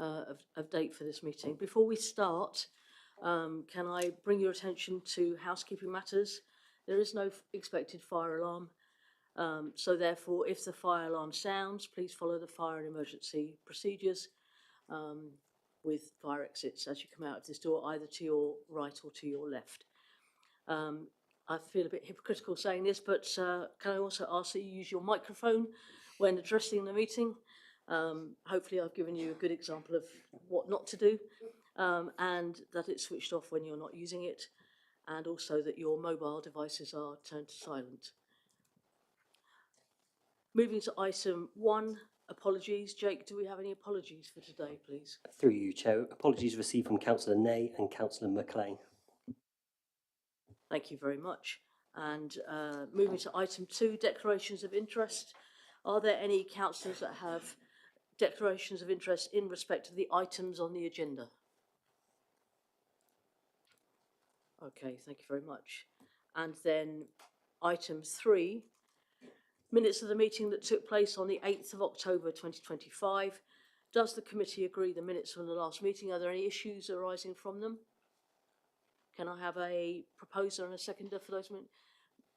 of date for this meeting. Before we start, can I bring your attention to housekeeping matters? There is no expected fire alarm. So therefore, if the fire alarm sounds, please follow the fire and emergency procedures with fire exits as you come out of this door, either to your right or to your left. I feel a bit hypocritical saying this, but can I also ask that you use your microphone when addressing the meeting? Hopefully I've given you a good example of what not to do, and that it's switched off when you're not using it, and also that your mobile devices are turned to silent. Moving to item 1, apologies. Jake, do we have any apologies for today, please? Through you, Chair. Apologies received from Councillor Ney and Councillor McLean. Thank you very much. And moving to item 2, declarations of interest. Are there any councillors that have declarations of interest in respect of the items on the agenda? Okay, thank you very much. And then item 3, minutes of the meeting that took place on the 8th of October 2025. Does the committee agree the minutes from the last meeting? Are there any issues arising from them? Can I have a proposer and a seconder for those minutes?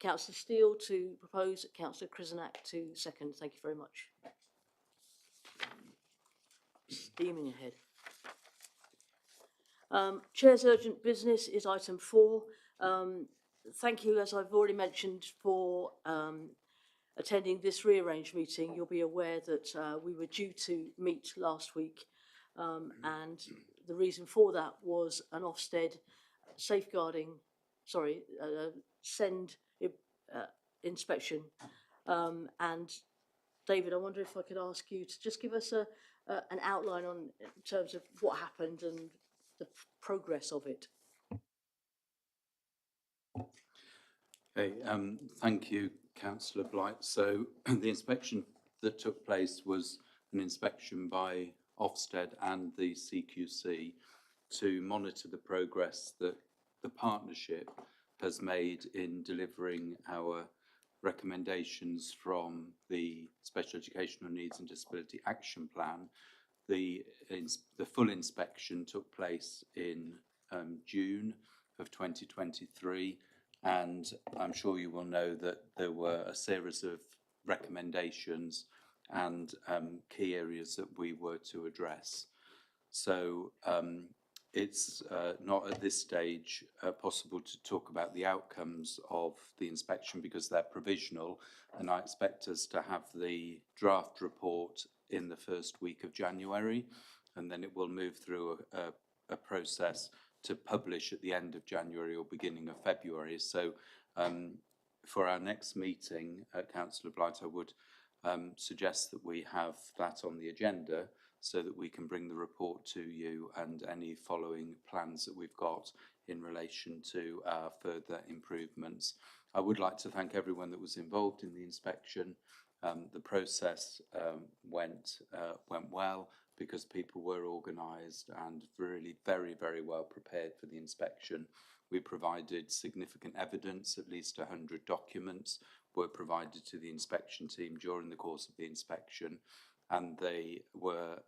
Councillor Steele to propose, Councillor Krizanak to second. Thank you very much. Steaming ahead. Chair's urgent business is item 4. Thank you, as I've already mentioned, for attending this rearranged meeting. You'll be aware that we were due to meet last week, and the reason for that was an Ofsted SEND inspection. And David, I wonder if I could ask you to just give us an outline in terms of what happened and the progress of it. Okay, thank you, Councillor Blight. So the inspection that took place was an inspection by Ofsted and the CQC to monitor the progress that the partnership has made in delivering our recommendations from the Special Educational Needs and Disability Action Plan. The full inspection took place in June of 2023, and I'm sure you will know that there were a series of recommendations and key areas that we were to address. So it's not at this stage possible to talk about the outcomes of the inspection because they're provisional, and I expect us to have the draft report in the first week of January, and then it will move through a process to publish at the end of January or beginning of February. So for our next meeting, Councillor Blight, I would suggest that we have that on the agenda so that we can bring the report to you and any following plans that we've got in relation to further improvements. I would like to thank everyone that was involved in the inspection. The process went well because people were organised and really very, very well prepared for the inspection. We provided significant evidence, at least 100 documents were provided to the inspection team during the course of the inspection, and they were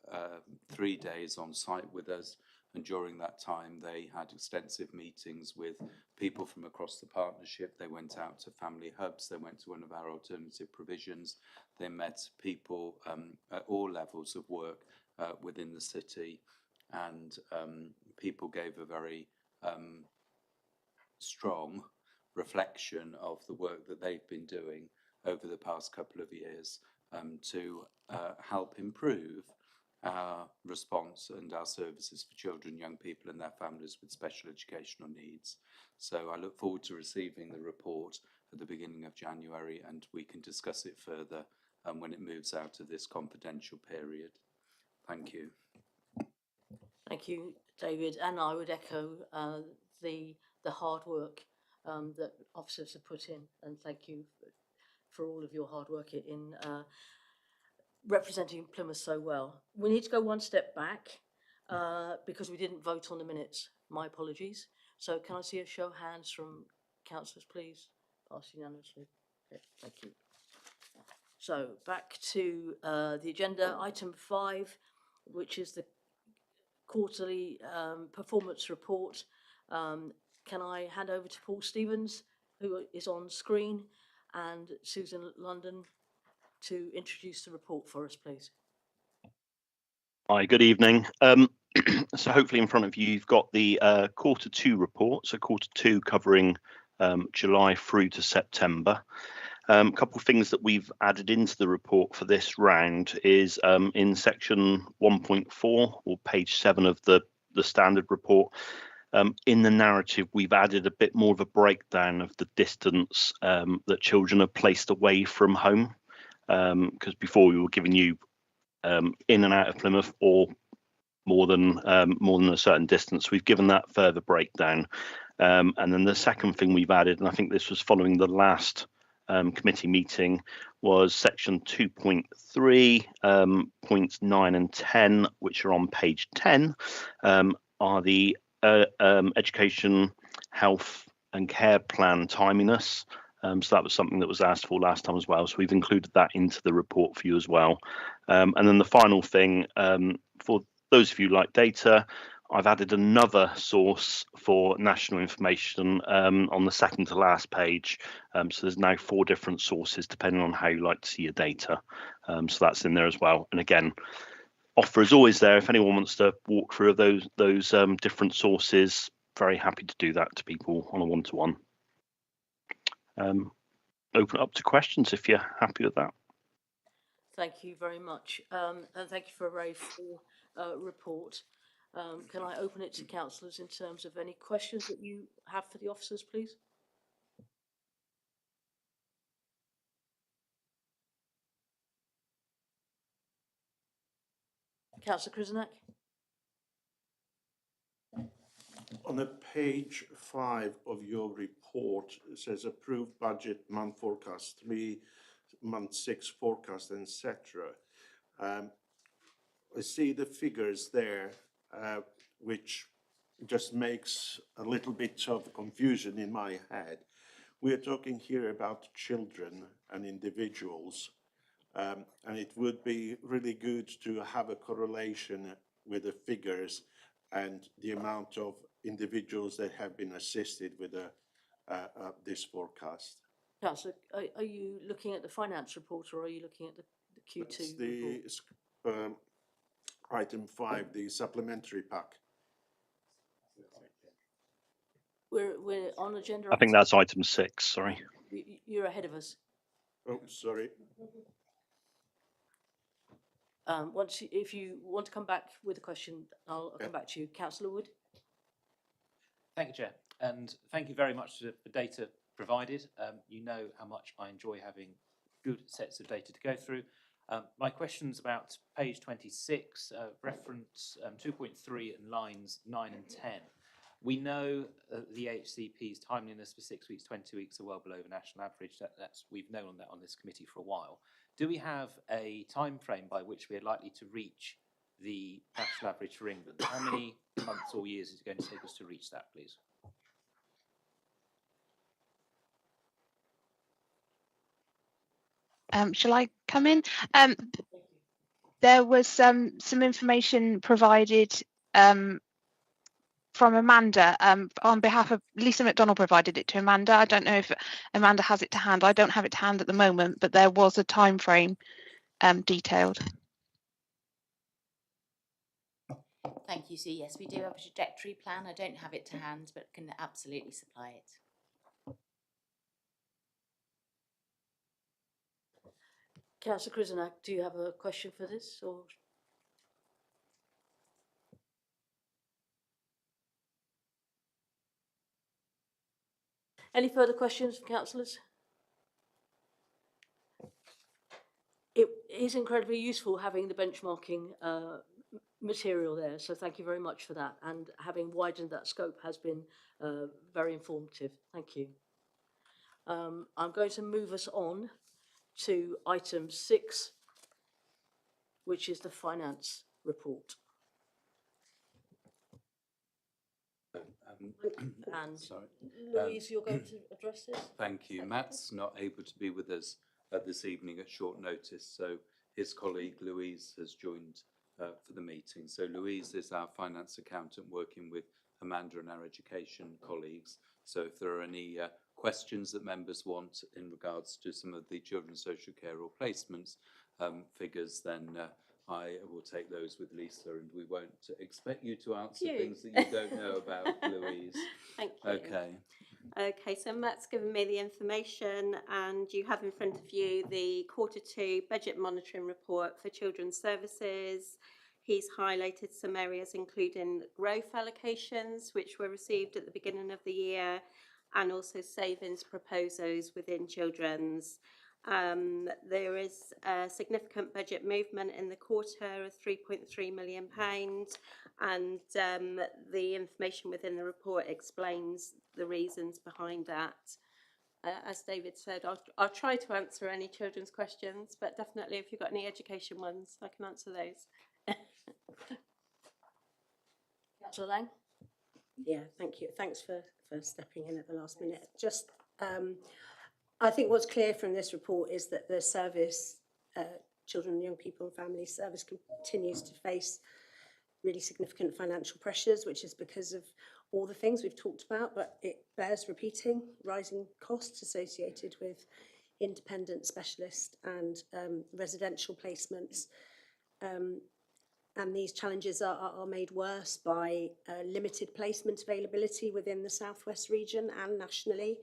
3 days on site with us, and during that time they had extensive meetings with people from across the partnership. They went out to family hubs, they went to one of our alternative provisions, they met people at all levels of work within the city, and people gave a very strong reflection of the work that they've been doing over the past couple of years to help improve our response and our services for children, young people and their families with special educational needs. So I look forward to receiving the report at the beginning of January, and we can discuss it further when it moves out of this confidential period. Thank you. Thank you, David, and I would echo the hard work that officers have put in, and thank you for all of your hard work in representing Plymouth so well. We need to go one step back because we didn't vote on the minutes. My apologies. So can I see a show of hands from councillors, please? Passed unanimously. Okay, thank you. So back to the agenda, item 5, which is the quarterly performance report. Can I hand over to Paul Stevens, who is on screen, and Susan London to introduce the report for us, please? Hi, good evening. So hopefully in front of you, you've got the Q2 report. So Q2 covering July through to September. A couple of things that we've added into the report for this round is in section 1.4 or page 7 of the standard report. In the narrative, we've added a bit more of a breakdown of the distance that children are placed away from home. Because before we were giving you in and out of Plymouth or more than a certain distance. We've given that further breakdown. And then the second thing we've added, and I think this was following the last committee meeting, was section 2.3, points 9 and 10, which are on page 10, are the education, health and care plan timeliness. So that was something that was asked for last time as well. So we've included that into the report for you as well. And then the final thing, for those of you who like data, I've added another source for national information on the second to last page. So there's now 4 different sources depending on how you like to see your data. So that's in there as well. And again, offer is always there. If anyone wants to walk through those different sources, very happy to do that to people on a one-to-one. Open it up to questions if you're happy with that. Thank you very much, and thank you for a very full report. Can I open it to councillors in terms of any questions that you have for the officers, please? Councillor Krizanak? On the page 5 of your report, it says approved budget, month forecast 3, month 6 forecast, etc. I see the figures there, which just makes a little bit of confusion in my head. We are talking here about children and individuals, and it would be really good to have a correlation with the figures and the amount of individuals that have been assisted with this forecast. Councillor, are you looking at the finance report or are you looking at the Q2 report? That's the item 5, the supplementary pack. We're on agenda. I think that's item 6, sorry. You're ahead of us. Oh, sorry. If you want to come back with a question, I'll come back to you. Councillor Wood? Thank you, Chair, and thank you very much for the data provided. You know how much I enjoy having good sets of data to go through. My question's about page 26, reference 2.3 and lines 9 and 10. We know the HCP's timeliness for 6 weeks, 20 weeks are well below the national average. We've known that on this committee for a while. Do we have a time frame by which we are likely to reach the national average for England? How many months or years is it going to take us to reach that, please? Shall I come in? There was some information provided from Amanda on behalf of Lisa McDonald, provided it to Amanda. I don't know if Amanda has it to hand. I don't have it to hand at the moment, but there was a time frame detailed. Thank you, Sue. Yes, we do have a trajectory plan. I don't have it to hand, but can absolutely supply it. Councillor Krizanak, do you have a question for this? Or any further questions from councillors? It is incredibly useful having the benchmarking material there, so thank you very much for that, and having widened that scope has been very informative. Thank you. I'm going to move us on to item 6, which is the finance report. And sorry. Louise, you're going to address this? Thank you. Matt's not able to be with us this evening at short notice, so his colleague Louise has joined for the meeting. So Louise is our finance accountant working with Amanda and our education colleagues. So if there are any questions that members want in regards to some of the children's social care or placements figures, then I will take those with Lisa, and we won't expect you to answer things that you don't know about, Louise. Thank you. Okay. Okay, so Matt's given me the information, and you have in front of you the Q2 budget monitoring report for children's services. He's highlighted some areas including growth allocations, which were received at the beginning of the year, and also savings proposals within children's. There is a significant budget movement in the quarter of £3.3 million, and the information within the report explains the reasons behind that. As David said, I'll try to answer any children's questions, but definitely if you've got any education ones, I can answer those. Councillor Lang? Yeah, thank you. Thanks for stepping in at the last minute. Just, I think what's clear from this report is that the service, children and young people and families service, continues to face really significant financial pressures, which is because of all the things we've talked about, but it bears repeating: rising costs associated with independent specialist and residential placements. And these challenges are made worse by limited placement availability within the Southwest region and nationally.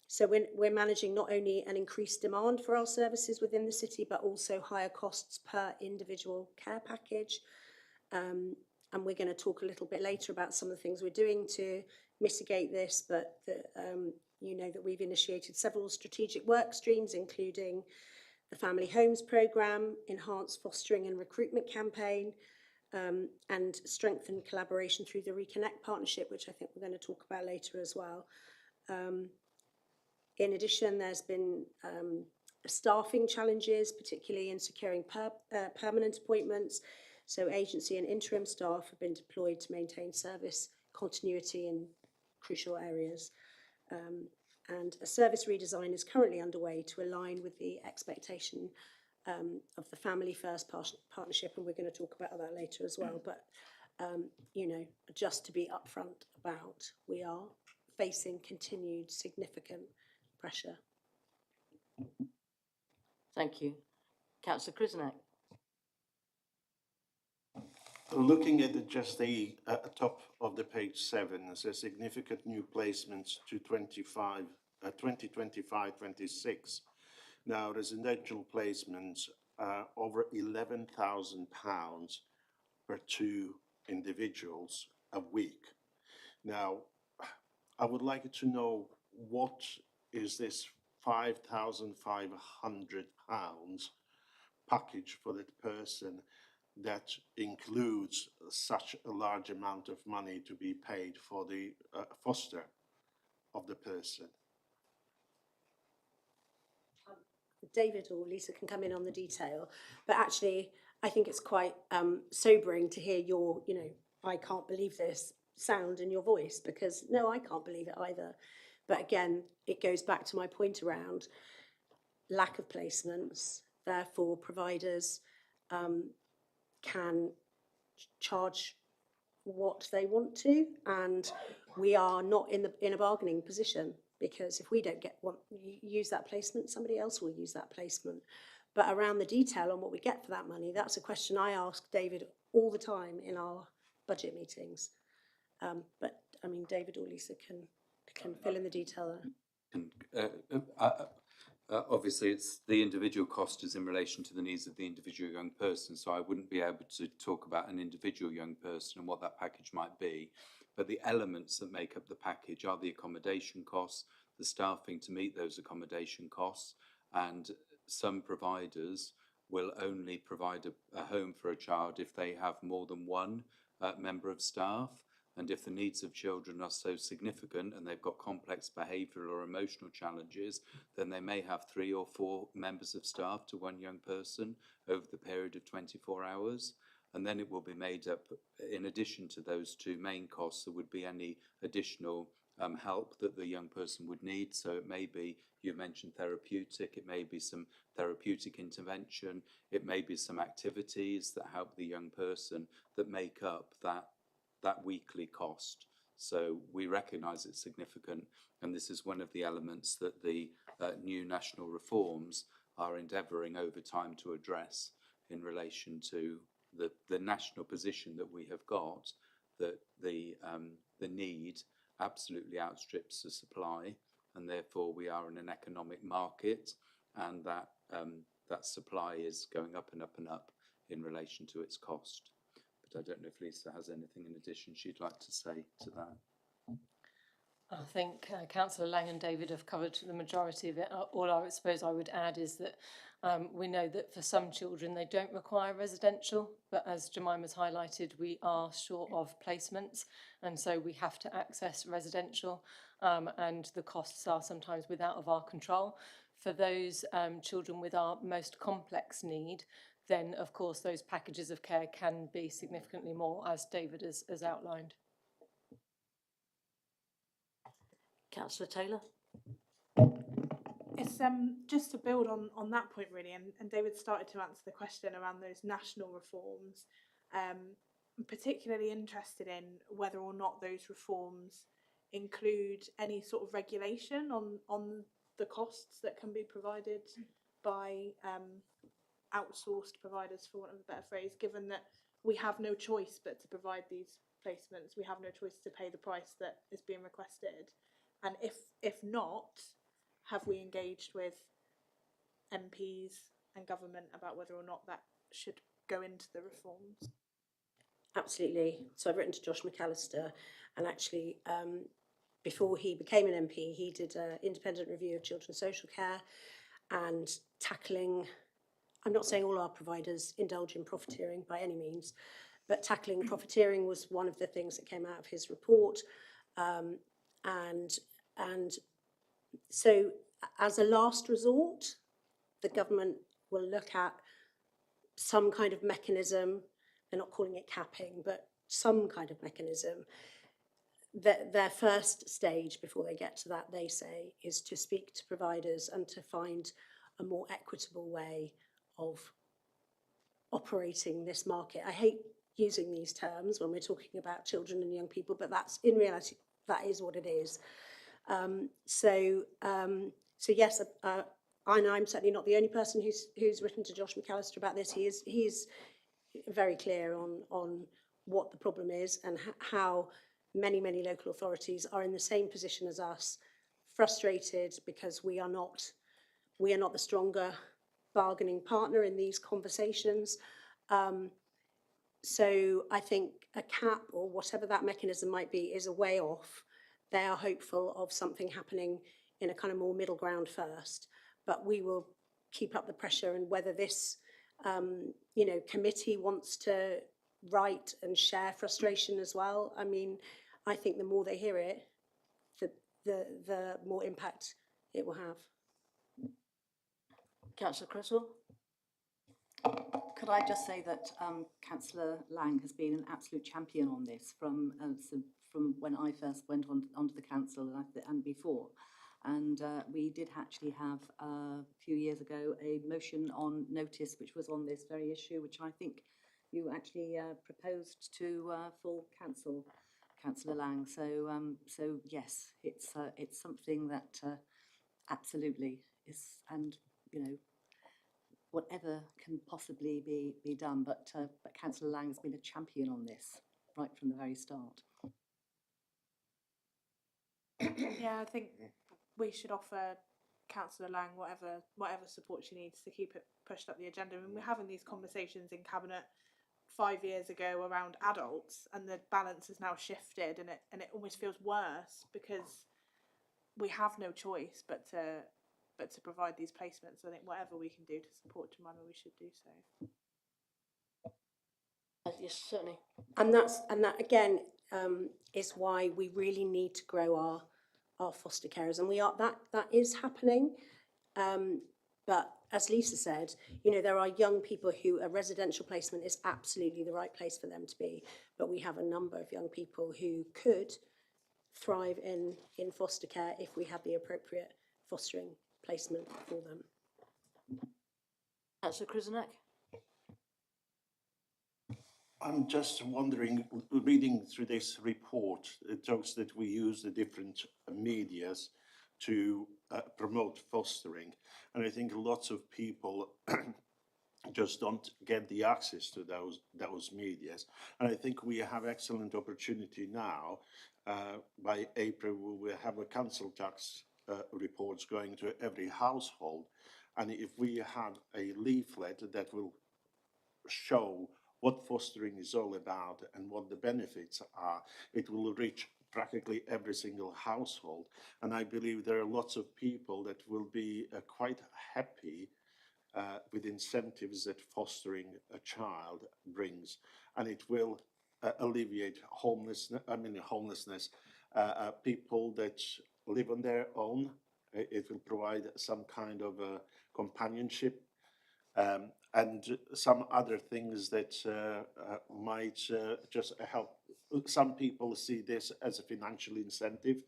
So we're managing not only an increased demand for our services within the city, but also higher costs per individual care package. And we're going to talk a little bit later about some of the things we're doing to mitigate this, but you know that we've initiated several strategic work streams, including the Family Homes Programme, enhanced fostering and recruitment campaign, and strengthened collaboration through the Reconnect partnership, which I think we're going to talk about later as well. In addition, there's been staffing challenges, particularly in securing permanent appointments. So agency and interim staff have been deployed to maintain service continuity in crucial areas. And a service redesign is currently underway to align with the expectation of the Family First partnership, and we're going to talk about that later as well. But, you know, just to be upfront about, we are facing continued significant pressure. Thank you. Councillor Krizanek? Looking at just the top of the page 7, there's a significant new placements to 2025-26. Now, residential placements are over £11,000 per 2 individuals a week. Now, I would like to know, what is this £5,500 package for that person that includes such a large amount of money to be paid for the foster of the person? David or Lisa can come in on the detail, but actually I think it's quite sobering to hear your, you know, I can't believe this sound in your voice, because no, I can't believe it either. But again, it goes back to my point around lack of placements, therefore providers can charge what they want to, and we are not in a bargaining position, because if we don't use that placement, somebody else will use that placement. But around the detail on what we get for that money, that's a question I ask David all the time in our budget meetings. But I mean, David or Lisa can fill in the detail there. Obviously, it's the individual cost is in relation to the needs of the individual young person, so I wouldn't be able to talk about an individual young person and what that package might be. But the elements that make up the package are the accommodation costs, the staffing to meet those accommodation costs, and some providers will only provide a home for a child if they have more than one member of staff. And if the needs of children are so significant and they've got complex behavioural or emotional challenges, then they may have 3 or 4 members of staff to one young person over the period of 24 hours. And then it will be made up, in addition to those 2 main costs, there would be any additional help that the young person would need. So it may be, you mentioned therapeutic, it may be some therapeutic intervention, it may be some activities that help the young person that make up that weekly cost. So we recognise it's significant, and this is one of the elements that the new national reforms are endeavouring over time to address in relation to the national position that we have got, that the need absolutely outstrips the supply, and therefore we are in an economic market, and that that supply is going up and up and up in relation to its cost. But I don't know if Lisa has anything in addition she'd like to say to that. I think Councillor Lang and David have covered the majority of it. All I suppose I would add is that we know that for some children they don't require residential, but as Jemima's highlighted, we are short of placements, and so we have to access residential, and the costs are sometimes without of our control. For those children with our most complex need, then of course those packages of care can be significantly more, as David has outlined. Councillor Taylor. It's just to build on that point really, and David started to answer the question around those national reforms. I'm particularly interested in whether or not those reforms include any sort of regulation on the costs that can be provided by outsourced providers, for want of a better phrase, given that we have no choice but to provide these placements. We have no choice to pay the price that is being requested. And if not, have we engaged with MPs and government about whether or not that should go into the reforms? Absolutely. So I've written to Josh McAllister, and actually before he became an MP, he did an independent review of children's social care and tackling, I'm not saying all our providers indulge in profiteering by any means, but tackling profiteering was one of the things that came out of his report. And so as a last resort, the government will look at some kind of mechanism. They're not calling it capping, but some kind of mechanism. Their first stage before they get to that, they say, is to speak to providers and to find a more equitable way of operating this market. I hate using these terms when we're talking about children and young people, but that's, in reality, that is what it is. So yes, and I'm certainly not the only person who's written to Josh McAllister about this. He's very clear on what the problem is and how many local authorities are in the same position as us, frustrated because we are not the stronger bargaining partner in these conversations. So I think a cap or whatever that mechanism might be is a way off. They are hopeful of something happening in a kind of more middle ground first, but we will keep up the pressure, and whether this committee wants to write and share frustration as well. I mean, I think the more they hear it, the more impact it will have. Councillor Cresswell. Could I just say that Councillor Lang has been an absolute champion on this from when I first went onto the council and before. And we did actually have a few years ago a motion on notice which was on this very issue, which I think you actually proposed to full council, Councillor Lang. So yes, it's something that absolutely is, and whatever can possibly be done. But Councillor Lang has been a champion on this right from the very start. Yeah, I think we should offer Councillor Lang whatever support she needs to keep it pushed up the agenda. I mean, we're having these conversations in Cabinet 5 years ago around adults, and the balance has now shifted, and it almost feels worse because we have no choice but to provide these placements. I think whatever we can do to support Jemima, we should do so. Yes, certainly. And that again is why we really need to grow our foster carers, and that is happening. But as Lisa said, there are young people who a residential placement is absolutely the right place for them to be. But we have a number of young people who could thrive in foster care if we had the appropriate fostering placement for them. Councillor Krizanek? I'm just wondering, reading through this report, it talks that we use the different medias to promote fostering. And I think lots of people just don't get the access to those medias. And I think we have excellent opportunity now. By April, we will have a council tax reports going to every household. And if we have a leaflet that will show what fostering is all about and what the benefits are, it will reach practically every single household. And I believe there are lots of people that will be quite happy with incentives that fostering a child brings, and it will alleviate homelessness. People that live on their own, it will provide some kind of companionship, and some other things that might just help. Some people see this as a financial incentive,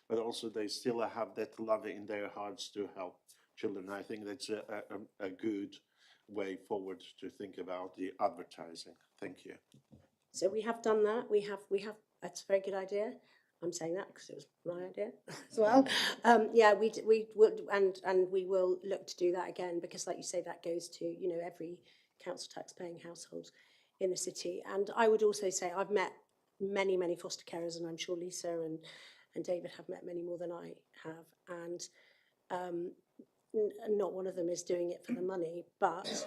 but also they still have that love in their hearts to help children. I think that's a good way forward to think about the advertising. Thank you. So we have done that. We have. That's a very good idea. I'm saying that because it was my idea as well. Yeah, we would, and we will look to do that again, because, like you say, that goes to, you know, every council tax-paying household in the city. And I would also say I've met many foster carers, and I'm sure Lisa and David have met many more than I have, and not one of them is doing it for the money, but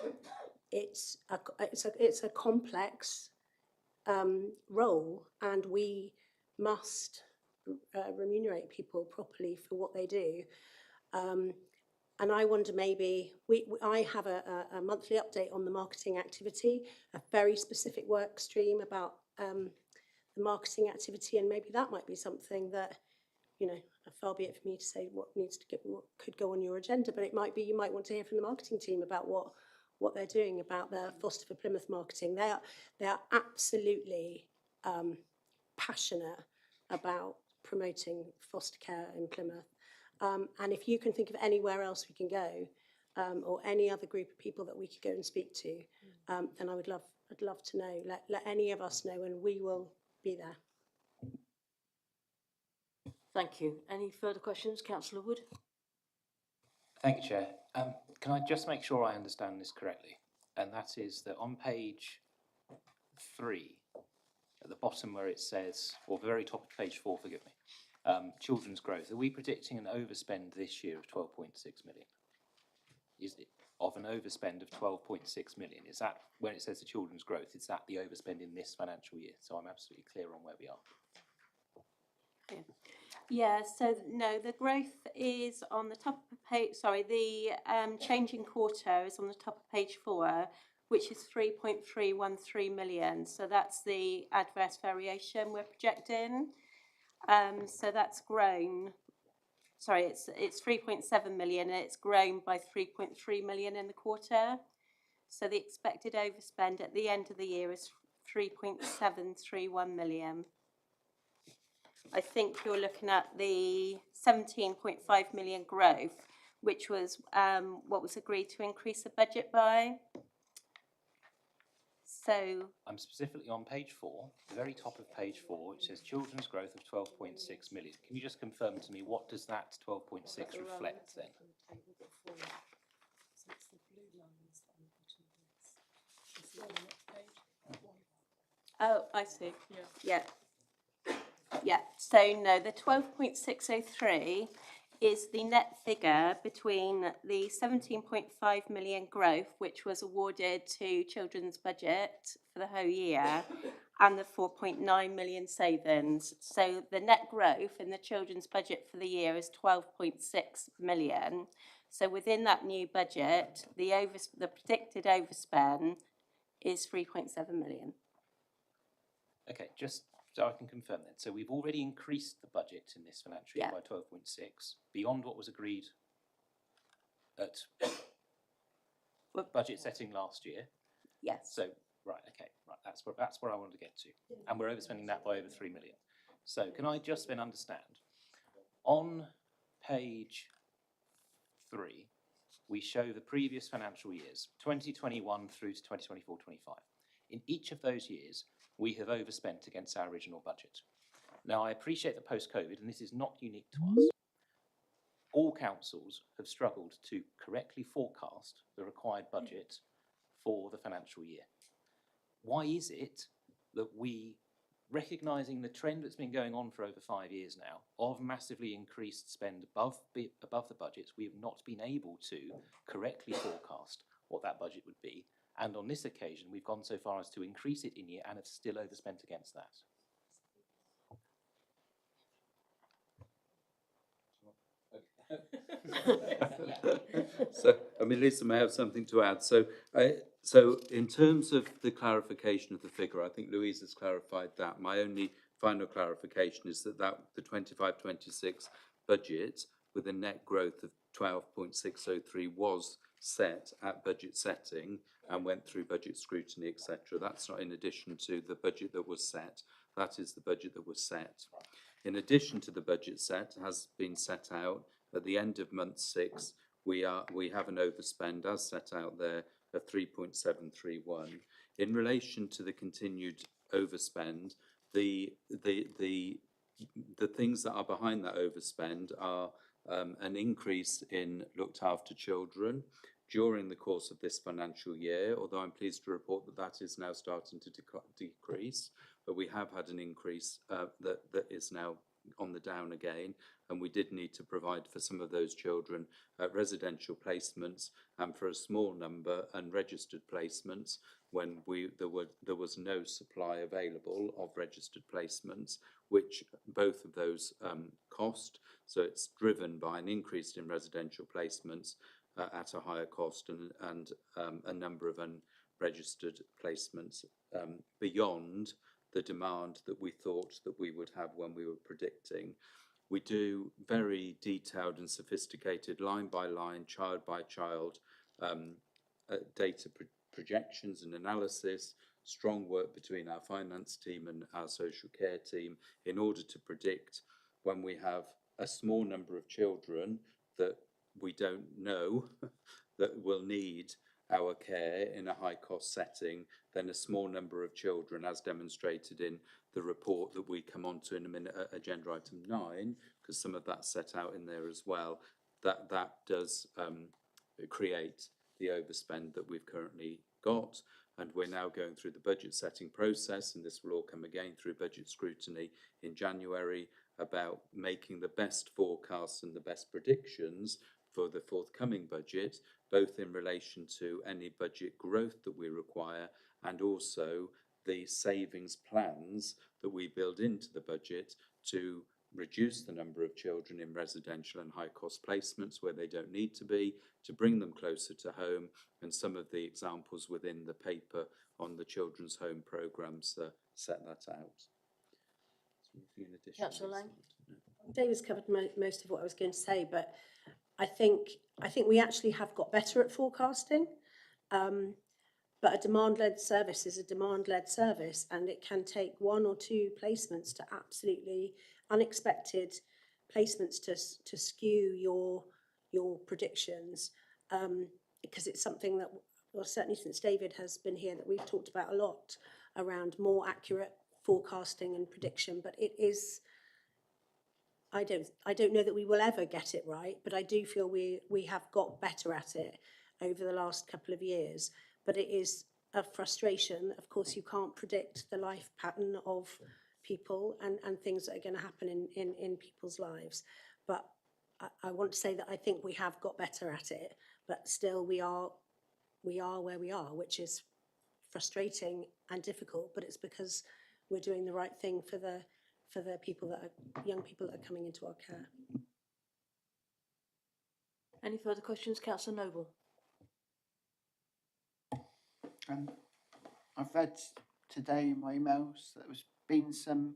it's a complex role, and we must remunerate people properly for what they do. And I wonder, maybe I have a monthly update on the marketing activity, a very specific work stream about the marketing activity, and maybe that might be something that, you know, far be it for me to say what could go on your agenda, but it might be you might want to hear from the marketing team about what they're doing about their Foster for Plymouth marketing. They are absolutely passionate about promoting foster care in Plymouth. And if you can think of anywhere else we can go, or any other group of people that we could go and speak to, then I'd love to know. Let any of us know, and we will be there. Thank you. Any further questions? Councillor Wood? Thank you, Chair. Can I just make sure I understand this correctly? And that is that on page 3, at the bottom where it says, or the very top of page 4, forgive me, children's growth, are we predicting an overspend this year of 12.6 million? Is it of an overspend of 12.6 million? Is that, when it says the children's growth, is that the overspend in this financial year? So I'm absolutely clear on where we are. Yeah, so no, the growth is on the top of page, sorry, the change in quarter is on the top of page 4, which is 3.313 million. So that's the adverse variation we're projecting. So that's grown, sorry, it's 3.7 million, and it's grown by 3.3 million in the quarter. So the expected overspend at the end of the year is 3.731 million. I think you're looking at the 17.5 million growth, which was what was agreed to increase the budget by. So I'm specifically on page 4, the very top of page 4, it says children's growth of 12.6 million. Can you just confirm to me, what does that 12.6 reflect then? oh, I see. Yeah. Yeah, so no, the 12.603 is the net figure between the 17.5 million growth, which was awarded to children's budget for the whole year, and the 4.9 million savings. So the net growth in the children's budget for the year is 12.6 million. So within that new budget, the predicted overspend is 3.7 million. Okay, just so I can confirm then. So we've already increased the budget in this financial year by 12.6, beyond what was agreed at budget setting last year. Yes. So, right, okay, right, that's where I wanted to get to. And we're overspending that by over 3 million. So can I just then understand, on page 3, we show the previous financial years, 2021 through to 2024-25. In each of those years, we have overspent against our original budget. Now, I appreciate that post-COVID, and this is not unique to us, all councils have struggled to correctly forecast the required budget for the financial year. Why is it that we, recognising the trend that's been going on for over 5 years now, of massively increased spend above the budgets, we have not been able to correctly forecast what that budget would be? And on this occasion, we've gone so far as to increase it in year and have still overspent against that. So, I mean, Lisa may have something to add. So in terms of the clarification of the figure, I think Louise has clarified that. My only final clarification is that the 25-26 budget with a net growth of 12.603 was set at budget setting and went through budget scrutiny, etc. That's not in addition to the budget that was set. That is the budget that was set. In addition to the budget set, has been set out at the end of month 6, we have an overspend as set out there of 3.731. In relation to the continued overspend, the things that are behind that overspend are an increase in looked after children during the course of this financial year, although I'm pleased to report that that is now starting to decrease, but we have had an increase that is now on the down again, and we did need to provide for some of those children residential placements, and for a small number unregistered placements when there was no supply available of registered placements, which both of those cost. So it's driven by an increase in residential placements at a higher cost, and a number of unregistered placements beyond the demand that we thought that we would have when we were predicting. We do very detailed and sophisticated line by line, child by child data projections and analysis, strong work between our finance team and our social care team in order to predict when we have a small number of children that we don't know that will need our care in a high cost setting, then a small number of children, as demonstrated in the report that we come on to in a minute, agenda item 9, because some of that's set out in there as well, that does create the overspend that we've currently got. And we're now going through the budget setting process, and this will all come again through budget scrutiny in January, about making the best forecasts and the best predictions for the forthcoming budget, both in relation to any budget growth that we require and also the savings plans that we build into the budget to reduce the number of children in residential and high cost placements where they don't need to be, to bring them closer to home, and some of the examples within the paper on the children's home programmes set that out. Councillor Lang? David's covered most of what I was going to say, but I think we actually have got better at forecasting, but a demand-led service is a demand-led service, and it can take 1 or 2 placements to absolutely unexpected placements to skew your predictions, because it's something that, well, certainly since David has been here, that we've talked about a lot around more accurate forecasting and prediction. But it is, I don't know that we will ever get it right, but I do feel we have got better at it over the last couple of years. But it is a frustration. Of course, you can't predict the life pattern of people and things that are going to happen in people's lives. But I want to say that I think we have got better at it, but still we are where we are, which is frustrating and difficult, but it's because we're doing the right thing for the people that are young people that are coming into our care. Any further questions, Councillor Noble? I've read today in my emails that there's been some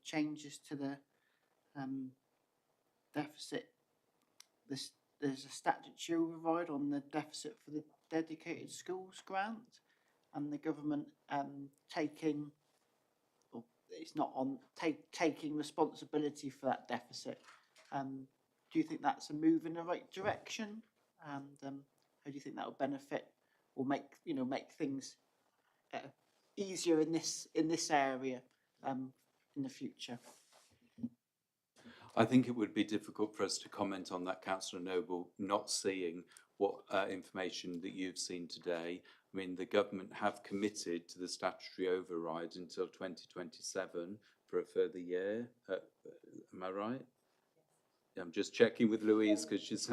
changes to the deficit. There's a statutory override on the deficit for the dedicated schools grant, and the government taking, or it's not on taking responsibility for that deficit. Do you think that's a move in the right direction? And how do you think that will benefit or make things easier in this area in the future? I think it would be difficult for us to comment on that, Councillor Noble, not seeing what information that you've seen today. I mean, the government have committed to the statutory override until 2027 for a further year. Am I right? Yeah, I'm just checking with Louise because she's,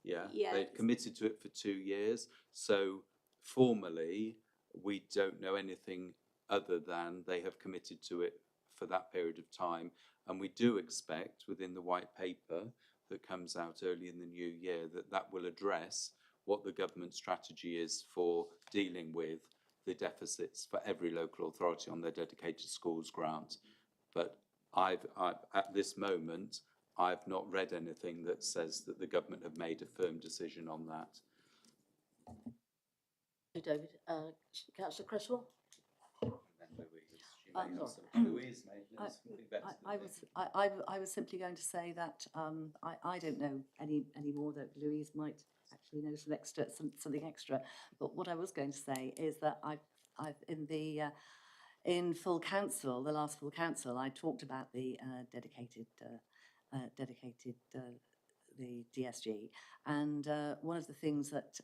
yeah, they've committed to it for 2 years. So formally, we don't know anything other than they have committed to it for that period of time. And we do expect within the white paper that comes out early in the new year that will address what the government strategy is for dealing with the deficits for every local authority on their dedicated schools grant. But at this moment, I've not read anything that says that the government have made a firm decision on that. David, Councillor Cresswell? I was simply going to say that I don't know any more, that Louise might actually know something extra. But what I was going to say is that I've in full council, the last full council, I talked about the dedicated the DSG, and one of the things that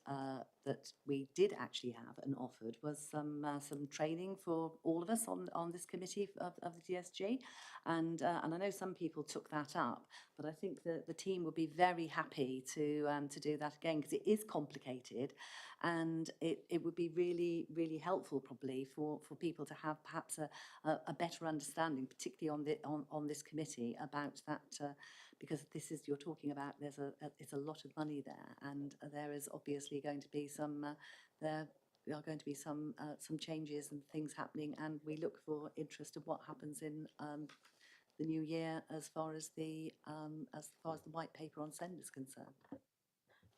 we did actually have and offered was some training for all of us on this committee of the DSG, and I know some people took that up, but I think that the team would be very happy to do that again, because it is complicated, and it would be really helpful probably for people to have perhaps a better understanding, particularly on this committee, about that. Because you're talking about, it's a lot of money there, and there is obviously going to be some changes and things happening, and we look for interest of what happens in the new year as far as the white paper on SEND is concerned.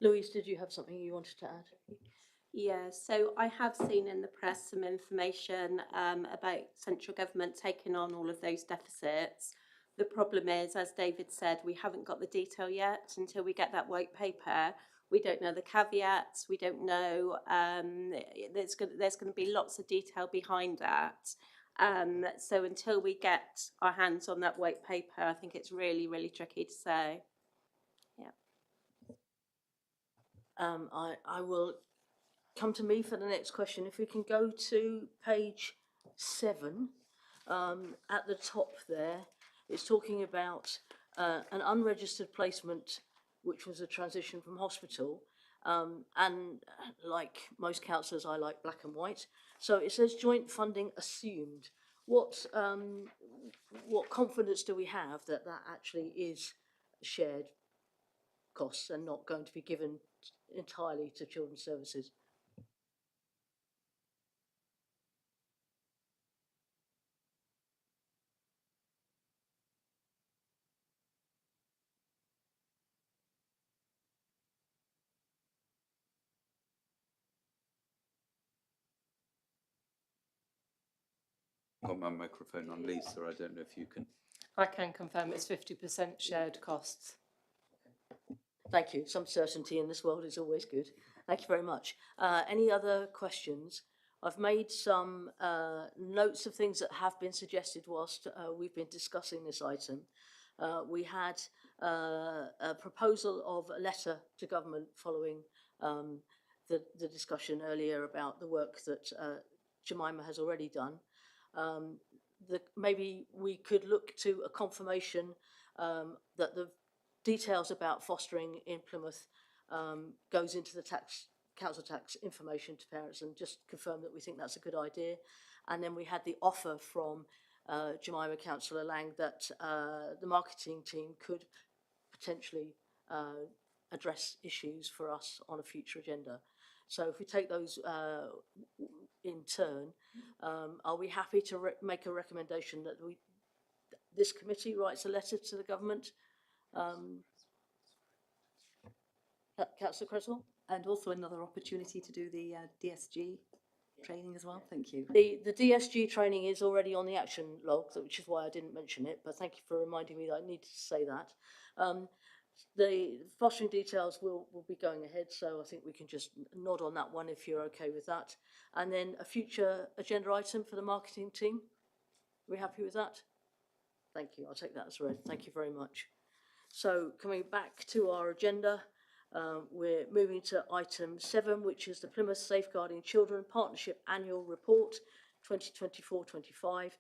Louise, did you have something you wanted to add? Yeah, so I have seen in the press some information about central government taking on all of those deficits. The problem is, as David said, we haven't got the detail yet. Until we get that white paper, we don't know the caveats, we don't know, there's going to be lots of detail behind that. So until we get our hands on that white paper, I think it's really tricky to say. Yeah. I will come to me for the next question. If we can go to page 7, at the top there, it's talking about an unregistered placement, which was a transition from hospital. And like most councillors, I like black and white. So it says joint funding assumed. What confidence do we have that actually is shared costs and not going to be given entirely to children's services? Got my microphone on, Lisa. I don't know if you can. I can confirm it's 50% shared costs. Thank you. Some certainty in this world is always good. Thank you very much. Any other questions? I've made some notes of things that have been suggested whilst we've been discussing this item. We had a proposal of a letter to government following the discussion earlier about the work that Jemima has already done. Maybe we could look to a confirmation that the details about fostering in Plymouth goes into the council tax information to parents, and just confirm that we think that's a good idea. And then we had the offer from Jemima, Councillor Lang, that the marketing team could potentially address issues for us on a future agenda. So if we take those in turn, are we happy to make a recommendation that this committee writes a letter to the government? Councillor Cresswell? And also another opportunity to do the DSG training as well? Thank you. The DSG training is already on the action log, which is why I didn't mention it, but thank you for reminding me that I needed to say that. The fostering details will be going ahead, so I think we can just nod on that one if you're okay with that. And then a future agenda item for the marketing team. Are we happy with that? Thank you. I'll take that as read. Thank you very much. So coming back to our agenda, we're moving to item 7, which is the Plymouth Safeguarding Children Partnership Annual Report 2024-25.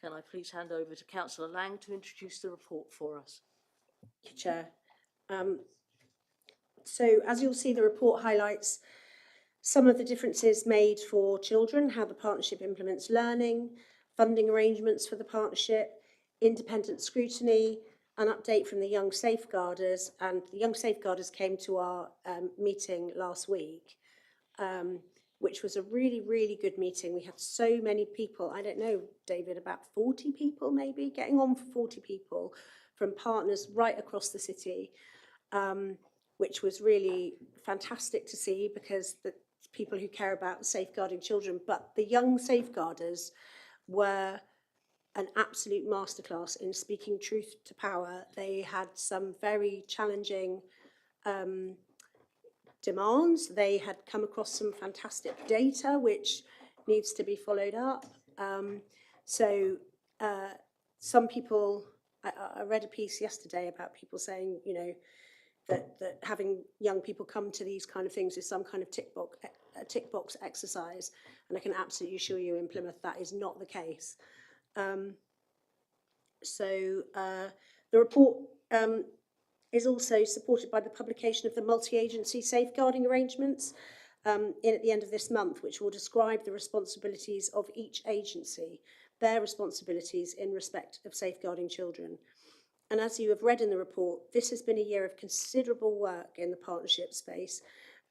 Can I please hand over to Councillor Lang to introduce the report for us? Thank you, Chair. So as you'll see, the report highlights some of the differences made for children, how the partnership implements learning, funding arrangements for the partnership, independent scrutiny, an update from the Young Safeguarders. And the Young Safeguarders came to our meeting last week, which was a really, really good meeting. We had so many people, I don't know, David, about 40 people maybe, getting on for 40 people from partners right across the city, which was really fantastic to see because the people who care about safeguarding children, but the Young Safeguarders were an absolute masterclass in speaking truth to power. They had some very challenging demands. They had come across some fantastic data which needs to be followed up. Some people, I read a piece yesterday about people saying, you know, that having young people come to these kind of things is some kind of tick box exercise, and I can absolutely assure you in Plymouth that is not the case. The report is also supported by the publication of the multi-agency safeguarding arrangements at the end of this month, which will describe the responsibilities of each agency, their responsibilities in respect of safeguarding children. And as you have read in the report, this has been a year of considerable work in the partnership space,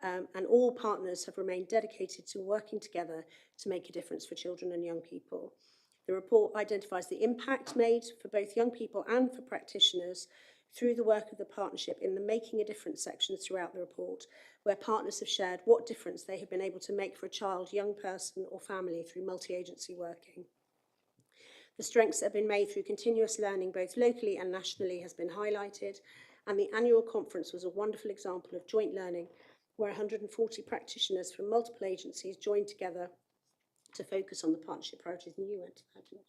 and all partners have remained dedicated to working together to make a difference for children and young people. The report identifies the impact made for both young people and for practitioners through the work of the partnership in the Making a Difference sections throughout the report, where partners have shared what difference they have been able to make for a child, young person or family through multi-agency working. The strengths that have been made through continuous learning, both locally and nationally, has been highlighted, and the annual conference was a wonderful example of joint learning, where 140 practitioners from multiple agencies joined together to focus on the partnership priorities. And you went to that, didn't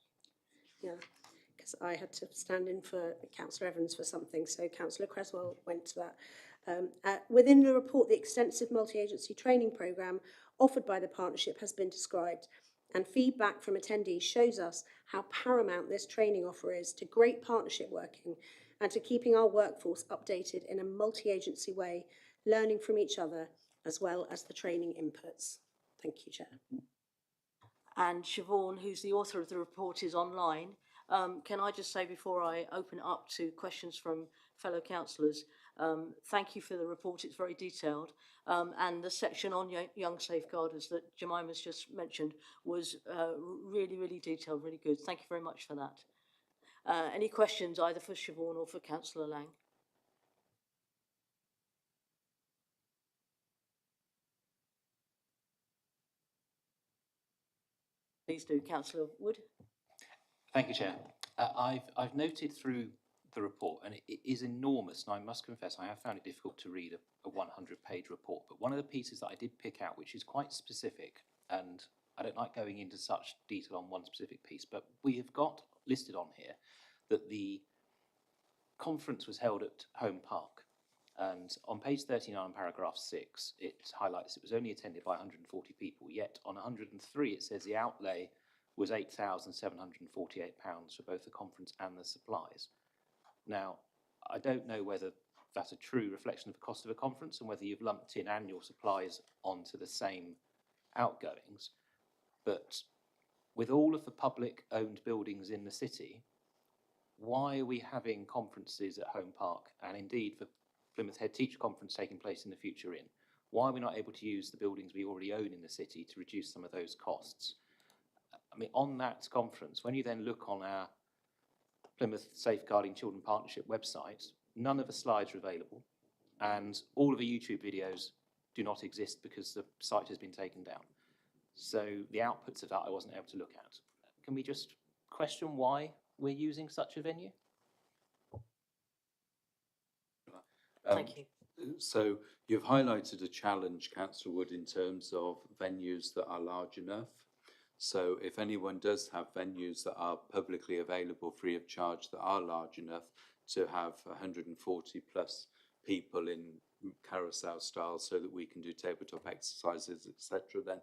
you? Yeah, because I had to stand in for Councillor Evans for something, so Councillor Creswell went to that. Within the report, the extensive multi-agency training programme offered by the partnership has been described, and feedback from attendees shows us how paramount this training offer is to great partnership working and to keeping our workforce updated in a multi-agency way, learning from each other as well as the training inputs. Thank you, Chair. And Siobhan, who's the author of the report, is online. Can I just say before I open it up to questions from fellow councillors, thank you for the report, it's very detailed. And the section on young safeguarders that Jemima's just mentioned was really, really detailed, really good. Thank you very much for that. Any questions either for Siobhan or for Councillor Lang? Please do, Councillor Wood. Thank you, Chair. I've noted through the report, and it is enormous, and I must confess I have found it difficult to read a 100-page report, but one of the pieces that I did pick out, which is quite specific, and I don't like going into such detail on one specific piece, but we have got listed on here that the conference was held at Home Park, and on page 39, paragraph 6, it highlights it was only attended by 140 people, yet on 103 it says the outlay was £8,748 for both the conference and the supplies. Now, I don't know whether that's a true reflection of the cost of a conference and whether you've lumped in annual supplies onto the same outgoings, but with all of the public-owned buildings in the city, why are we having conferences at Home Park, and indeed for Plymouth Head Teacher Conference taking place in the future why are we not able to use the buildings we already own in the city to reduce some of those costs? I mean, on that conference, when you then look on our Plymouth Safeguarding Children Partnership website, none of the slides are available, and all of the YouTube videos do not exist because the site has been taken down. So the outputs of that I wasn't able to look at. Can we just question why we're using such a venue? Thank you. So you've highlighted a challenge, Councillor Wood, in terms of venues that are large enough. So if anyone does have venues that are publicly available free of charge that are large enough to have 140 plus people in carousel style so that we can do tabletop exercises, etc., then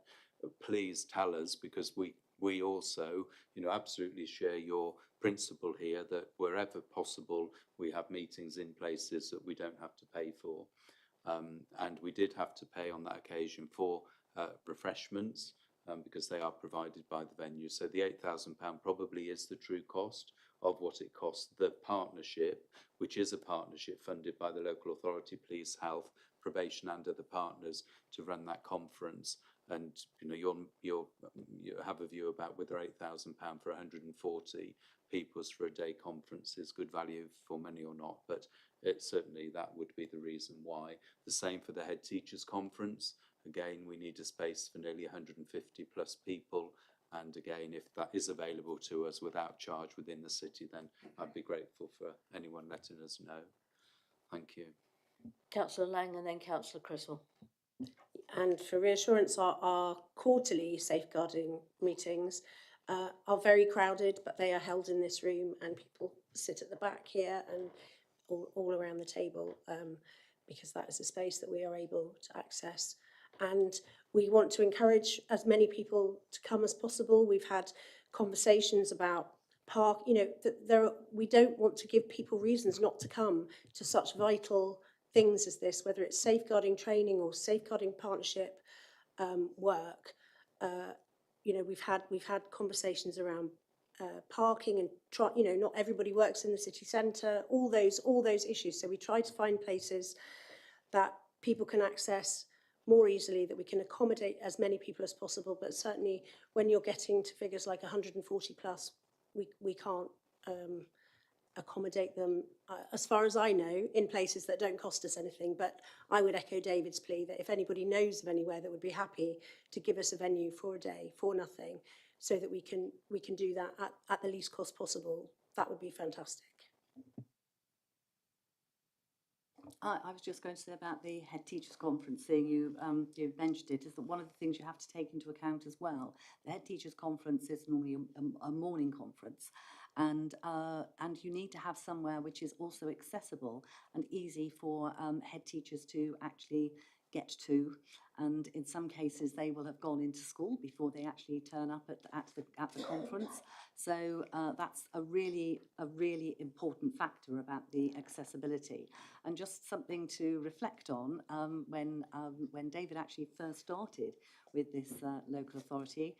please tell us, because we also, absolutely share your principle here that wherever possible, we have meetings in places that we don't have to pay for. And we did have to pay on that occasion for refreshments because they are provided by the venue. So the £8,000 probably is the true cost of what it costs the partnership, which is a partnership funded by the local authority, police, health, probation and other partners to run that conference. And you have a view about whether £8,000 for 140 peoples for a day conference is good value for money or not, but certainly that would be the reason why. The same for the head teachers conference. Again, we need a space for nearly 150 plus people, and again, if that is available to us without charge within the city, then I'd be grateful for anyone letting us know. Thank you. Councillor Lang and then Councillor Criswell. And for reassurance, our quarterly safeguarding meetings are very crowded, but they are held in this room, and people sit at the back here and all around the table because that is a space that we are able to access. And we want to encourage as many people to come as possible. We've had conversations about we don't want to give people reasons not to come to such vital things as this, whether it's safeguarding training or safeguarding partnership work. We've had conversations around parking and not everybody works in the city centre. All those issues. So we try to find places that people can access more easily, that we can accommodate as many people as possible. But certainly, when you're getting to figures like 140 plus, we can't accommodate them, as far as I know, in places that don't cost us anything. But I would echo David's plea that if anybody knows of anywhere that would be happy to give us a venue for a day for nothing, so that we can do that at the least cost possible, that would be fantastic. I was just going to say about the head teachers conference thing, you mentioned it, is that one of the things you have to take into account as well, the head teachers conference is normally a morning conference, and you need to have somewhere which is also accessible and easy for head teachers to actually get to. And in some cases, they will have gone into school before they actually turn up at the conference. So that's a really important factor about the accessibility. And just something to reflect on when David actually first started with this local authority,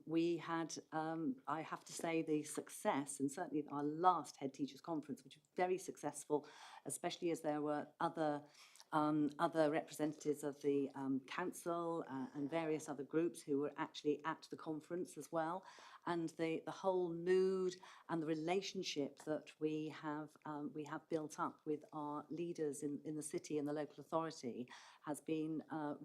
we had, I have to say, the success, and certainly our last head teachers conference, which was very successful, especially as there were other representatives of the council and various other groups who were actually at the conference as well. And the whole mood and the relationship that we have built up with our leaders in the city and the local authority has been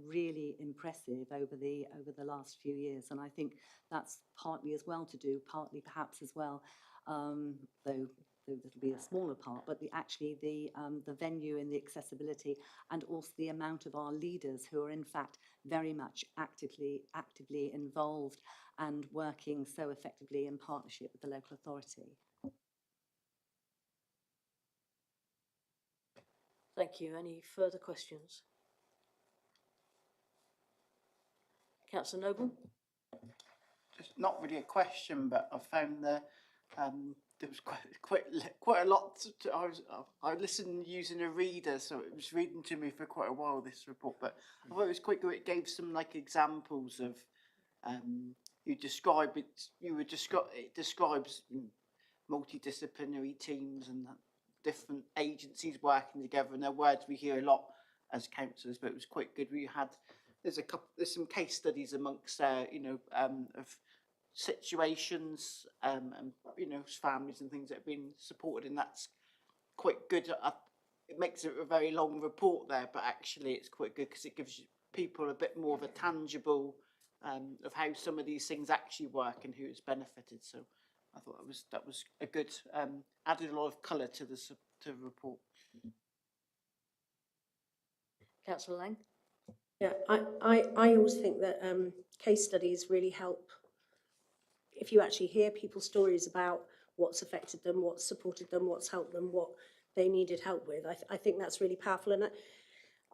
really impressive over the last few years. And I think that's partly as well to do, partly perhaps as well, though it'll be a smaller part, but the venue and the accessibility, and also the amount of our leaders who are in fact very much actively involved and working so effectively in partnership with the local authority. Thank you. Any further questions? Councillor Noble? Just not really a question, but I found there was quite a lot. I listened using a reader, so it was reading to me for quite a while, this report. But I thought it was quite good. It gave some examples of it describes multidisciplinary teams and different agencies working together, and they're words we hear a lot as councillors, but it was quite good. There's some case studies amongst of situations and families and things that have been supported, and that's quite good. It makes it a very long report there, but actually it's quite good because it gives people a bit more of a tangible of how some of these things actually work and who's benefited. So I thought that was a good added a lot of colour to the report. Councillor Lang? Yeah, I always think that case studies really help. If you actually hear people's stories about what's affected them, what's supported them, what's helped them, what they needed help with, I think that's really powerful. And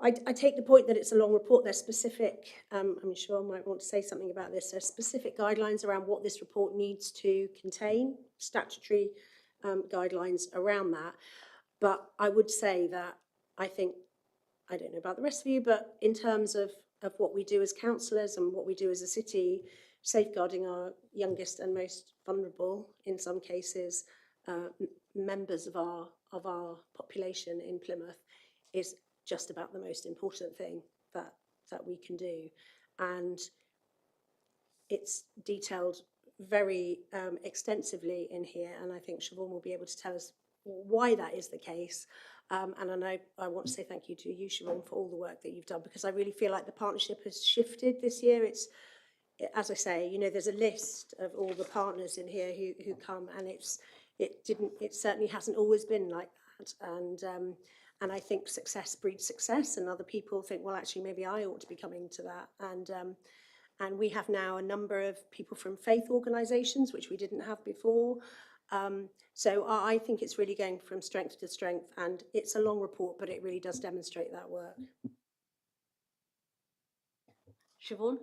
I take the point that it's a long report. There's specific, I'm sure I might want to say something about this, there's specific guidelines around what this report needs to contain, statutory guidelines around that. But I would say that I think, I don't know about the rest of you, but in terms of what we do as councillors and what we do as a city, safeguarding our youngest and most vulnerable, in some cases, members of our population in Plymouth is just about the most important thing that we can do. And it's detailed very extensively in here, and I think Siobhan will be able to tell us why that is the case. And I know I want to say thank you to you, Siobhan, for all the work that you've done, because I really feel like the partnership has shifted this year. It's, as I say, you know, there's a list of all the partners in here who come, and it certainly hasn't always been like that. And I think success breeds success, and other people think, well, actually, maybe I ought to be coming to that. And we have now a number of people from faith organisations, which we didn't have before. So I think it's really going from strength to strength, and it's a long report, but it really does demonstrate that work. Siobhan?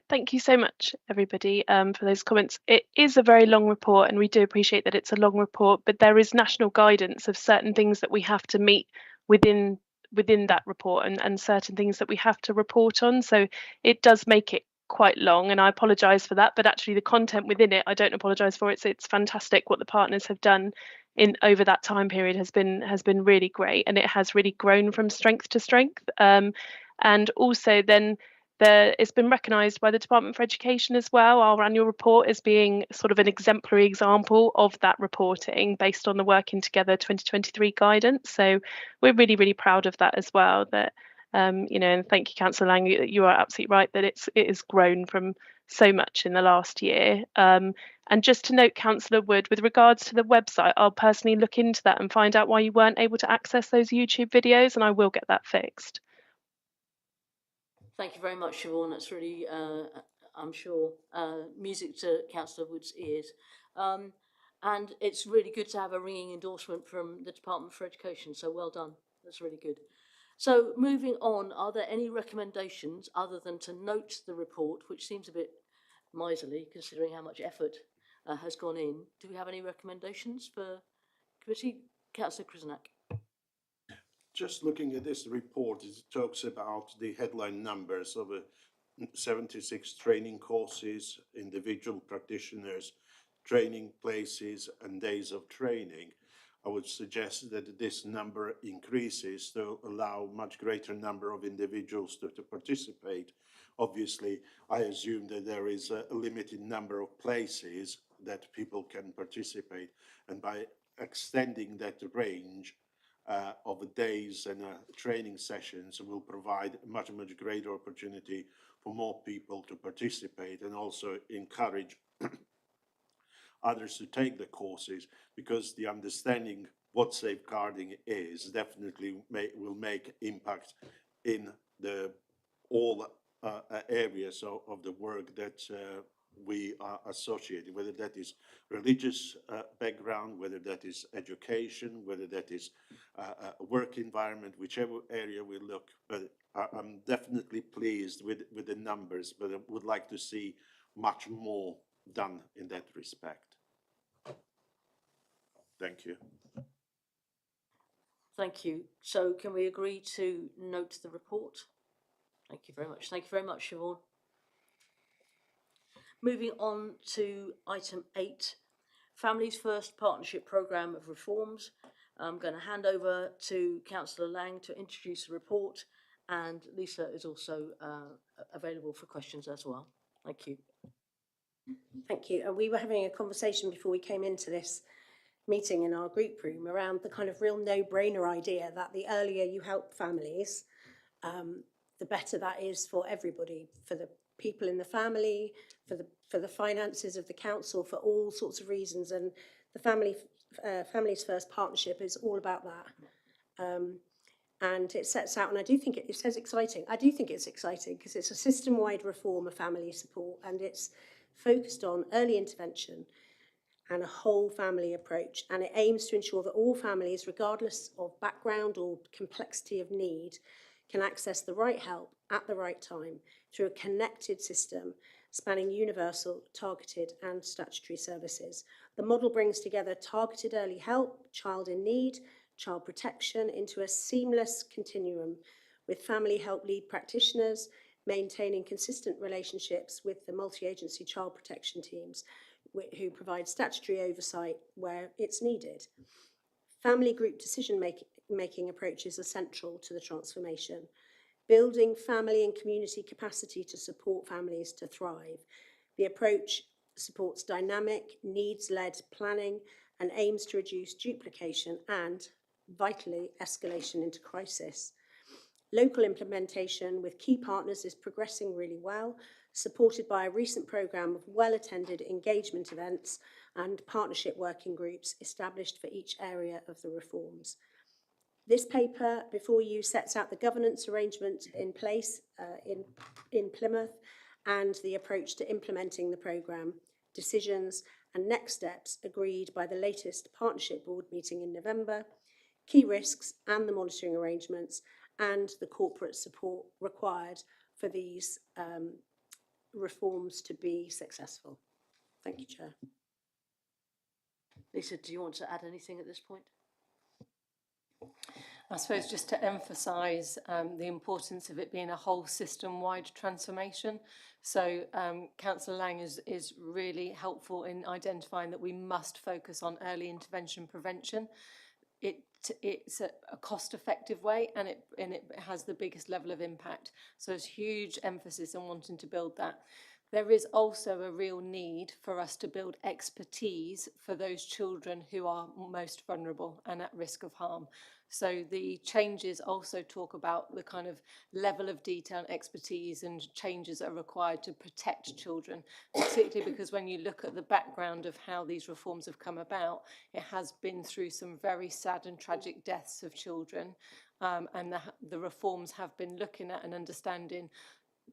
Thank you so much, everybody, for those comments. It is a very long report, and we do appreciate that it's a long report, but there is national guidance of certain things that we have to meet within that report, and certain things that we have to report on. So it does make it quite long, and I apologise for that, but actually the content within it, I don't apologise for. It's fantastic what the partners have done in over that time period has been really great, and it has really grown from strength to strength. And also then it's been recognised by the Department for Education as well, our annual report, as being sort of an exemplary example of that reporting based on the Working Together 2023 guidance. So we're really, really proud of that as well. That you know, and thank you, Councillor Lang, you are absolutely right that it has grown from so much in the last year. And just to note, Councillor Wood, with regards to the website, I'll personally look into that and find out why you weren't able to access those YouTube videos, and I will get that fixed. Thank you very much, Siobhan. That's really, I'm sure, music to Councillor Wood's ears. And it's really good to have a ringing endorsement from the Department for Education, so well done. That's really good. So moving on, are there any recommendations other than to note the report, which seems a bit miserly considering how much effort has gone in? Do we have any recommendations for committee? Councillor Kriznac. Just looking at this report, it talks about the headline numbers of 76 training courses, individual practitioners, training places and days of training. I would suggest that this number increases to allow much greater number of individuals to participate. Obviously, I assume that there is a limited number of places that people can participate, and by extending that range of days and training sessions will provide a much greater opportunity for more people to participate, and also encourage others to take the courses, because the understanding what safeguarding is definitely will make impact in the all areas of the work that we are associated, whether that is religious background, whether that is education, whether that is work environment, whichever area we look. But I'm definitely pleased with the numbers, but I would like to see much more done in that respect. Thank you. Thank you. So can we agree to note the report? Thank you very much. Thank you very much, Siobhan. Moving on to item 8, Families First Partnership Programme of Reforms. I'm going to hand over to Councillor Lang to introduce the report, and Lisa is also available for questions as well. Thank you. Thank you. And we were having a conversation before we came into this meeting in our group room around the kind of real no-brainer idea that the earlier you help families, the better that is for everybody, for the people in the family, for the finances of the council, for all sorts of reasons. And the Families First partnership is all about that. And it sets out, and I do think it says exciting. I do think it's exciting because it's a system-wide reform of family support, and it's focused on early intervention and a whole family approach. And it aims to ensure that all families, regardless of background or complexity of need, can access the right help at the right time through a connected system spanning universal, targeted and statutory services. The model brings together targeted early help, child in need, child protection into a seamless continuum with family help lead practitioners maintaining consistent relationships with the multi-agency child protection teams who provide statutory oversight where it's needed. Family group decision-making approaches are central to the transformation. Building family and community capacity to support families to thrive. The approach supports dynamic, needs-led planning and aims to reduce duplication and, vitally, escalation into crisis. Local implementation with key partners is progressing really well, supported by a recent programme of well-attended engagement events and partnership working groups established for each area of the reforms. This paper before you sets out the governance arrangement in place in Plymouth and the approach to implementing the programme, decisions and next steps agreed by the latest partnership board meeting in November, key risks and the monitoring arrangements, and the corporate support required for these reforms to be successful. Thank you, Chair. Lisa, do you want to add anything at this point? I suppose just to emphasise the importance of it being a whole system-wide transformation. So Councillor Lang is really helpful in identifying that we must focus on early intervention prevention. It's a cost-effective way and it has the biggest level of impact. So there's huge emphasis on wanting to build that. There is also a real need for us to build expertise for those children who are most vulnerable and at risk of harm. So the changes also talk about the kind of level of detail and expertise and changes that are required to protect children, particularly because when you look at the background of how these reforms have come about, it has been through some very sad and tragic deaths of children, and the reforms have been looking at and understanding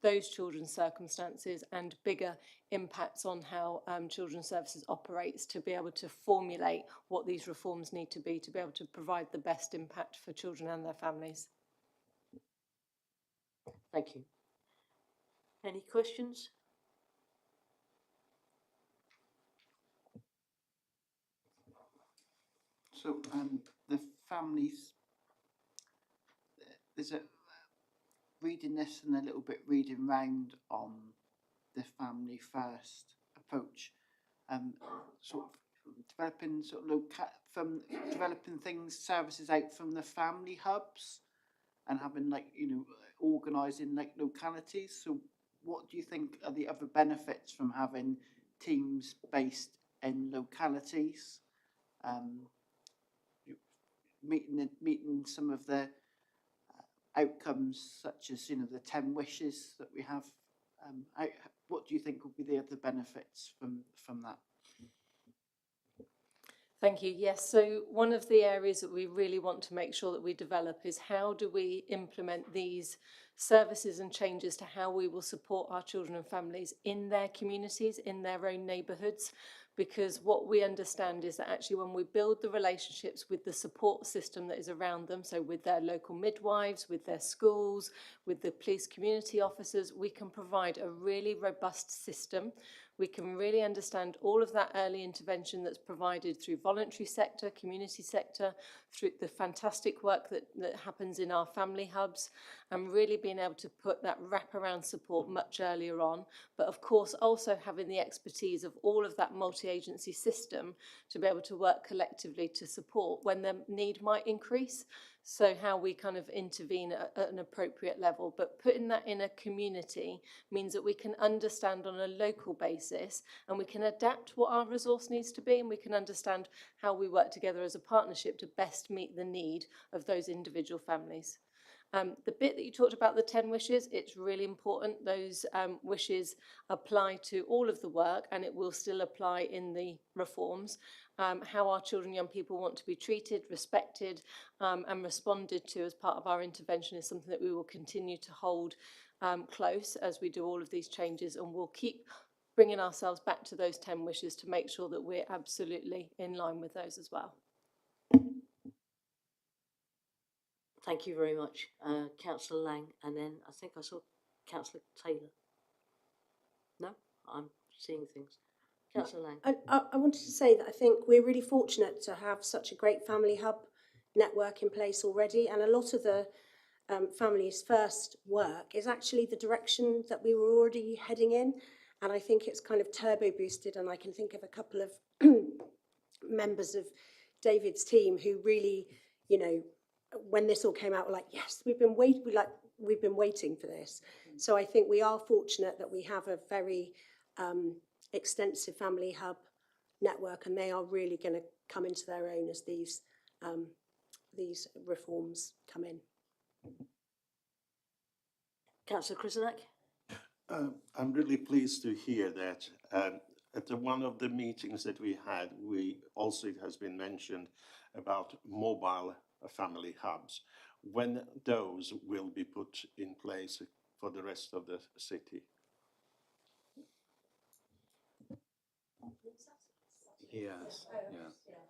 those children's circumstances and bigger impacts on how children's services operates to be able to formulate what these reforms need to be able to provide the best impact for children and their families. Thank you. Any questions? So the families, there's a reading this and a little bit reading round on the family first approach, sort of developing developing services out from the family hubs and having organising localities. So what do you think are the other benefits from having teams based in localities? Meeting some of the outcomes such as the 10 wishes that we have. What do you think will be the other benefits from that? Thank you. Yes, so one of the areas that we really want to make sure that we develop is how do we implement these services and changes to how we will support our children and families in their communities, in their own neighbourhoods. Because what we understand is that actually when we build the relationships with the support system that is around them, so with their local midwives, with their schools, with the police community officers, we can provide a really robust system. We can really understand all of that early intervention that's provided through voluntary sector, community sector, through the fantastic work that happens in our family hubs, and really being able to put that wraparound support much earlier on. But of course, also having the expertise of all of that multi-agency system to be able to work collectively to support when the need might increase. So how we kind of intervene at an appropriate level, but putting that in a community means that we can understand on a local basis and we can adapt what our resource needs to be, and we can understand how we work together as a partnership to best meet the need of those individual families. The bit that you talked about, the 10 wishes, it's really important. Those wishes apply to all of the work, and it will still apply in the reforms. How our children and young people want to be treated, respected, and responded to as part of our intervention is something that we will continue to hold close as we do all of these changes, and we'll keep bringing ourselves back to those 10 wishes to make sure that we're absolutely in line with those as well. Thank you very much, Councillor Lang, and then I think I saw Councillor Taylor. No, I'm seeing things. Councillor Lang. I wanted to say that I think we're really fortunate to have such a great family hub network in place already, and a lot of the Families First work is actually the direction that we were already heading in, and I think it's kind of turbo boosted, and I can think of a couple of members of David's team who really, you know, when this all came out, were like, yes, we've been waiting for this. So I think we are fortunate that we have a very extensive family hub network, and they are really going to come into their own as these reforms come in. Councillor Krisenak. I'm really pleased to hear that. At one of the meetings that we had, it has been mentioned about mobile family hubs. When those will be put in place for the rest of the city? Yes,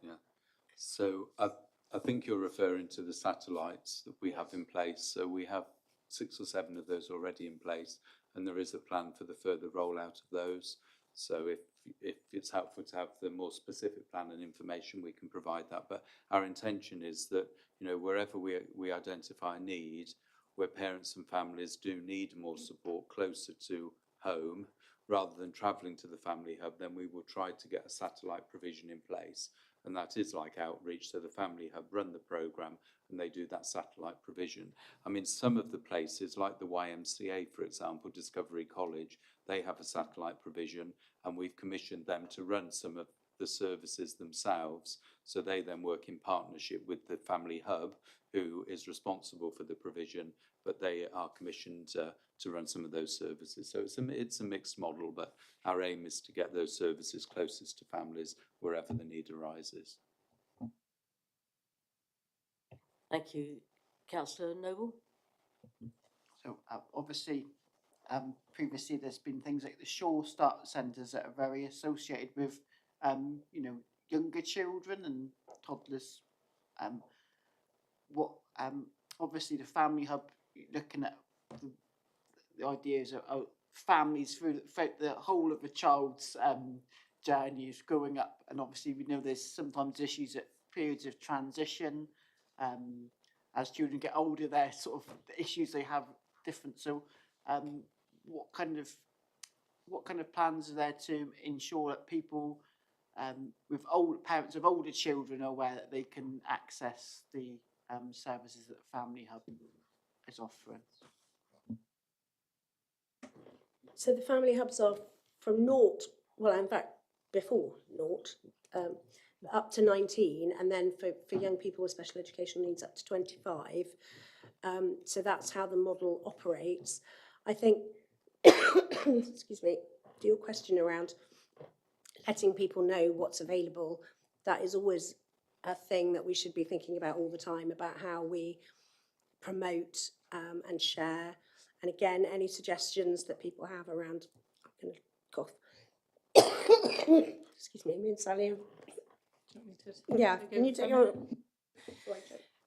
yeah. So I think you're referring to the satellites that we have in place. So we have 6 or 7 of those already in place, and there is a plan for the further rollout of those. So if it's helpful to have the more specific plan and information, we can provide that. But our intention is that, you know, wherever we identify a need, where parents and families do need more support closer to home, rather than travelling to the family hub, then we will try to get a satellite provision in place. And that is like outreach. So the family hub run the programme and they do that satellite provision. I mean, some of the places, like the YMCA, for example, Discovery College, they have a satellite provision, and we've commissioned them to run some of the services themselves. So they then work in partnership with the family hub, who is responsible for the provision, but they are commissioned to run some of those services. So it's a mixed model, but our aim is to get those services closest to families wherever the need arises. Thank you. Councillor Noble. So obviously, previously there's been things like the Shore Start Centres that are very associated with, you know, younger children and toddlers. Obviously the family hub, looking at the ideas of families through the whole of a child's journey is growing up, and obviously we know there's sometimes issues at periods of transition. As children get older, their sort of the issues they have different. So, what kind of plans are there to ensure that people with parents of older children are aware that they can access the services that the Family Hub is offering? So the family hubs are from 0, well, in fact, before 0, up to 19, and then for young people with special educational needs up to 25. So that's how the model operates. I think, excuse me, to your question around letting people know what's available, that is always a thing that we should be thinking about all the time, about how we promote and share. And again, any suggestions that people have around, I'm going to cough. Excuse me, me and Sally. Yeah, can you take your...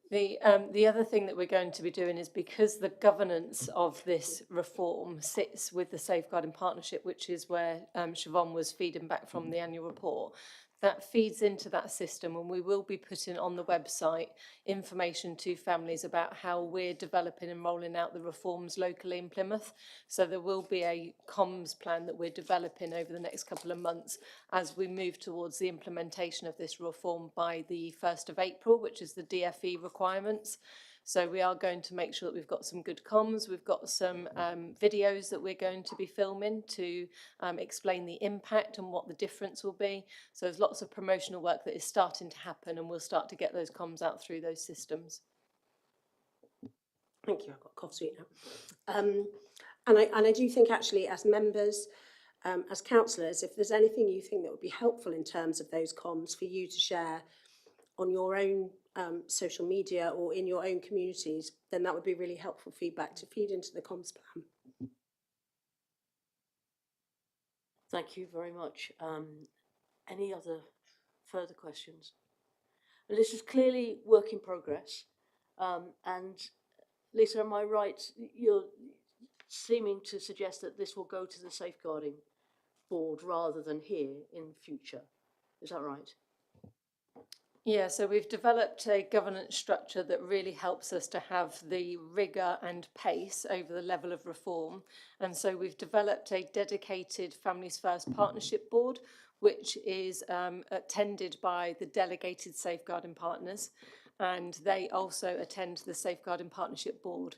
The other thing that we're going to be doing is, because the governance of this reform sits with the Safeguarding Partnership, which is where Siobhan was feeding back from the annual report, that feeds into that system, and we will be putting on the website information to families about how we're developing and rolling out the reforms locally in Plymouth. So there will be a comms plan that we're developing over the next couple of months as we move towards the implementation of this reform by the 1st of April, which is the DFE requirements. So we are going to make sure that we've got some good comms. We've got some videos that we're going to be filming to explain the impact and what the difference will be. So there's lots of promotional work that is starting to happen, and we'll start to get those comms out through those systems. Thank you, I've got a cough sweet now. And I do think actually as members, as councillors, if there's anything you think that would be helpful in terms of those comms for you to share on your own social media or in your own communities, then that would be really helpful feedback to feed into the comms plan. Thank you very much. Any other further questions? And this is clearly work in progress. And Lisa, am I right? You're seeming to suggest that this will go to the safeguarding board rather than here in future. Is that right? Yeah, so we've developed a governance structure that really helps us to have the rigour and pace over the level of reform. And so we've developed a dedicated Families First Partnership Board, which is attended by the delegated safeguarding partners, and they also attend the Safeguarding Partnership Board.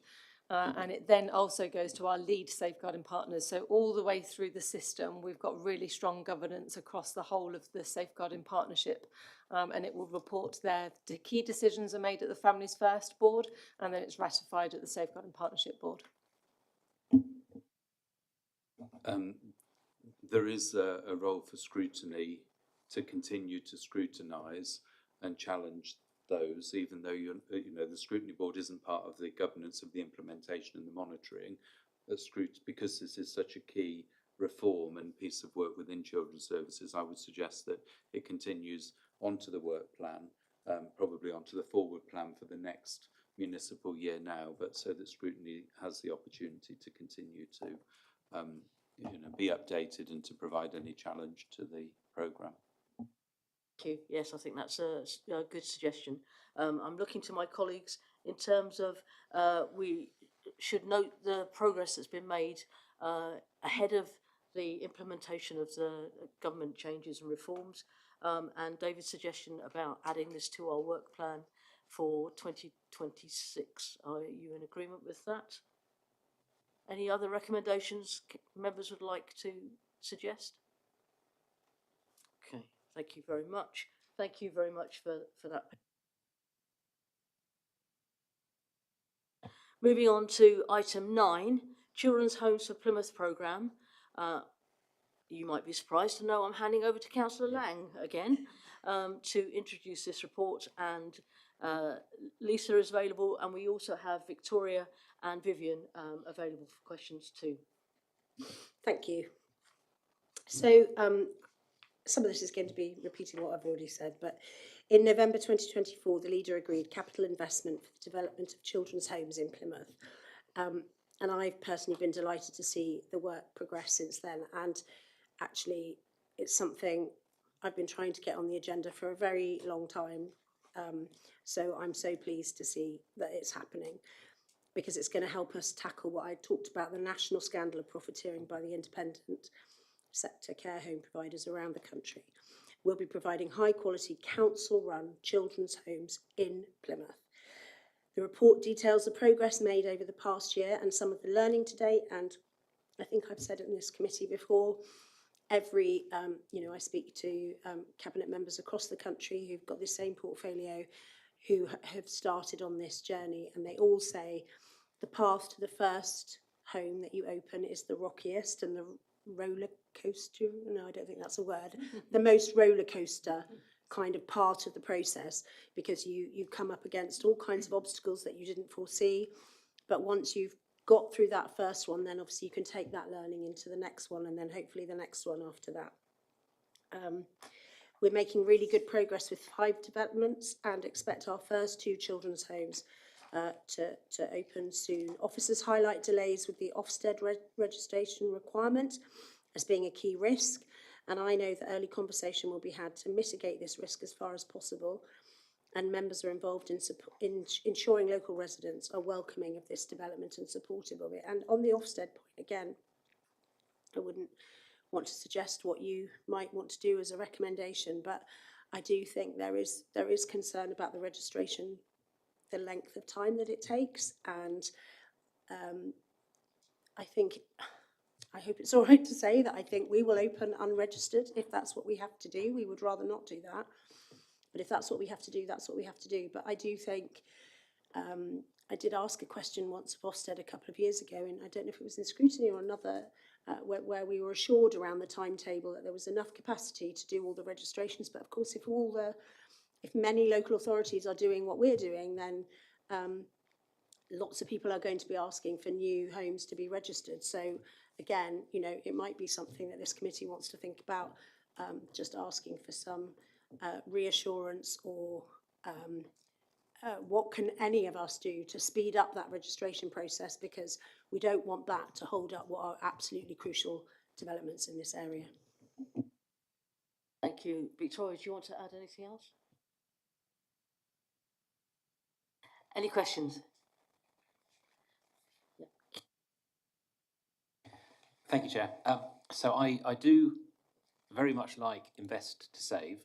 And it then also goes to our lead safeguarding partners. So all the way through the system, we've got really strong governance across the whole of the safeguarding partnership. And it will report there. The key decisions are made at the Families First Board, and then it's ratified at the Safeguarding Partnership Board. There is a role for scrutiny to continue to scrutinise and challenge those, even though the scrutiny board isn't part of the governance of the implementation and the monitoring. Because this is such a key reform and piece of work within children's services, I would suggest that it continues onto the work plan, probably onto the forward plan for the next municipal year now, but so that scrutiny has the opportunity to continue to be updated and to provide any challenge to the programme. Thank you. Yes, I think that's a good suggestion. I'm looking to my colleagues in terms of we should note the progress that's been made ahead of the implementation of the government changes and reforms, and David's suggestion about adding this to our work plan for 2026. Are you in agreement with that? Any other recommendations members would like to suggest? Okay, thank you very much. Thank you very much for that. Moving on to item 9, Children's Homes for Plymouth programme. You might be surprised to know I'm handing over to Councillor Lang again to introduce this report, and Lisa is available, and we also have Victoria and Vivian available for questions too. Thank you. So some of this is going to be repeating what I've already said, but in November 2024, the leader agreed capital investment for the development of children's homes in Plymouth. And I've personally been delighted to see the work progress since then. And actually, it's something I've been trying to get on the agenda for a very long time. So I'm so pleased to see that it's happening, because it's going to help us tackle what I talked about, the national scandal of profiteering by the independent sector care home providers around the country. We'll be providing high quality council-run children's homes in Plymouth. The report details the progress made over the past year and some of the learning to date, and I think I've said it in this committee before, I speak to cabinet members across the country who've got the same portfolio, who have started on this journey, and they all say the path to the first home that you open is the rockiest and the roller coaster, no, I don't think that's a word, the most roller coaster kind of part of the process, because you come up against all kinds of obstacles that you didn't foresee, but once you've got through that first one, then obviously you can take that learning into the next one, and then hopefully the next one after that. We're making really good progress with 5 developments and expect our first 2 children's homes to open soon. Officers highlight delays with the Ofsted registration requirement as being a key risk, and I know that early conversation will be had to mitigate this risk as far as possible, and members are involved in ensuring local residents are welcoming of this development and supportive of it. And on the Ofsted point, again, I wouldn't want to suggest what you might want to do as a recommendation, but I do think there is concern about the registration, the length of time that it takes, and I hope it's all right to say that I think we will open unregistered if that's what we have to do. We would rather not do that, but if that's what we have to do, that's what we have to do. But I do think I did ask a question once of Ofsted a couple of years ago, and I don't know if it was in Scrutiny or another, where we were assured around the timetable that there was enough capacity to do all the registrations. But of course, if many local authorities are doing what we're doing, then lots of people are going to be asking for new homes to be registered. So again, you know, it might be something that this committee wants to think about, just asking for some reassurance, or what can any of us do to speed up that registration process, because we don't want that to hold up what are absolutely crucial developments in this area. Thank you. Victoria, do you want to add anything else? Any questions? Yeah. Thank you, Chair. So I do very much like Invest to Save,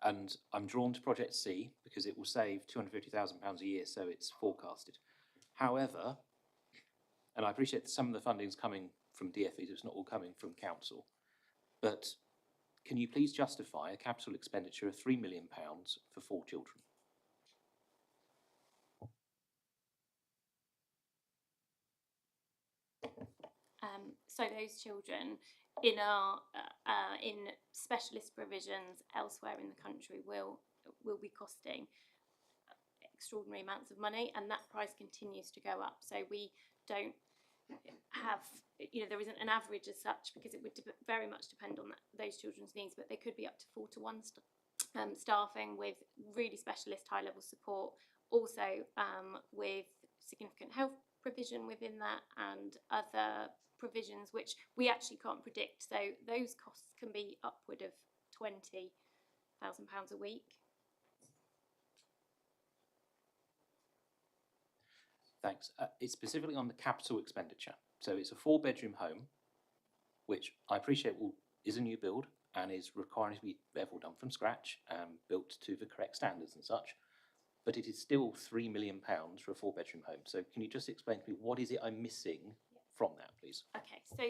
and I'm drawn to Project C because it will save £250,000 a year, so it's forecasted. However, and I appreciate that some of the funding is coming from DFE, it's not all coming from council, but can you please justify a capital expenditure of £3 million for 4 children? So those children in our in specialist provisions elsewhere in the country will be costing extraordinary amounts of money, and that price continues to go up. So we don't have, you know, there isn't an average as such, because it would very much depend on those children's needs, but they could be up to 4 to 1 staffing with really specialist high level support, also with significant health provision within that and other provisions which we actually can't predict. So those costs can be upward of £20,000 a week. Thanks. It's specifically on the capital expenditure. So it's a 4-bedroom home, which I appreciate is a new build and is requiring to be therefore done from scratch, built to the correct standards and such. But it is still £3 million for a 4-bedroom home. So can you just explain to me what is it I'm missing from that, please? Okay, so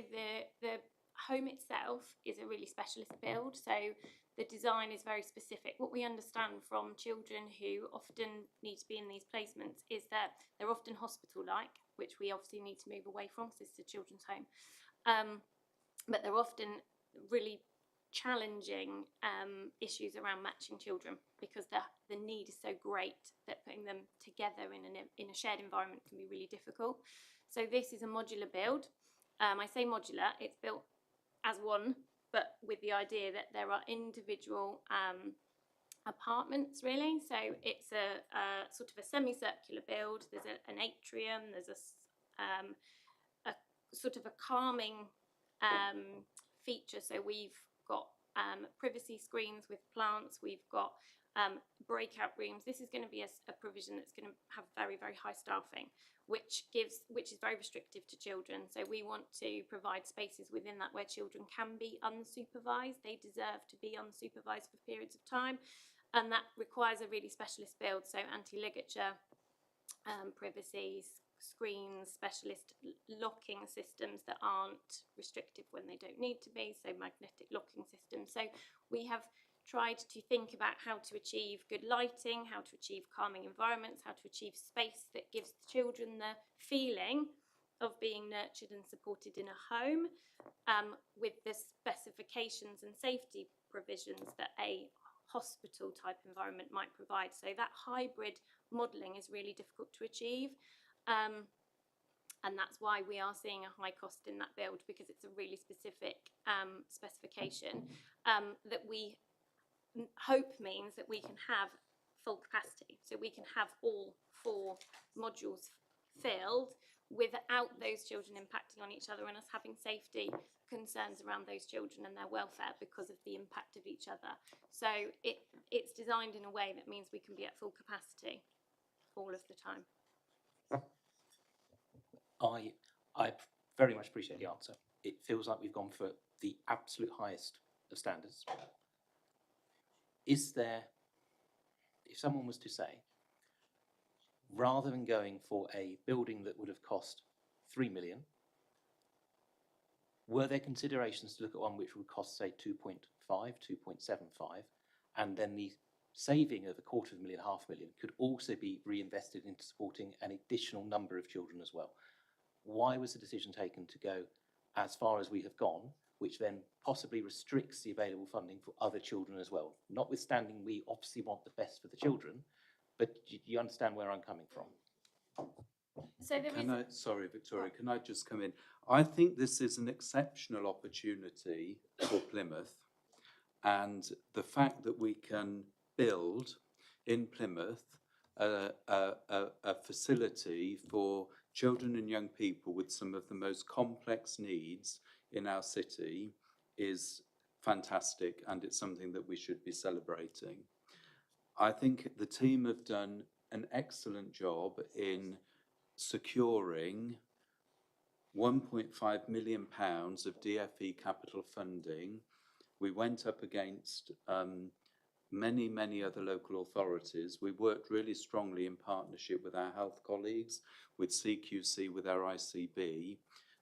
the home itself is a really specialist build. So the design is very specific. What we understand from children who often need to be in these placements is that they're often hospital-like, which we obviously need to move away from, because this is a children's home. But they're often really challenging issues around matching children, because the need is so great that putting them together in a shared environment can be really difficult. So this is a modular build. I say modular, it's built as one, but with the idea that there are individual apartments, really. So it's a sort of a semicircular build. There's an atrium, there's a sort of a calming feature. So we've got privacy screens with plants, we've got breakout rooms. This is going to be a provision that's going to have very, very high staffing, which is very restrictive to children. So we want to provide spaces within that where children can be unsupervised. They deserve to be unsupervised for periods of time, and that requires a really specialist build. So anti-ligature, privacy screens, specialist locking systems that aren't restrictive when they don't need to be, so magnetic locking systems. So we have tried to think about how to achieve good lighting, how to achieve calming environments, how to achieve space that gives the children the feeling of being nurtured and supported in a home, with the specifications and safety provisions that a hospital type environment might provide. So that hybrid modelling is really difficult to achieve, and that's why we are seeing a high cost in that build, because it's a really specific specification that we hope means that we can have full capacity, so we can have all 4 modules filled without those children impacting on each other and us having safety concerns around those children and their welfare because of the impact of each other. So it's designed in a way that means we can be at full capacity all of the time. I very much appreciate the answer. It feels like we've gone for the absolute highest of standards. Is there, if someone was to say, rather than going for a building that would have cost 3 million, were there considerations to look at one which would cost, say, 2.5, 2.75, and then the saving of £250,000, £500,000 could also be reinvested into supporting an additional number of children as well. Why was the decision taken to go as far as we have gone, which then possibly restricts the available funding for other children as well? Notwithstanding, we obviously want the best for the children, but do you understand where I'm coming from? So Sorry, Victoria, can I just come in? I think this is an exceptional opportunity for Plymouth, and the fact that we can build in Plymouth a facility for children and young people with some of the most complex needs in our city is fantastic, and it's something that we should be celebrating. I think the team have done an excellent job in securing £1.5 million of DFE capital funding. We went up against many other local authorities. We worked really strongly in partnership with our health colleagues, with CQC, with our ICB.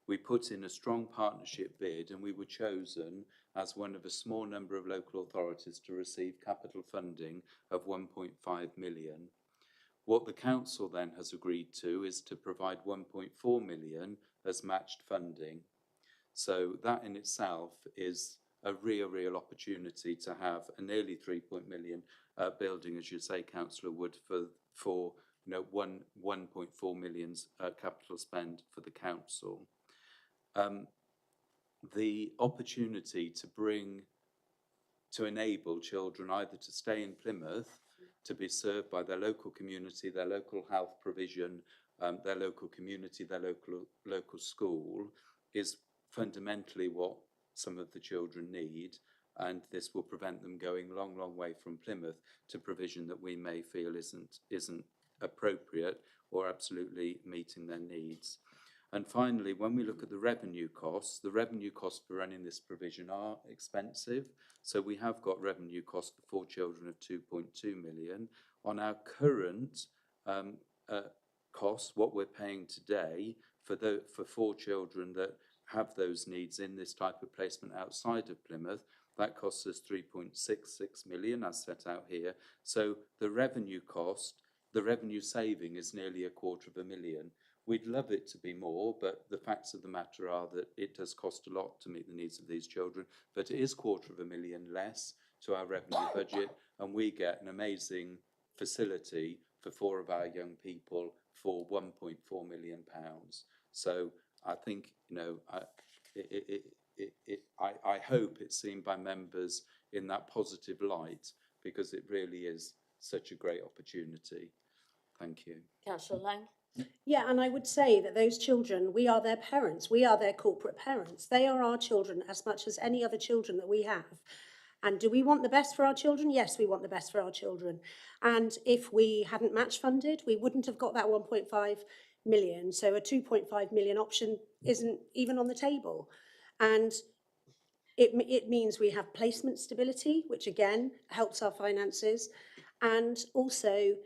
We put in a strong partnership bid, and we were chosen as one of a small number of local authorities to receive capital funding of 1.5 million. What the council then has agreed to is to provide 1.4 million as matched funding. So that in itself is a real opportunity to have a nearly 3 million building, as you say, Councillor Wood, for 1.4 million capital spend for the council. The opportunity to enable children either to stay in Plymouth, to be served by their local community, their local health provision, their local community, their local school, is fundamentally what some of the children need, and this will prevent them going a long way from Plymouth to provision that we may feel isn't appropriate or absolutely meeting their needs. And finally, when we look at the revenue costs for running this provision are expensive. So we have got revenue costs for 4 children of 2.2 million. On our current costs, what we're paying today for 4 children that have those needs in this type of placement outside of Plymouth, that costs us 3.66 million, as set out here. So the revenue saving is nearly £250,000. We'd love it to be more, but the facts of the matter are that it does cost a lot to meet the needs of these children, but it is £250,000 less to our revenue budget, and we get an amazing facility for 4 of our young people for £1.4 million. So I think, I hope it's seen by members in that positive light, because it really is such a great opportunity. Thank you. Councillor Lang? Yeah, and I would say that those children, we are their parents, we are their corporate parents. They are our children as much as any other children that we have. And do we want the best for our children? Yes, we want the best for our children. And if we hadn't match funded, we wouldn't have got that 1.5 million. So a 2.5 million option isn't even on the table. And it means we have placement stability, which again helps our finances. And also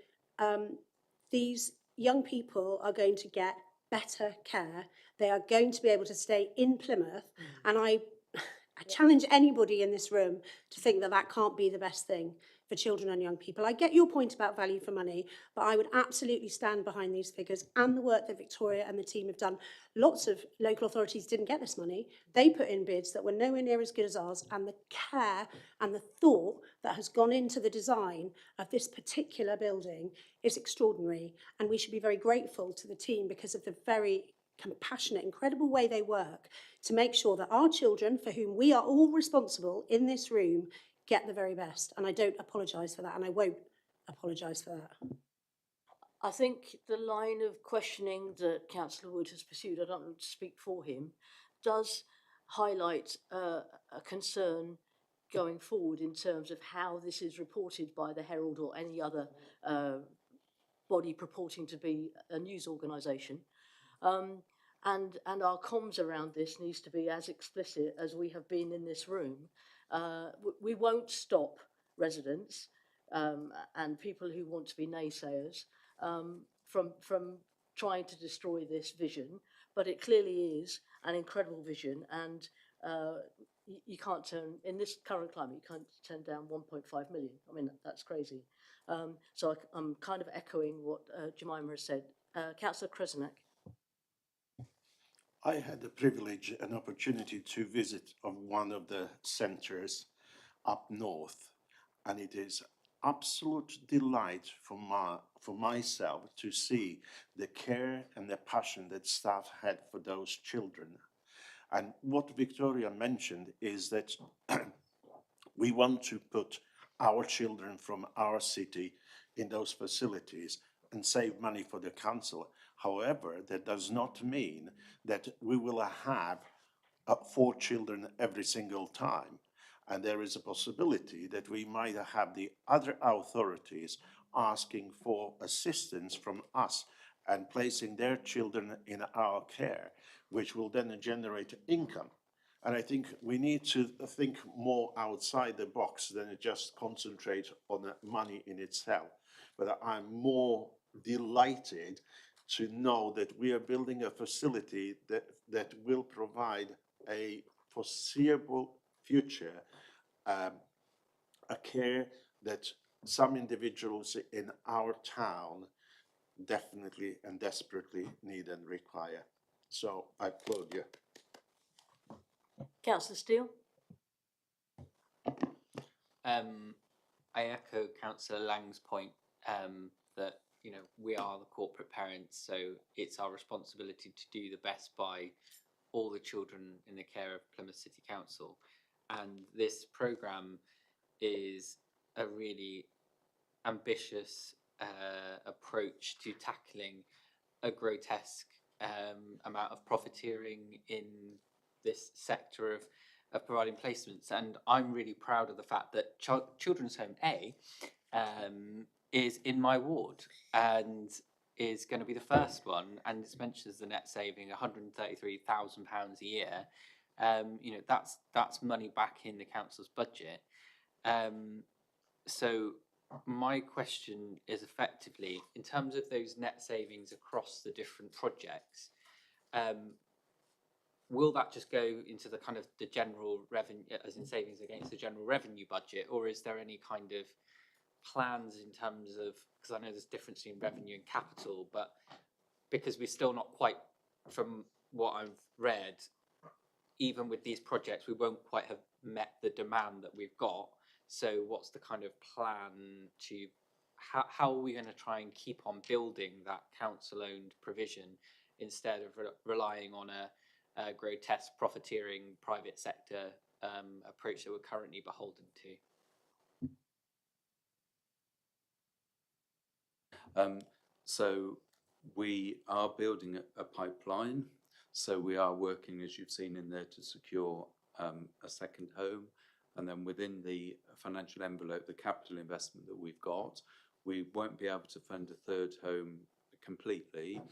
these young people are going to get better care. They are going to be able to stay in Plymouth. And I challenge anybody in this room to think that that can't be the best thing for children and young people. I get your point about value for money, but I would absolutely stand behind these figures and the work that Victoria and the team have done. Lots of local authorities didn't get this money. They put in bids that were nowhere near as good as ours, and the care and the thought that has gone into the design of this particular building is extraordinary, and we should be very grateful to the team because of the very compassionate, incredible way they work to make sure that our children, for whom we are all responsible in this room, get the very best. And I don't apologise for that, and I won't apologise for that. I think the line of questioning that Councillor Wood has pursued, I don't want to speak for him, does highlight a concern going forward in terms of how this is reported by the Herald or any other body purporting to be a news organisation. And our comms around this needs to be as explicit as we have been in this room. We won't stop residents and people who want to be naysayers from trying to destroy this vision, but it clearly is an incredible vision, and you can't turn, in this current climate, you can't turn down 1.5 million. I mean, that's crazy. So I'm kind of echoing what Jemima has said. Councillor Kresenak. I had the privilege and opportunity to visit one of the centres up north, and it is absolute delight for myself to see the care and the passion that staff had for those children. And what Victoria mentioned is that we want to put our children from our city in those facilities and save money for the council. However, that does not mean that we will have 4 children every single time. And there is a possibility that we might have the other authorities asking for assistance from us and placing their children in our care, which will then generate income. And I think we need to think more outside the box than just concentrate on the money in itself. But I'm more delighted to know that we are building a facility that will provide a foreseeable future, a care that some individuals in our town definitely and desperately need and require. So I applaud you. Councillor Steele. I echo Councillor Lang's point that we are the corporate parents, so it's our responsibility to do the best by all the children in the care of Plymouth City Council. And this programme is a really ambitious approach to tackling a grotesque amount of profiteering in this sector of providing placements. And I'm really proud of the fact that Children's Home A is in my ward and is going to be the first one, and it's mentioned as the net saving £133,000 a year. That's money back in the council's budget. So my question is effectively, in terms of those net savings across the different projects, will that just go into the kind of the general revenue, as in savings against the general revenue budget, or is there any kind of plans in terms of, because I know there's a difference between revenue and capital, but because we're still not quite, from what I've read, even with these projects, we won't quite have met the demand that we've got. So what's the kind of plan to, how are we going to try and keep on building that council-owned provision instead of relying on a grotesque profiteering private sector approach that we're currently beholden to? So we are building a pipeline. So we are working, as you've seen in there, to secure a second home. And then within the financial envelope, the capital investment that we've got, we won't be able to fund a third home completely,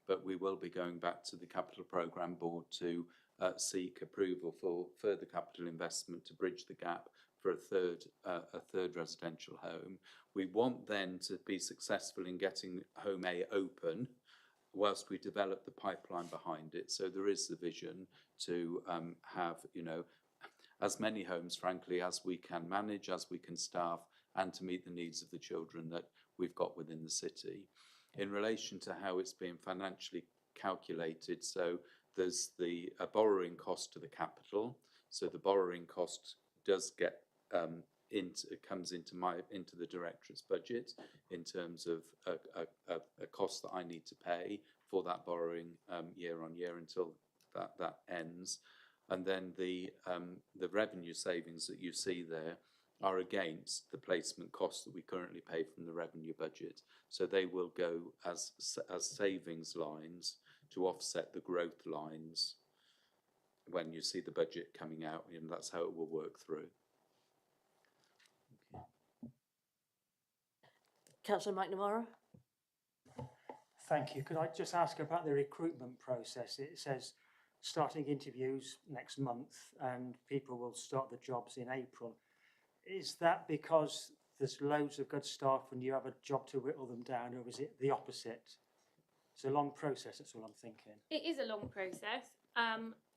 but we will be going back to the Capital Programme Board to seek approval for further capital investment to bridge the gap for a third residential home. We want then to be successful in getting Home A open whilst we develop the pipeline behind it. So there is the vision to have, as many homes, frankly, as we can manage, as we can staff, and to meet the needs of the children that we've got within the city. In relation to how it's being financially calculated, so there's the borrowing cost to the capital. So the borrowing cost does get comes into the directorate's budget in terms of a cost that I need to pay for that borrowing year on year until that ends. And then the revenue savings that you see there are against the placement costs that we currently pay from the revenue budget. So they will go as savings lines to offset the growth lines when you see the budget coming out, and that's how it will work through. Councillor McNamara. Thank you. Could I just ask about the recruitment process? It says starting interviews next month and people will start the jobs in April. Is that because there's loads of good staff and you have a job to whittle them down, or is it the opposite? It's a long process, that's all I'm thinking. It is a long process.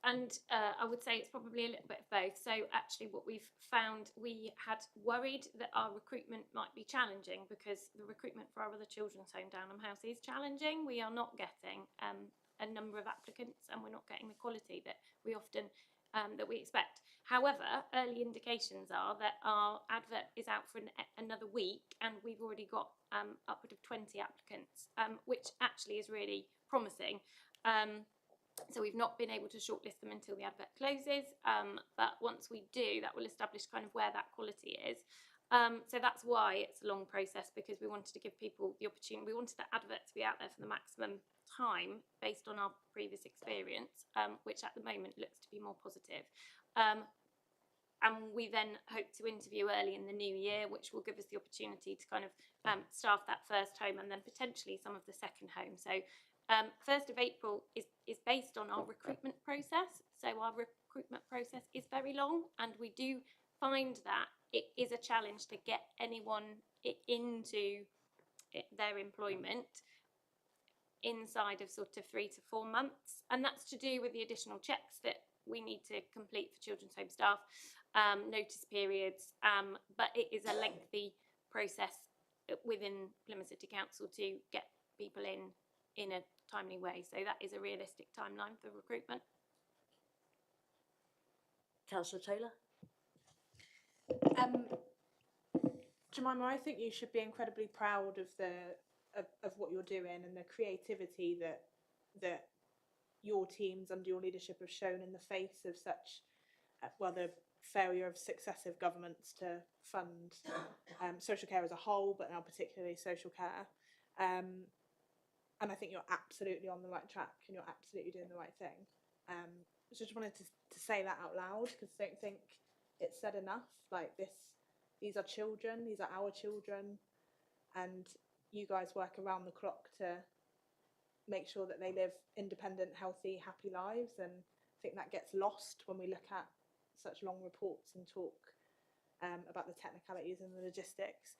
I would say it's probably a little bit of both. So actually what we've found, we had worried that our recruitment might be challenging because the recruitment for our other children's home, Downham House, is challenging. We are not getting a number of applicants and we're not getting the quality that we often that we expect. However, early indications are that our advert is out for another week and we've already got upward of 20 applicants, which actually is really promising. So we've not been able to shortlist them until the advert closes, but once we do, that will establish kind of where that quality is. So that's why it's a long process, because we wanted to give people the opportunity. We wanted the advert to be out there for the maximum time based on our previous experience, which at the moment looks to be more positive. And we then hope to interview early in the new year, which will give us the opportunity to kind of staff that first home and then potentially some of the second home. So 1st of April is based on our recruitment process. So our recruitment process is very long, and we do find that it is a challenge to get anyone into their employment inside of sort of 3 to 4 months. And that's to do with the additional checks that we need to complete for children's home staff, notice periods, but it is a lengthy process within Plymouth City Council to get people in a timely way. So that is a realistic timeline for recruitment. Councillor Taylor? Jemima, I think you should be incredibly proud of of what you're doing and the creativity that your teams under your leadership have shown in the face of such, the failure of successive governments to fund social care as a whole, but now particularly social care. And I think you're absolutely on the right track and you're absolutely doing the right thing. So just wanted to say that out loud, because I don't think it's said enough. Like these are children, these are our children, and you guys work around the clock to make sure that they live independent, healthy, happy lives. And I think that gets lost when we look at such long reports and talk about the technicalities and the logistics.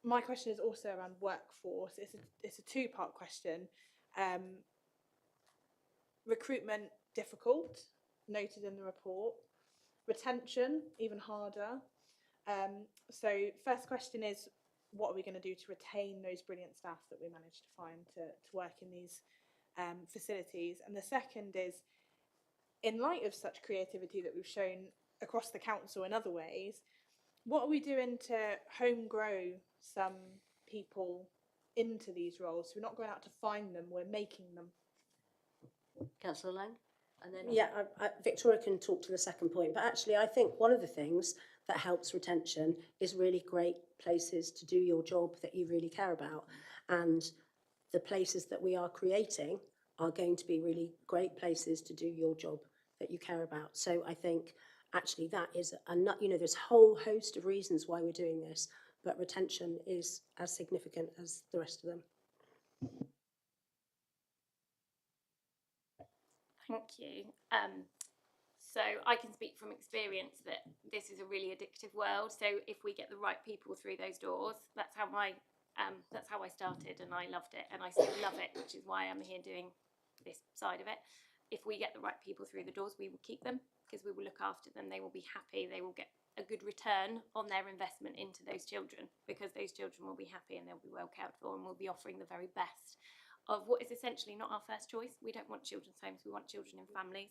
My question is also around workforce. It's a two-part question. Recruitment, difficult, noted in the report. Retention, even harder. So first question is, what are we going to do to retain those brilliant staff that we managed to find to work in these facilities? And the second is, in light of such creativity that we've shown across the council in other ways, what are we doing to home grow some people into these roles? So we're not going out to find them, we're making them. Councillor Lang? And then Yeah, Victoria can talk to the second point, but actually I think one of the things that helps retention is really great places to do your job that you really care about. And the places that we are creating are going to be really great places to do your job that you care about. So I think actually that is there's a whole host of reasons why we're doing this, but retention is as significant as the rest of them. Thank you. So I can speak from experience that this is a really addictive world. So if we get the right people through those doors, that's how I started, and I loved it, and I still love it, which is why I'm here doing this side of it. If we get the right people through the doors, we will keep them, because we will look after them. They will be happy. They will get a good return on their investment into those children, because those children will be happy and they'll be well cared for, and we'll be offering the very best of what is essentially not our first choice. We don't want children's homes, we want children in families.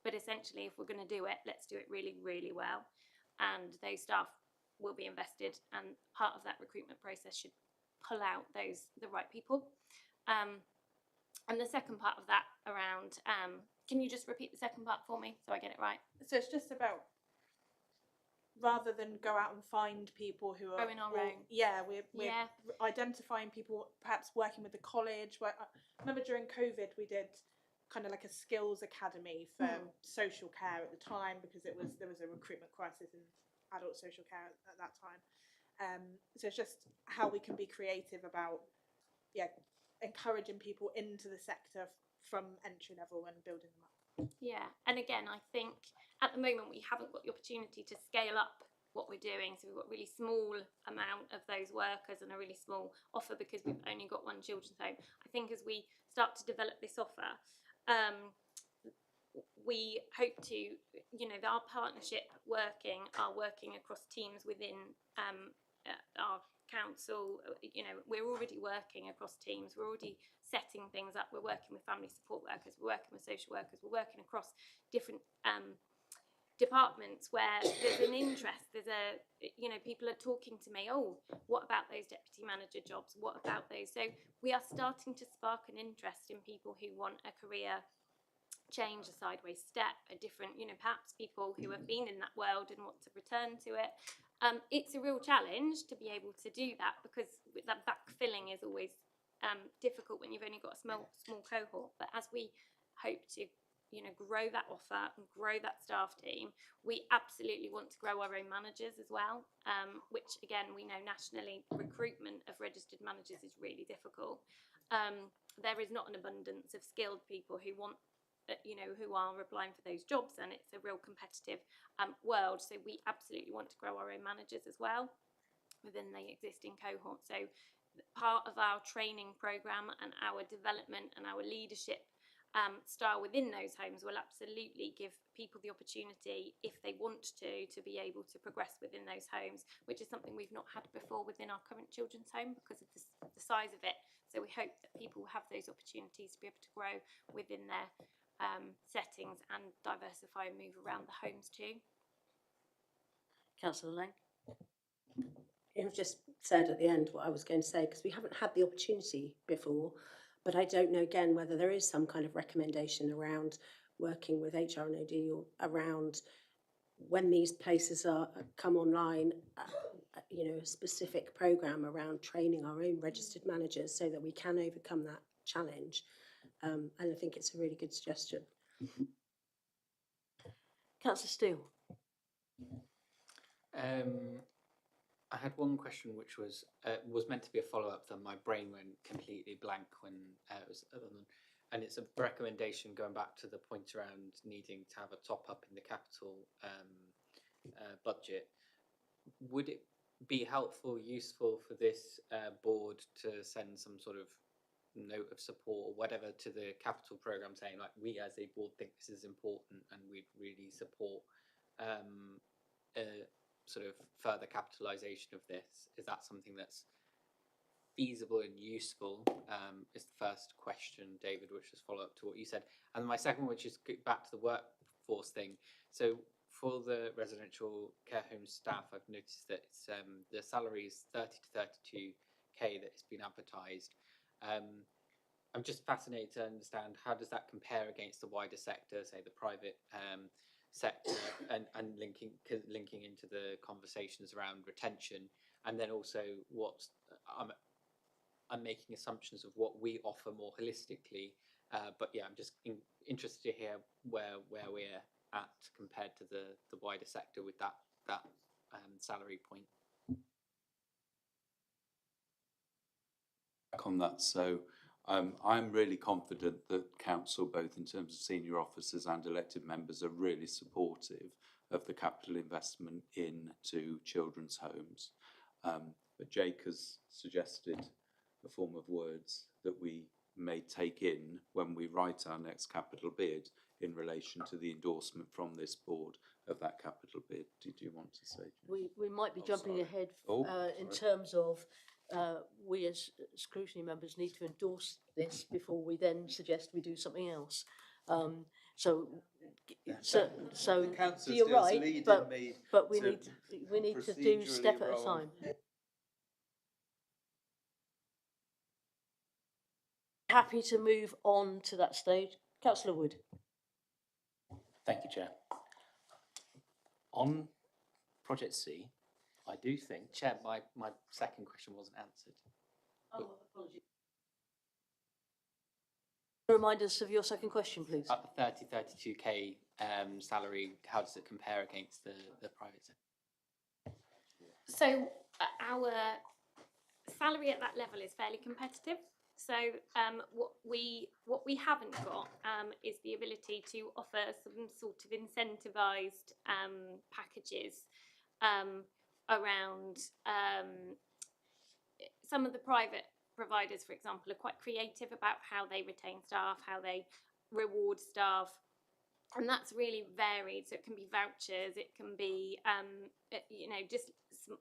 But essentially, if we're going to do it, let's do it really, really well. And those staff will be invested, and part of that recruitment process should pull out the right people. And the second part of that around, can you just repeat the second part for me so I get it right? So it's just about, rather than go out and find people who are going our own. Yeah, we're identifying people, perhaps working with the college. I remember during COVID we did kind of like a skills academy for social care at the time, because there was a recruitment crisis in adult social care at that time. So it's just how we can be creative about encouraging people into the sector from entry level and building them up. Yeah, and again, I think at the moment we haven't got the opportunity to scale up what we're doing, so we've got a really small amount of those workers and a really small offer because we've only got one children's home. I think as we start to develop this offer, we hope to, you know, our partnership are working across teams within our council. You know, we're already working across teams. We're already setting things up. We're working with family support workers. We're working with social workers. We're working across different departments where there's an interest. There's a, you know, people are talking to me, oh, what about those deputy manager jobs? What about those? So we are starting to spark an interest in people who want a career change, a sideways step, a different, you know, perhaps people who have been in that world and want to return to it. It's a real challenge to be able to do that, because that backfilling is always difficult when you've only got a small cohort. But as we hope to, you know, grow that offer and grow that staff team, we absolutely want to grow our own managers as well, which again, we know nationally recruitment of registered managers is really difficult. There is not an abundance of skilled people who want, you know, who are applying for those jobs, and it's a real competitive world. So we absolutely want to grow our own managers as well within the existing cohort. So part of our training programme and our development and our leadership style within those homes will absolutely give people the opportunity, if they want to be able to progress within those homes, which is something we've not had before within our current children's home because of the size of it. So we hope that people will have those opportunities to be able to grow within their settings and diversify and move around the homes too. Councillor Lang. You've just said at the end what I was going to say, because we haven't had the opportunity before, but I don't know again whether there is some kind of recommendation around working with HR and OD or around when these places are come online, you know, a specific programme around training our own registered managers so that we can overcome that challenge. And I think it's a really good suggestion. Councillor Steele. I had one question which was meant to be a follow-up, then my brain went completely blank when it was and it's a recommendation going back to the point around needing to have a top-up in the capital budget. Would it be helpful, useful for this board to send some sort of note of support or whatever to the capital programme saying, like, we as a board think this is important and we'd really support sort of further capitalisation of this? Is that something that's feasible and useful? Is the first question, David, which is follow up to what you said. And my second, which is back to the workforce thing. So for the residential care home staff, I've noticed that it's, the salary is 30 to 32k that has been advertised. I'm just fascinated to understand, how does that compare against the wider sector, say the private sector, and linking into the conversations around retention, and then also what I'm making assumptions of what we offer more holistically, but yeah, I'm just interested to hear where we're at compared to the wider sector with that salary point. Back on that, so I'm really confident that council, both in terms of senior officers and elected members, are really supportive of the capital investment into children's homes. But Jake has suggested a form of words that we may take in when we write our next capital bid in relation to the endorsement from this board of that capital bid. Did you want to say, Jake? We might be jumping ahead in terms of we as scrutiny members need to endorse this before we then suggest we do something else. So you're right, but we need to do step at a time. Happy to move on to that stage. Councillor Wood. Thank you, Chair. On Project C, I do think, Chair, my second question wasn't answered. Oh, apologies. Remind us of your second question, please. At the 32k salary, how does it compare against the private sector? So our salary at that level is fairly competitive. So what we haven't got is the ability to offer some sort of incentivised packages around some of the private providers, for example, are quite creative about how they retain staff, how they reward staff. And that's really varied. So it can be vouchers, it can be, you know, just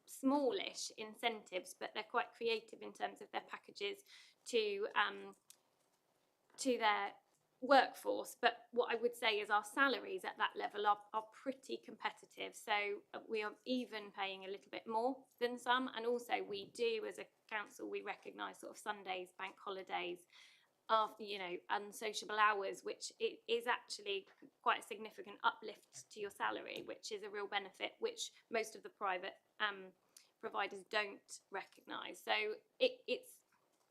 smallish incentives, but they're quite creative in terms of their packages to their workforce. But what I would say is our salaries at that level are pretty competitive. So we are even paying a little bit more than some. And also we do, as a council, we recognise sort of Sundays, bank holidays, after, you know, unsociable hours, which it is actually quite a significant uplift to your salary, which is a real benefit, which most of the private providers don't recognise. So it's,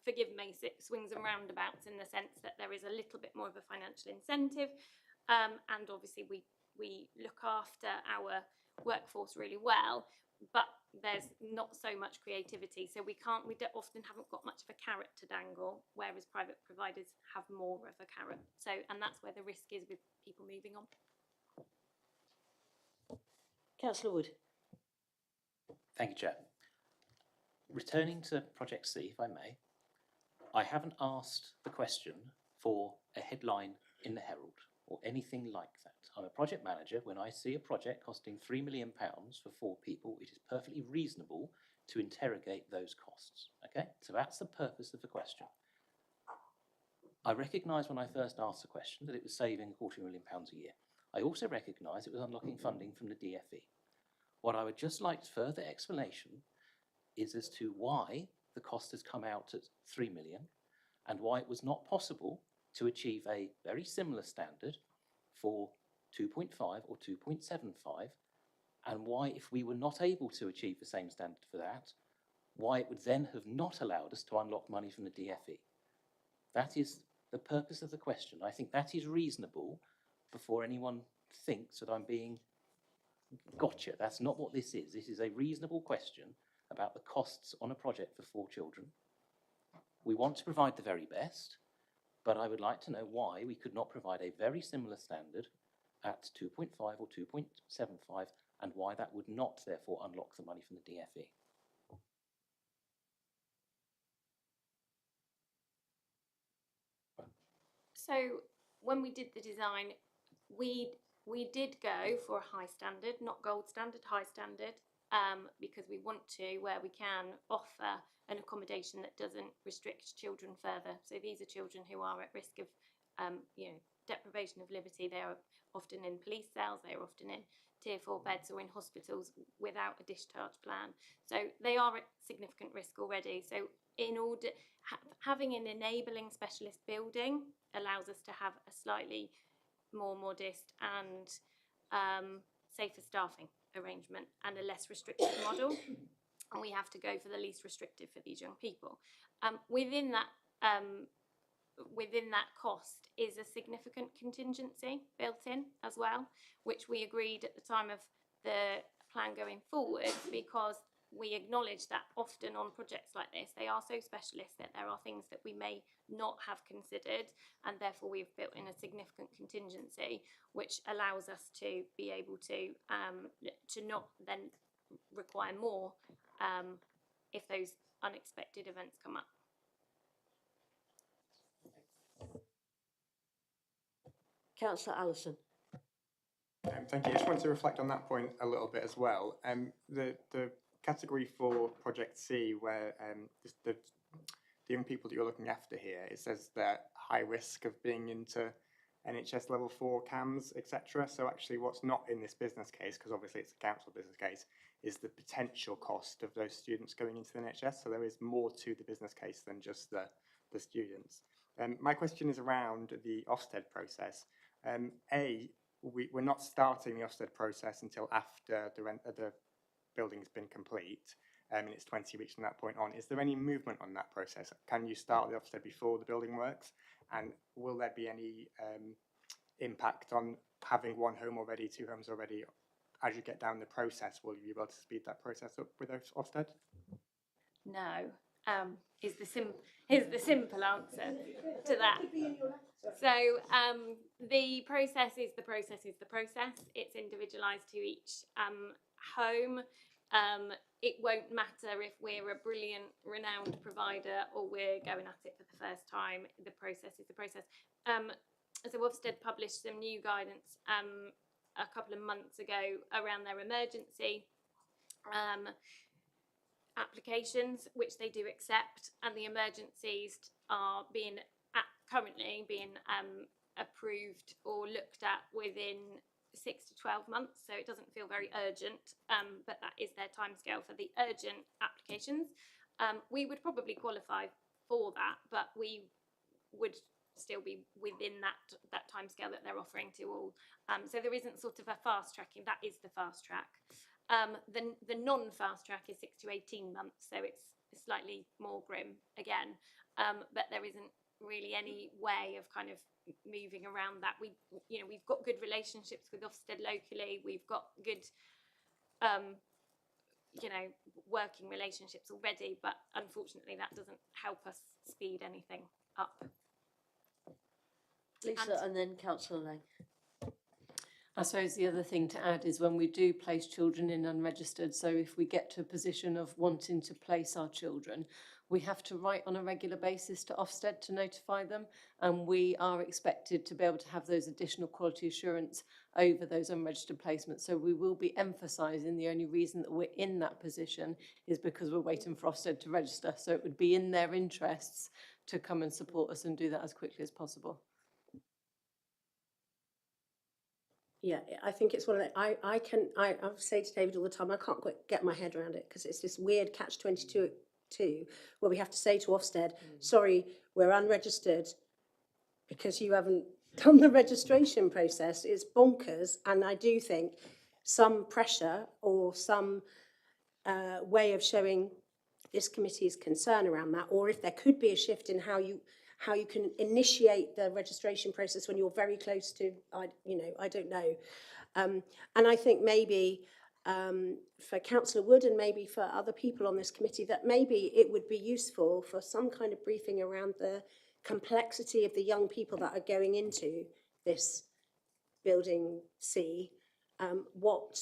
forgive me, swings and roundabouts in the sense that there is a little bit more of a financial incentive, and obviously we look after our workforce really well, but there's not so much creativity, so we often haven't got much of a carrot to dangle, whereas private providers have more of a carrot. So, and that's where the risk is with people moving on. Councillor Wood. Thank you, Chair. Returning to Project C, if I may, I haven't asked the question for a headline in the Herald or anything like that. I'm a project manager. When I see a project costing £3 million for 4 people, it is perfectly reasonable to interrogate those costs. Okay, so that's the purpose of the question. I recognised when I first asked the question that it was saving £250,000 a year. I also recognise it was unlocking funding from the DFE. What I would just like further explanation is as to why the cost has come out at £3 million and why it was not possible to achieve a very similar standard for 2.5 or 2.75, and why, if we were not able to achieve the same standard for that, why it would then have not allowed us to unlock money from the DFE. That is the purpose of the question. I think that is reasonable before anyone thinks that I'm being gotcha. That's not what this is. This is a reasonable question about the costs on a project for 4 children. We want to provide the very best, but I would like to know why we could not provide a very similar standard at 2.5 or 2.75, and why that would not therefore unlock the money from the DFE. So when we did the design, we did go for a high standard, not gold standard, high standard, because we want to, where we can, offer an accommodation that doesn't restrict children further. So these are children who are at risk of, you know, deprivation of liberty. They are often in police cells, they are often in tier 4 beds or in hospitals without a discharge plan. So they are at significant risk already. So in order, having an enabling specialist building allows us to have a slightly more modest and safer staffing arrangement and a less restrictive model. And we have to go for the least restrictive for these young people. Within that cost is a significant contingency built in as well, which we agreed at the time of the plan going forward, because we acknowledge that often on projects like this, they are so specialist that there are things that we may not have considered, and therefore we've built in a significant contingency, which allows us to be able to not then require more if those unexpected events come up. Councillor Allison. Thank you. I just wanted to reflect on that point a little bit as well. The category for Project C, where the young people that you're looking after here, it says they're high risk of being into NHS level 4 CAMS, etc. So actually what's not in this business case, because obviously it's a council business case, is the potential cost of those students going into the NHS. So there is more to the business case than just the students. My question is around the Ofsted process. We're not starting the Ofsted process until after the building's been complete, and it's 20 weeks from that point on. Is there any movement on that process? Can you start the Ofsted before the building works? And will there be any impact on having 1 home already, 2 homes already? As you get down the process, will you be able to speed that process up with Ofsted? No, is the simple answer to that. So the process is the process. It's individualised to each home. It won't matter if we're a brilliant, renowned provider or we're going at it for the first time. The process is the process. so Ofsted published some new guidance a couple of months ago around their emergency applications, which they do accept, and the emergencies are currently being approved or looked at within 6 to 12 months. So it doesn't feel very urgent, but that is their timescale for the urgent applications. We would probably qualify for that, but we would still be within that timescale that they're offering to all. So there isn't sort of a fast tracking. That is the fast track. The non-fast track is 6 to 18 months, so it's slightly more grim again. But there isn't really any way of kind of moving around that. We've got good relationships with Ofsted locally. We've got good, working relationships already. But unfortunately, that doesn't help us speed anything up. Lisa, and then Councillor Lang. I suppose the other thing to add is when we do place children in unregistered, so if we get to a position of wanting to place our children, we have to write on a regular basis to Ofsted to notify them, and we are expected to be able to have those additional quality assurance over those unregistered placements. So we will be emphasising the only reason that we're in that position is because we're waiting for Ofsted to register. So it would be in their interests to come and support us and do that as quickly as possible. Yeah, I think it's one of the, I say to David all the time, I can't quite get my head around it because it's this weird catch-22 where we have to say to Ofsted, sorry, we're unregistered because you haven't done the registration process. It's bonkers, and I do think some pressure or some way of showing this committee's concern around that, or if there could be a shift in how you can initiate the registration process when you're very close to, I don't know. And I think maybe for Councillor Wood and maybe for other people on this committee, that maybe it would be useful for some kind of briefing around the complexity of the young people that are going into this building C, what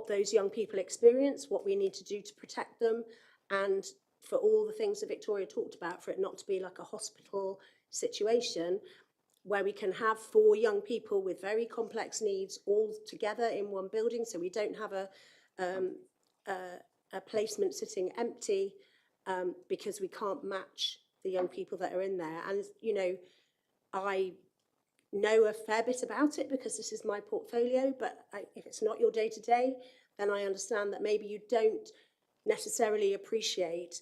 those young people experience, what we need to do to protect them, and for all the things that Victoria talked about, for it not to be like a hospital situation where we can have 4 young people with very complex needs all together in one building, so we don't have a placement sitting empty because we can't match the young people that are in there. And, I know a fair bit about it because this is my portfolio, but if it's not your day-to-day, then I understand that maybe you don't necessarily appreciate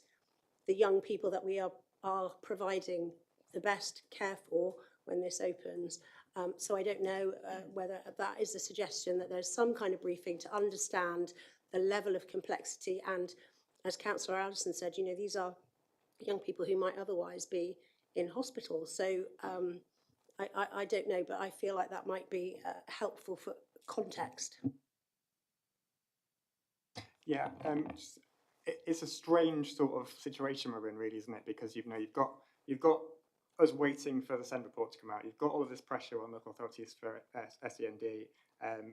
the young people that we are providing the best care for when this opens. So I don't know whether that is a suggestion, that there's some kind of briefing to understand the level of complexity. And as Councillor Allison said, these are young people who might otherwise be in hospital. So I don't know, but I feel like that might be helpful for context. Yeah, it's a strange sort of situation we're in, really, isn't it? Because you've got us waiting for the SEND report to come out. You've got all of this pressure on local authorities for SEND, and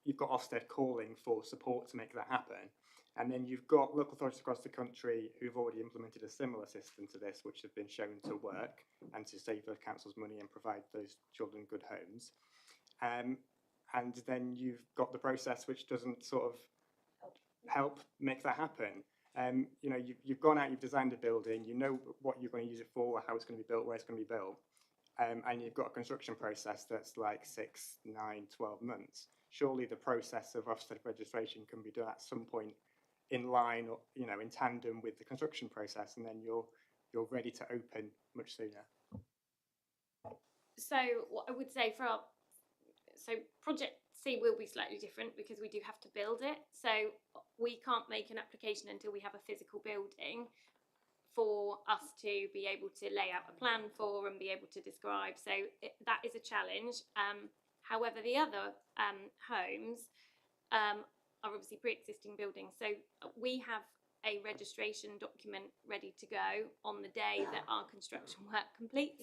you've got Ofsted calling for support to make that happen. And then you've got local authorities across the country who've already implemented a similar system to this, which have been shown to work and to save the council's money and provide those children good homes. And then you've got the process which doesn't sort of help make that happen. You've gone out, you've designed a building, you know what you're going to use it for, how it's going to be built, where it's going to be built, and you've got a construction process that's like 6, 9, 12 months. Surely the process of Ofsted registration can be done at some point in line, or in tandem with the construction process, and then you're ready to open much sooner. So what I would say Project C will be slightly different because we do have to build it. So we can't make an application until we have a physical building for us to be able to lay out a plan for and be able to describe. So that is a challenge. However, the other homes are obviously pre-existing buildings. So we have a registration document ready to go on the day that our construction work completes.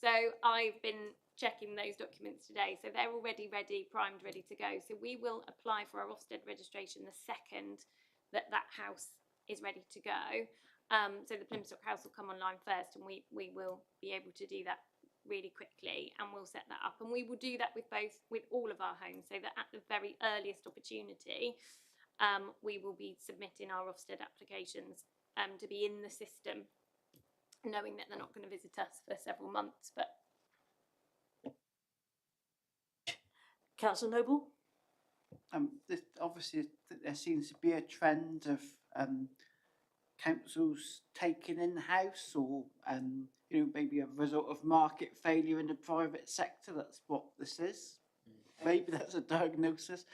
So I've been checking those documents today. So they're already ready, primed, ready to go. So we will apply for our Ofsted registration the second that house is ready to go. So the Plymouth Stock House will come online first, and we will be able to do that really quickly, and we'll set that up, and we will do that with all of our homes, so that at the very earliest opportunity, we will be submitting our Ofsted applications to be in the system, knowing that they're not going to visit us for several months. But Councillor Noble? Obviously, there seems to be a trend of councils taking in-house, or maybe a result of market failure in the private sector. That's what this is. Maybe that's a diagnosis.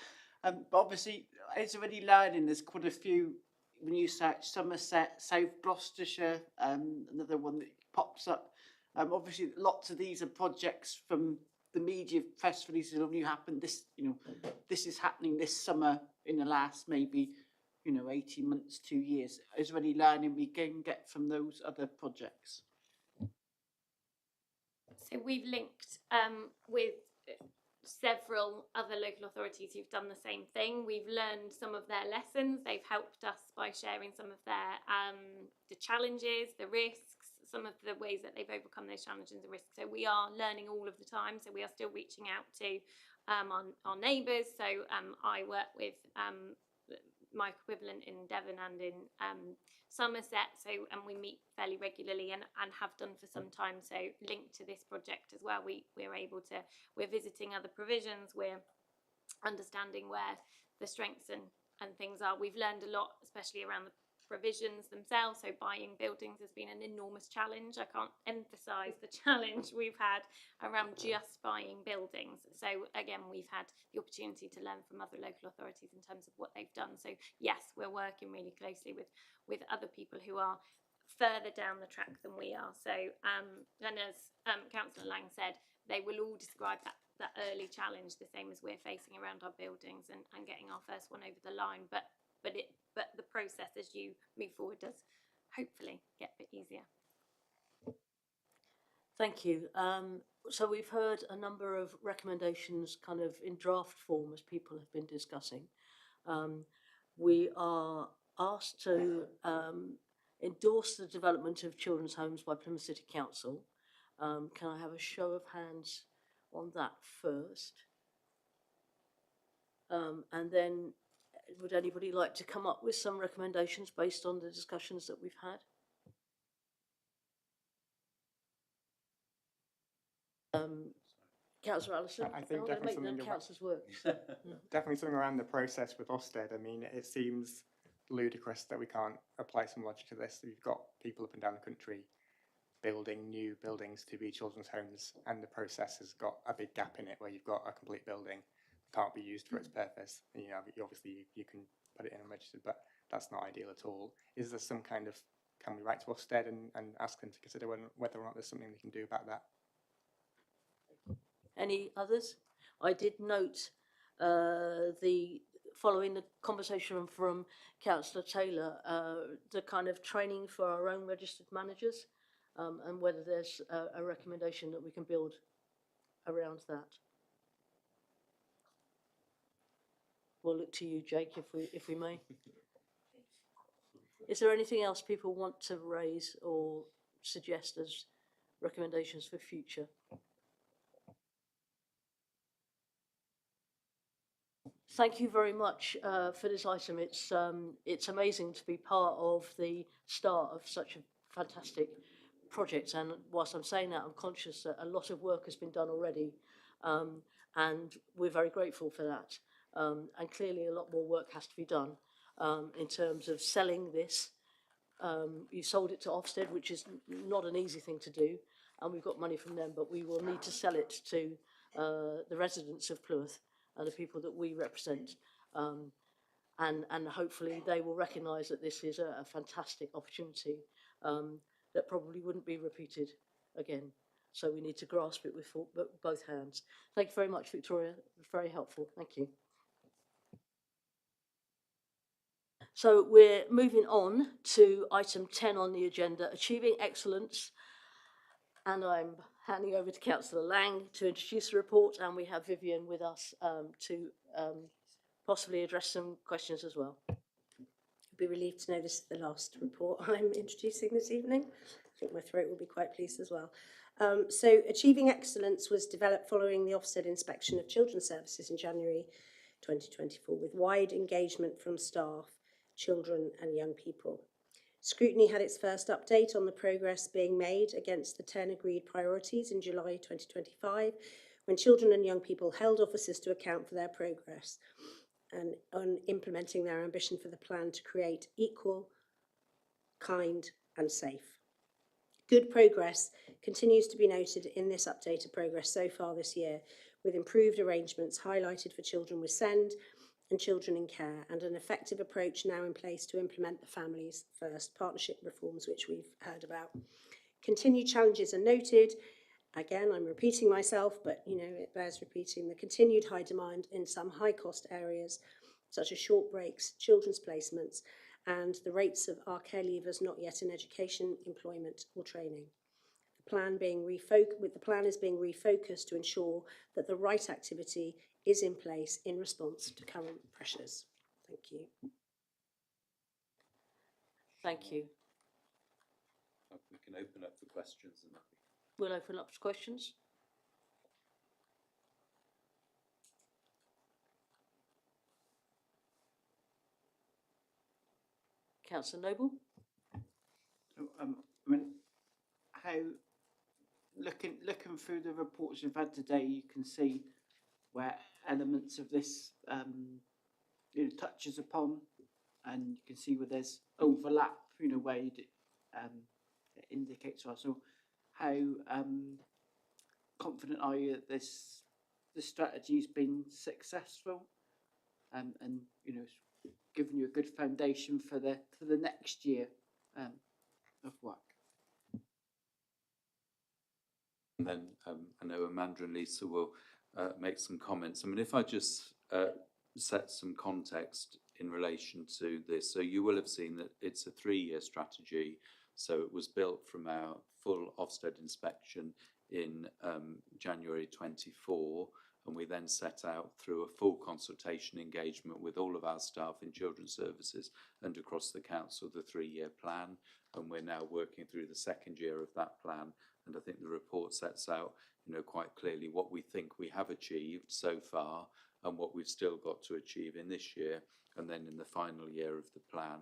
But obviously, it's already learning. There's quite a few, when you search Somerset, South Gloucestershire, another one that pops up. Obviously, lots of these are projects from the media press releases of this is happening this summer in the last maybe 18 months, 2 years. Is there any learning we can get from those other projects? so we've linked with several other local authorities who've done the same thing. We've learned some of their lessons. They've helped us by sharing some of their the challenges, the risks, some of the ways that they've overcome those challenges and risks. So we are learning all of the time. So we are still reaching out to our neighbours. So I work with my equivalent in Devon and in Somerset, and we meet fairly regularly and have done for some time. So linked to this project as well, we're visiting other provisions, we're understanding where the strengths and things are. We've learned a lot, especially around the provisions themselves. So buying buildings has been an enormous challenge. I can't emphasise the challenge we've had around just buying buildings. So again, we've had the opportunity to learn from other local authorities in terms of what they've done. So yes, we're working really closely with other people who are further down the track than we are. So and as Councillor Lang said, they will all describe that early challenge the same as we're facing around our buildings and getting our first one over the line. But the process as you move forward does hopefully get a bit easier. Thank you. So we've heard a number of recommendations kind of in draft form as people have been discussing. We are asked to endorse the development of children's homes by Plymouth City Council. Can I have a show of hands on that first? And then would anybody like to come up with some recommendations based on the discussions that we've had? Councillor Allison, I think definitely something councillors work. Definitely something around the process with Ofsted. I mean, it seems ludicrous that we can't apply some logic to this. We've got people up and down the country building new buildings to be children's homes, and the process has got a big gap in it where you've got a complete building that can't be used for its purpose. And, obviously you can put it in and register, but that's not ideal at all. Is there some kind of, can we write to Ofsted and ask them to consider whether or not there's something we can do about that? Any others? I did note following the conversation from Councillor Taylor, the kind of training for our own registered managers, and whether there's a recommendation that we can build around that. We'll look to you, Jake, if we may. Is there anything else people want to raise or suggest as recommendations for future? Thank you very much for this item. It's amazing to be part of the start of such a fantastic project. And whilst I'm saying that, I'm conscious that a lot of work has been done already, and we're very grateful for that. And clearly, a lot more work has to be done in terms of selling this. You sold it to Ofsted, which is not an easy thing to do, and we've got money from them. But we will need to sell it to the residents of Plymouth and the people that we represent, and hopefully they will recognise that this is a fantastic opportunity that probably wouldn't be repeated again. So we need to grasp it with both hands. Thank you very much, Victoria. Very helpful. Thank you. So we're moving on to item 10 on the agenda, Achieving Excellence. And I'm handing over to Councillor Lang to introduce the report, and we have Vivian with us to possibly address some questions as well. You'll be relieved to know this is the last report I'm introducing this evening. I think my throat will be quite pleased as well. So Achieving Excellence was developed following the Ofsted inspection of children's services in January 2024 with wide engagement from staff, children and young people. Scrutiny had its first update on the progress being made against the 10 agreed priorities in July 2025, when children and young people held officers to account for their progress and on implementing their ambition for the plan to create equal, kind and safe. Good progress continues to be noted in this updated progress so far this year, with improved arrangements highlighted for children with SEND and children in care, and an effective approach now in place to implement the Families First partnership reforms, which we've heard about. Continued challenges are noted. Again, I'm repeating myself, but it bears repeating. The continued high demand in some high-cost areas, such as short breaks, children's placements, and the rates of our care leavers not yet in education, employment, or training. The plan is being refocused to ensure that the right activity is in place in response to current pressures. Thank you. Thank you. We can open up for questions. And We'll open up for questions. Councillor Noble. So, I mean, how looking through the reports you've had today, you can see where elements of this touches upon, and you can see where there's overlap, where it indicates to us. So how confident are you that this strategy's been successful, and given you a good foundation for the next year of work? And then I know Amanda and Lisa will make some comments. I mean, if I just set some context in relation to this. So you will have seen that it's a 3-year strategy. So it was built from our full Ofsted inspection in January 24, and we then set out through a full consultation engagement with all of our staff in children's services and across the council the 3-year plan, and we're now working through the 2nd year of that plan. And I think the report sets out, quite clearly what we think we have achieved so far and what we've still got to achieve in this year, and then in the final year of the plan.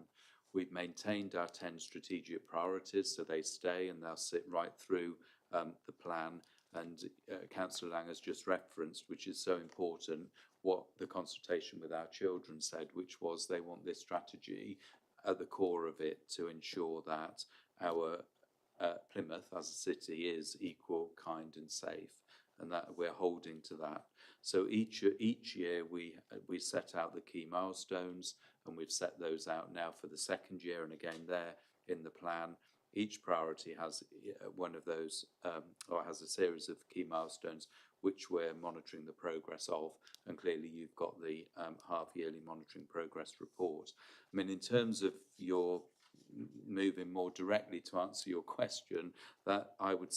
We've maintained our 10 strategic priorities, so they stay and they'll sit right through the plan. And Councillor Lang has just referenced, which is so important, what the consultation with our children said, which was they want this strategy at the core of it to ensure that our Plymouth as a city is equal, kind and safe, and that we're holding to that. So each year we set out the key milestones, and we've set those out now for the 2nd year, and again there in the plan. Each priority has one of those, or has a series of key milestones which we're monitoring the progress of, and clearly you've got the half-yearly monitoring progress report. I mean, in terms of your moving more directly to answer your question, that I would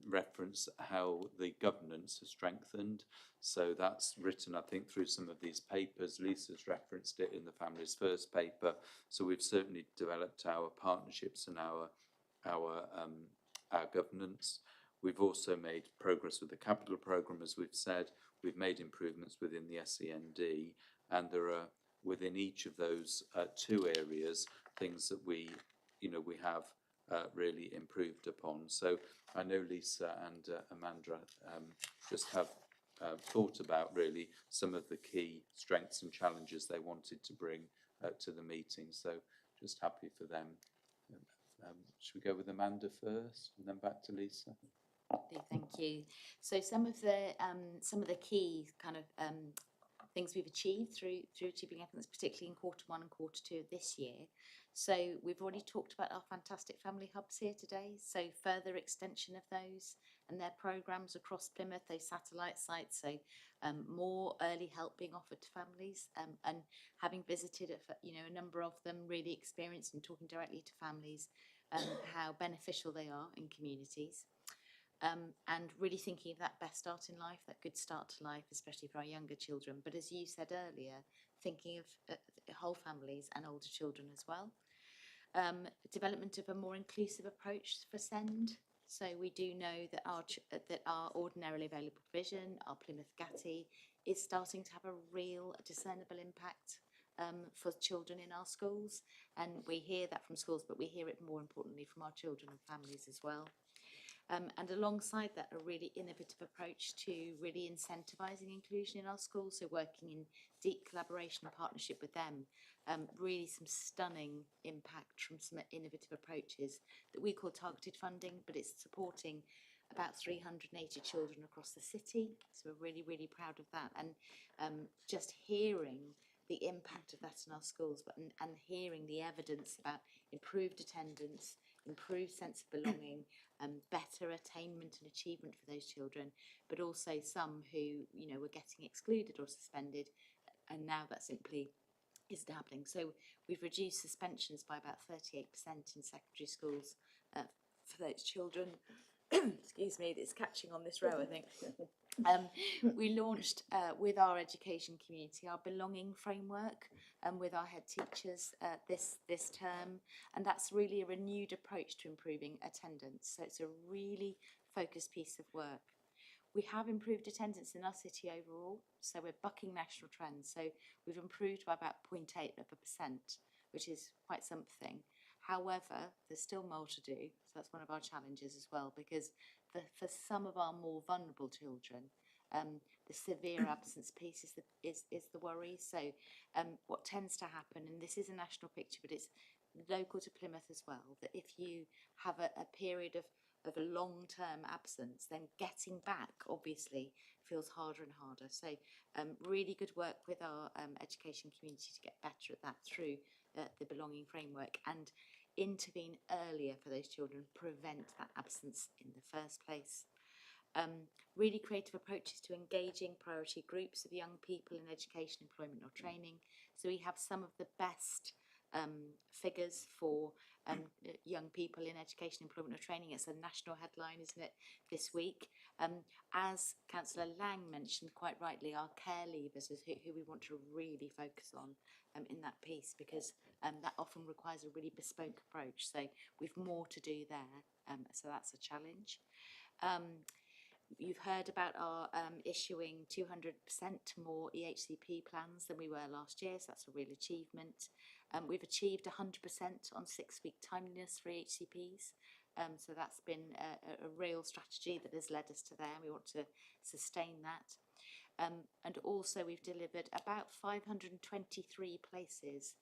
reference how the governance has strengthened. So that's written, I think, through some of these papers. Lisa's referenced it in the Families First paper. So we've certainly developed our partnerships and our governance. We've also made progress with the capital programme, as we've said. We've made improvements within the SEND, and there are within each of those 2 areas things that we have really improved upon. So I know Lisa and Amanda just have thought about really some of the key strengths and challenges they wanted to bring to the meeting. So just happy for them. Should we go with Amanda first and then back to Lisa? Thank you. So some of the key kind of things we've achieved through Achieving Excellence, particularly in Q1 and Q2 of this year. So we've already talked about our fantastic family hubs here today. So further extension of those and their programmes across Plymouth, those satellite sites. So more early help being offered to families, and having visited a number of them, really experienced and talking directly to families how beneficial they are in communities. And really thinking of that best start in life, that good start to life, especially for our younger children. But as you said earlier, thinking of whole families and older children as well. Development of a more inclusive approach for SEND. So we do know that our ordinarily available provision, our Plymouth GATI, is starting to have a real discernible impact for children in our schools. And we hear that from schools, but we hear it more importantly from our children and families as well. And alongside that, a really innovative approach to really incentivising inclusion in our schools, so working in deep collaboration and partnership with them. Really some stunning impact from some innovative approaches that we call targeted funding, but it's supporting about 380 children across the city. So we're really, really proud of that. And just hearing the impact of that in our schools, and hearing the evidence about improved attendance, improved sense of belonging, better attainment and achievement for those children, but also some who, you know, were getting excluded or suspended, and now that simply isn't happening. So we've reduced suspensions by about 38% in secondary schools for those children. Excuse me, it's catching on this row, I think. We launched with our education community our belonging framework with our head teachers this term, and that's really a renewed approach to improving attendance. So it's a really focused piece of work. We have improved attendance in our city overall, so we're bucking national trends. So we've improved by about 0.8%, which is quite something. However, there's still more to do. So that's one of our challenges as well, because for some of our more vulnerable children, the severe absence piece is the worry. So what tends to happen, and this is a national picture, but it's local to Plymouth as well, that if you have a period of a long-term absence, then getting back obviously feels harder and harder. So really good work with our education community to get better at that through the belonging framework, and intervene earlier for those children, prevent that absence in the first place. Really creative approaches to engaging priority groups of young people in education, employment or training. So we have some of the best figures for young people in education, employment or training. It's a national headline, isn't it, this week? As Councillor Lang mentioned quite rightly, our care leavers is who we want to really focus on in that piece, because that often requires a really bespoke approach. So we've more to do there, so that's a challenge. You've heard about our issuing 200% more EHCP plans than we were last year, so that's a real achievement. We've achieved 100% on 6-week timeliness for EHCPs, so that's been a real strategy that has led us to there, and we want to sustain that. And also we've delivered about 523 places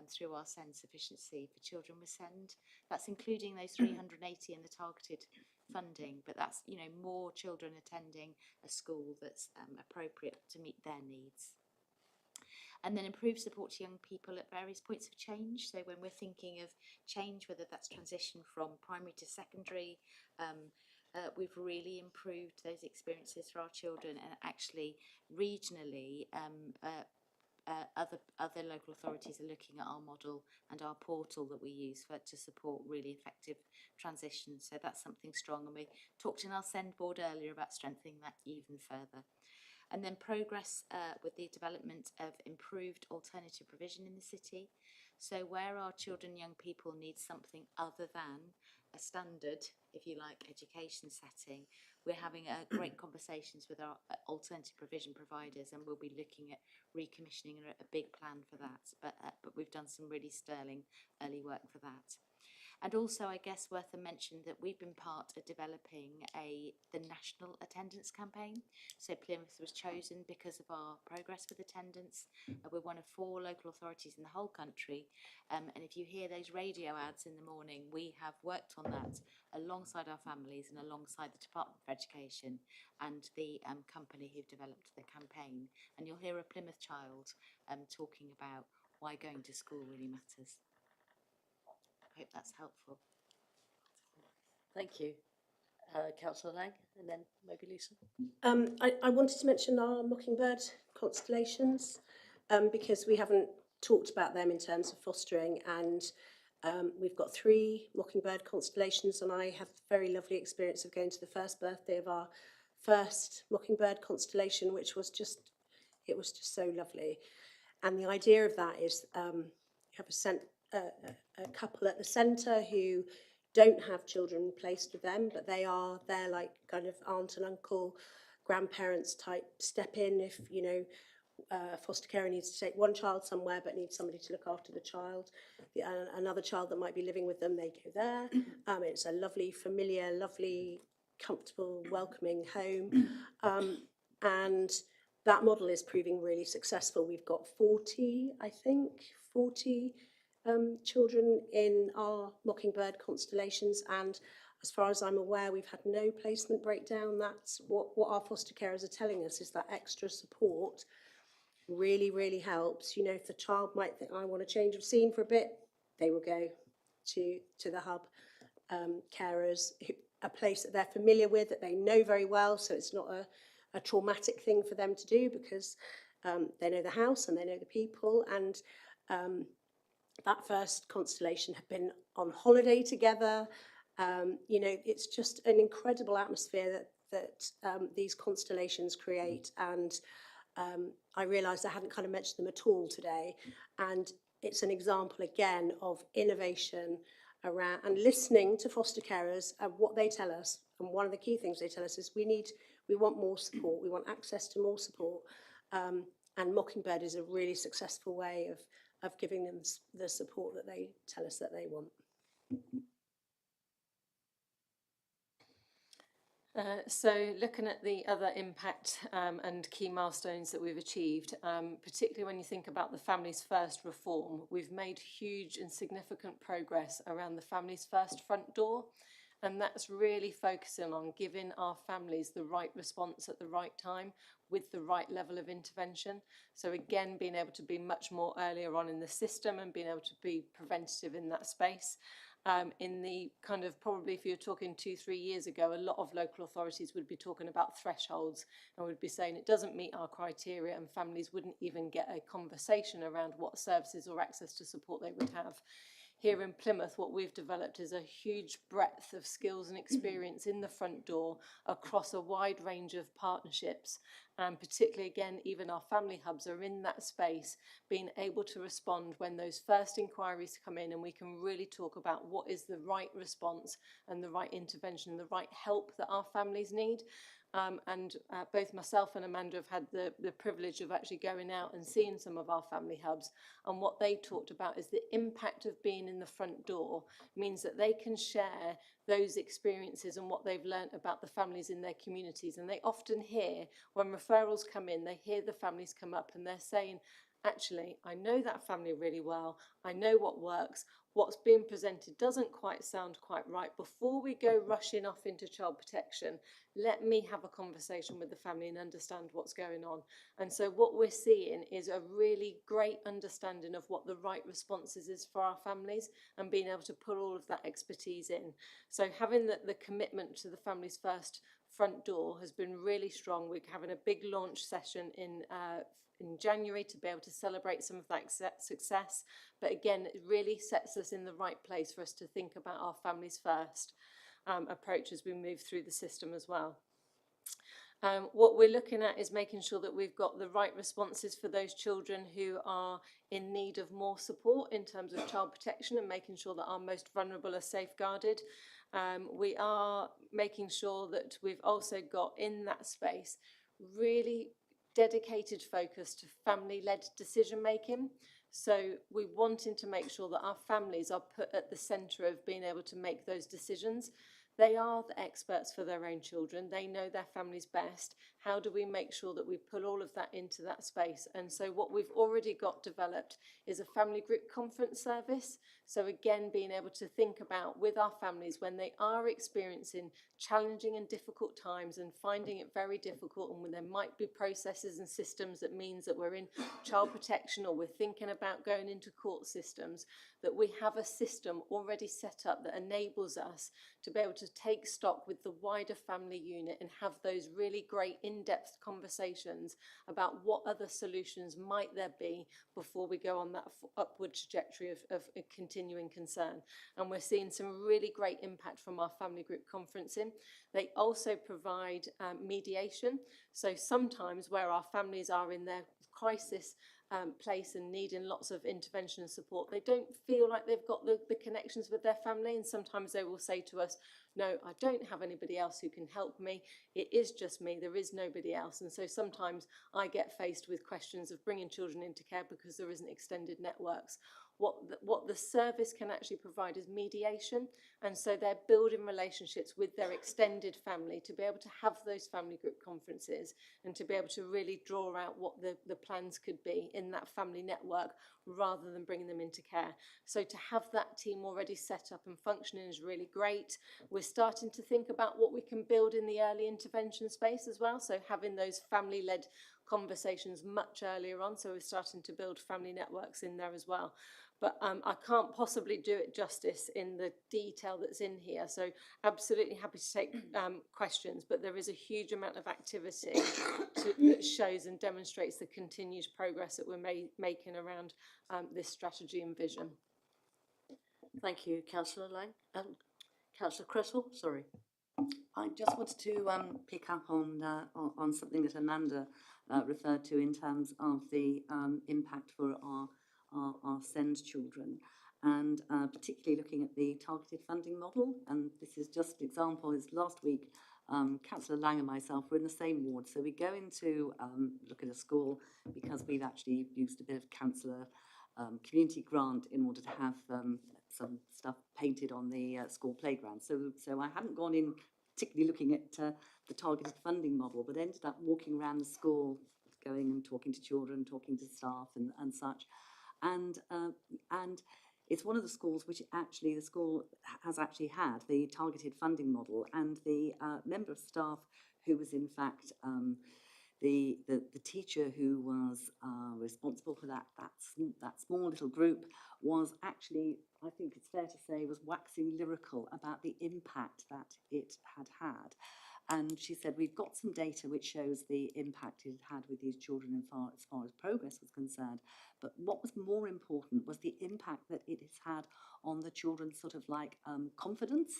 through our SEND sufficiency for children with SEND. That's including those 380 in the targeted funding, but that's, you know, more children attending a school that's appropriate to meet their needs. And then improved support to young people at various points of change. So when we're thinking of change, whether that's transition from primary to secondary, we've really improved those experiences for our children, and actually regionally other local authorities are looking at our model and our portal that we use to support really effective transition. So that's something strong, and we talked in our SEND board earlier about strengthening that even further. And then progress with the development of improved alternative provision in the city. So where our children and young people need something other than a standard, if you like, education setting, we're having great conversations with our alternative provision providers, and we'll be looking at recommissioning a big plan for that. But we've done some really sterling early work for that. And also, I guess, worth a mention that we've been part of developing the national attendance campaign. So Plymouth was chosen because of our progress with attendance. We're one of 4 local authorities in the whole country. And if you hear those radio ads in the morning, we have worked on that alongside our families and alongside the Department for Education and the company who've developed the campaign. And you'll hear a Plymouth child talking about why going to school really matters. I hope that's helpful. Thank you. Councillor Lang, and then maybe Lisa. I wanted to mention our Mockingbird constellations because we haven't talked about them in terms of fostering, and we've got 3 Mockingbird constellations, and I had a very lovely experience of going to the first birthday of our first Mockingbird constellation, which was just so lovely. And the idea of that is you have a couple at the centre who don't have children placed with them, but they're like kind of aunt and uncle, grandparents type step in if, you know, foster carer needs to take one child somewhere but needs somebody to look after the child. Another child that might be living with them, they go there. It's a lovely, familiar, lovely, comfortable, welcoming home. And that model is proving really successful. We've got 40 children in our Mockingbird constellations, and as far as I'm aware, we've had no placement breakdown. That's what our foster carers are telling us, is that extra support really, really helps. You know, if the child might think, I want a change of scene for a bit, they will go to the hub. Carers, a place that they're familiar with, that they know very well, so it's not a traumatic thing for them to do, because they know the house and they know the people. And that first constellation had been on holiday together. You know, it's just an incredible atmosphere that these constellations create. And I realised I hadn't kind of mentioned them at all today. And it's an example again of innovation around and listening to foster carers and what they tell us. And one of the key things they tell us is we want more support. We want access to more support. And Mockingbird is a really successful way of giving them the support that they tell us that they want. So looking at the other impact and key milestones that we've achieved, particularly when you think about the Families First reform, we've made huge and significant progress around the Families First front door. And that's really focusing on giving our families the right response at the right time with the right level of intervention. So again, being able to be much more earlier on in the system and being able to be preventative in that space. In the kind of, probably if you're talking 2-3 years ago, a lot of local authorities would be talking about thresholds and would be saying it doesn't meet our criteria, and families wouldn't even get a conversation around what services or access to support they would have. Here in Plymouth, what we've developed is a huge breadth of skills and experience in the front door across a wide range of partnerships. And particularly, again, even our family hubs are in that space, being able to respond when those first inquiries come in, and we can really talk about what is the right response and the right intervention, the right help that our families need. Both myself and Amanda have had the privilege of actually going out and seeing some of our family hubs, and what they talked about is the impact of being in the front door means that they can share those experiences and what they've learnt about the families in their communities. And they often hear, when referrals come in, they hear the families come up and they're saying, actually, I know that family really well, I know what works, what's being presented doesn't quite sound quite right. Before we go rushing off into child protection, let me have a conversation with the family and understand what's going on. And so what we're seeing is a really great understanding of what the right responses is for our families, and being able to put all of that expertise in. So having the commitment to the Families First front door has been really strong. We're having a big launch session in January to be able to celebrate some of that success. But again, it really sets us in the right place for us to think about our Families First approach as we move through the system as well. What we're looking at is making sure that we've got the right responses for those children who are in need of more support in terms of child protection, and making sure that our most vulnerable are safeguarded. We are making sure that we've also got in that space really dedicated focus to family-led decision making. So we're wanting to make sure that our families are put at the centre of being able to make those decisions. They are the experts for their own children. They know their families best. How do we make sure that we put all of that into that space? And so what we've already got developed is a family group conference service. So again, being able to think about with our families when they are experiencing challenging and difficult times and finding it very difficult, and when there might be processes and systems that means that we're in child protection or we're thinking about going into court systems, that we have a system already set up that enables us to be able to take stock with the wider family unit and have those really great in-depth conversations about what other solutions might there be before we go on that upward trajectory of a continuing concern. And we're seeing some really great impact from our family group conferencing. They also provide mediation. So sometimes where our families are in their crisis place and needing lots of intervention and support, they don't feel like they've got the connections with their family, and sometimes they will say to us, no, I don't have anybody else who can help me, it is just me, there is nobody else. And so sometimes I get faced with questions of bringing children into care because there isn't extended networks. What the service can actually provide is mediation, and so they're building relationships with their extended family to be able to have those family group conferences and to be able to really draw out what the plans could be in that family network rather than bringing them into care. So to have that team already set up and functioning is really great. We're starting to think about what we can build in the early intervention space as well, so having those family-led conversations much earlier on, so we're starting to build family networks in there as well. But I can't possibly do it justice in the detail that's in here, so absolutely happy to take questions, but there is a huge amount of activity that shows and demonstrates the continued progress that we're making around this strategy and vision. Thank you, Councillor Lang. Councillor Cresswell, sorry. I just wanted to pick up on something that Amanda referred to in terms of the impact for our SEND children, and particularly looking at the targeted funding model. And this is just an example. Is last week, Councillor Lang and myself were in the same ward, so we go in to look at a school because we've actually used a bit of councillor community grant in order to have some stuff painted on the school playground. So I hadn't gone in particularly looking at the targeted funding model, but ended up walking around the school, going and talking to children, talking to staff and such. And it's one of the schools which actually the school has actually had the targeted funding model, and the member of staff who was in fact the teacher who was responsible for that small little group was actually, I think it's fair to say, was waxing lyrical about the impact that it had had. And she said, we've got some data which shows the impact it had with these children as far as progress was concerned. But what was more important was the impact that it has had on the children's sort of like confidence,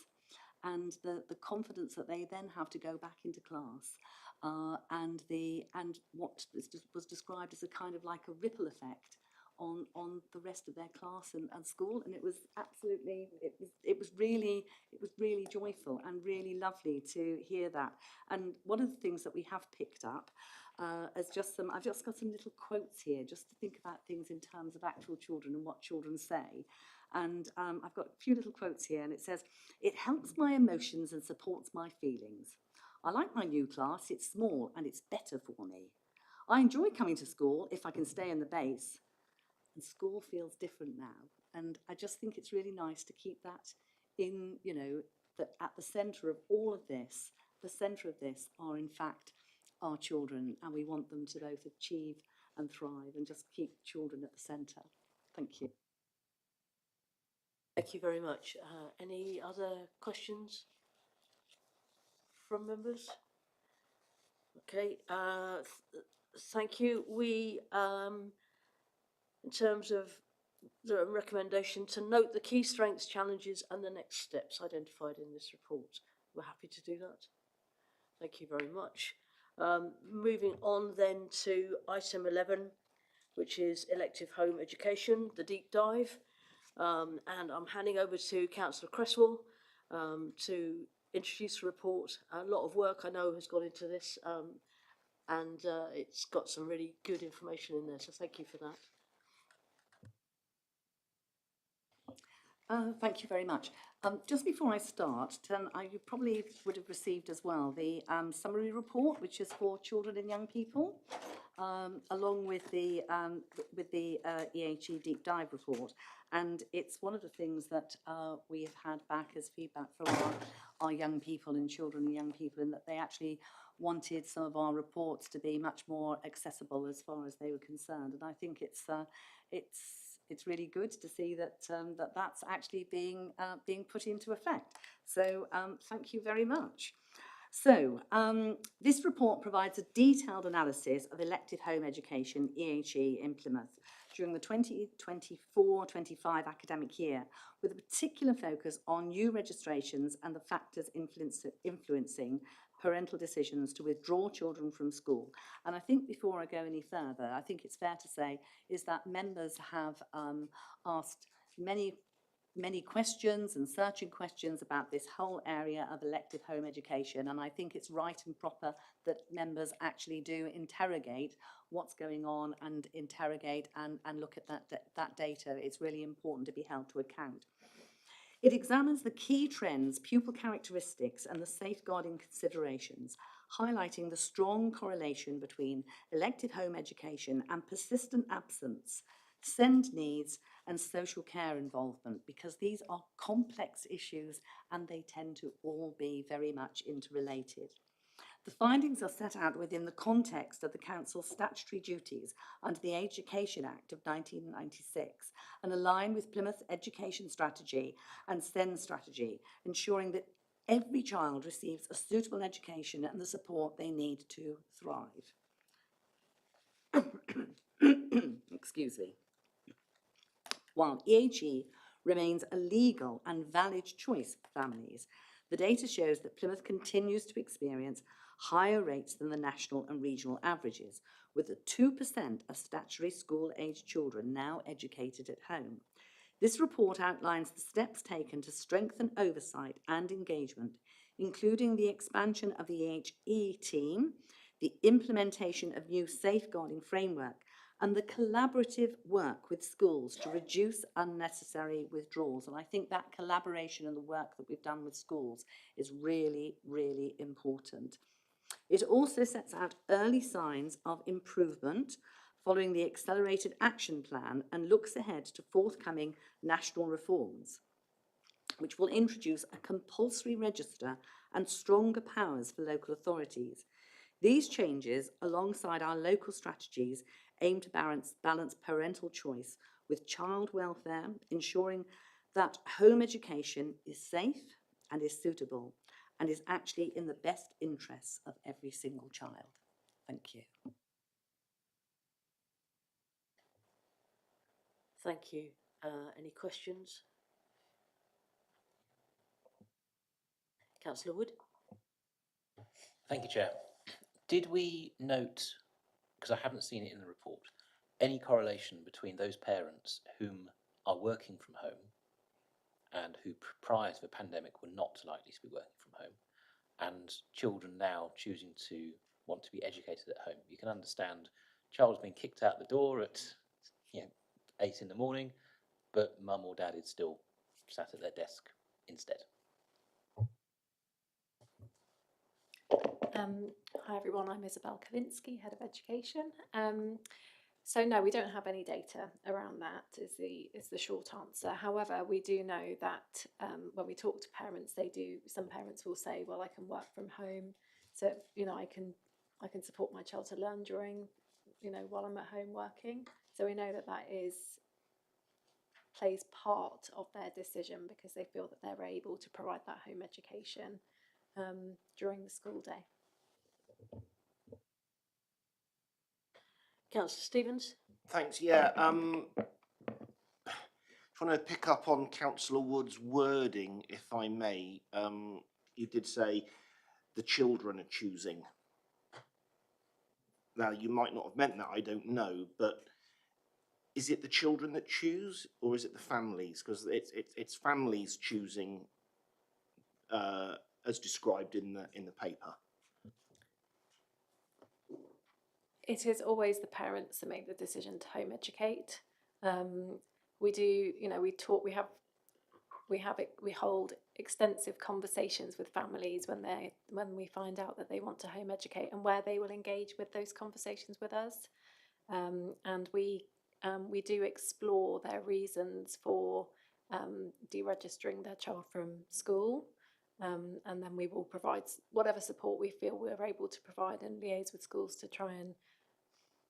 and the confidence that they then have to go back into class. And what was described as a kind of like a ripple effect on the rest of their class and school, and it was absolutely, it was really joyful and really lovely to hear that. And one of the things that we have picked up as I've just got some little quotes here just to think about things in terms of actual children and what children say. And I've got a few little quotes here, and it says, "It helps my emotions and supports my feelings. I like my new class, it's small and it's better for me. I enjoy coming to school if I can stay in the base. And school feels different now." And I just think it's really nice to keep that in, you know, that at the centre of all of this, the centre of this are in fact our children, and we want them to both achieve and thrive, and just keep children at the centre. Thank you. Thank you very much. Any other questions from members? Okay, thank you. We, in terms of the recommendation to note the key strengths, challenges and the next steps identified in this report, we're happy to do that. Thank you very much. Moving on then to item 11, which is elective home education, the deep dive. And I'm handing over to Councillor Cresswell to introduce the report. A lot of work I know has gone into this, and it's got some really good information in there, so thank you for that. Thank you very much. Just before I start, you probably would have received as well the summary report, which is for children and young people, along with the EHE deep dive report. And it's one of the things that we have had back as feedback from our young people and children and young people, in that they actually wanted some of our reports to be much more accessible as far as they were concerned. And I think it's really good to see that that's actually being put into effect. So thank you very much. So this report provides a detailed analysis of elective home education, EHE, in Plymouth during the 2024-25 academic year, with a particular focus on new registrations and the factors influencing parental decisions to withdraw children from school. And I think before I go any further, I think it's fair to say is that members have asked many questions and searching questions about this whole area of elective home education, and I think it's right and proper that members actually do interrogate what's going on and interrogate and look at that data. It's really important to be held to account. It examines the key trends, pupil characteristics and the safeguarding considerations, highlighting the strong correlation between elective home education and persistent absence, SEND needs and social care involvement, because these are complex issues and they tend to all be very much interrelated. The findings are set out within the context of the Council's statutory duties under the Education Act of 1996 and align with Plymouth Education Strategy and SEND strategy, ensuring that every child receives a suitable education and the support they need to thrive. Excuse me. While EHE remains a legal and valid choice for families, the data shows that Plymouth continues to experience higher rates than the national and regional averages, with 2% of statutory school-aged children now educated at home. This report outlines the steps taken to strengthen oversight and engagement, including the expansion of the EHE team, the implementation of new safeguarding framework, and the collaborative work with schools to reduce unnecessary withdrawals. And I think that collaboration and the work that we've done with schools is really, really important. It also sets out early signs of improvement following the accelerated action plan and looks ahead to forthcoming national reforms, which will introduce a compulsory register and stronger powers for local authorities. These changes, alongside our local strategies, aim to balance parental choice with child welfare, ensuring that home education is safe and is suitable and is actually in the best interests of every single child. Thank you. Thank you. Any questions? Councillor Wood? Thank you, Chair. Did we note, because I haven't seen it in the report, any correlation between those parents whom are working from home and who prior to the pandemic were not likely to be working from home, and children now choosing to want to be educated at home? You can understand child's being kicked out the door at 8 in the morning, but mum or dad is still sat at their desk instead. Hi everyone, I'm Isabel Kavinsky, Head of Education. So no, we don't have any data around that is the short answer. However, we do know that when we talk to parents, some parents will say, well, I can work from home, so I can support my child to learn during while I'm at home working. So we know that plays part of their decision because they feel that they're able to provide that home education during the school day. Councillor Stevens? Thanks. Yeah. Trying to pick up on Councillor Wood's wording, if I may. You did say the children are choosing. Now, you might not have meant that, I don't know, but is it the children that choose, or is it the families? Because it's families choosing, as described in the paper. It is always the parents that make the decision to home educate. We do, we hold extensive conversations with families when we find out that they want to home educate, and where they will engage with those conversations with us. And we do explore their reasons for deregistering their child from school. And then we will provide whatever support we feel we're able to provide and liaise with schools to try and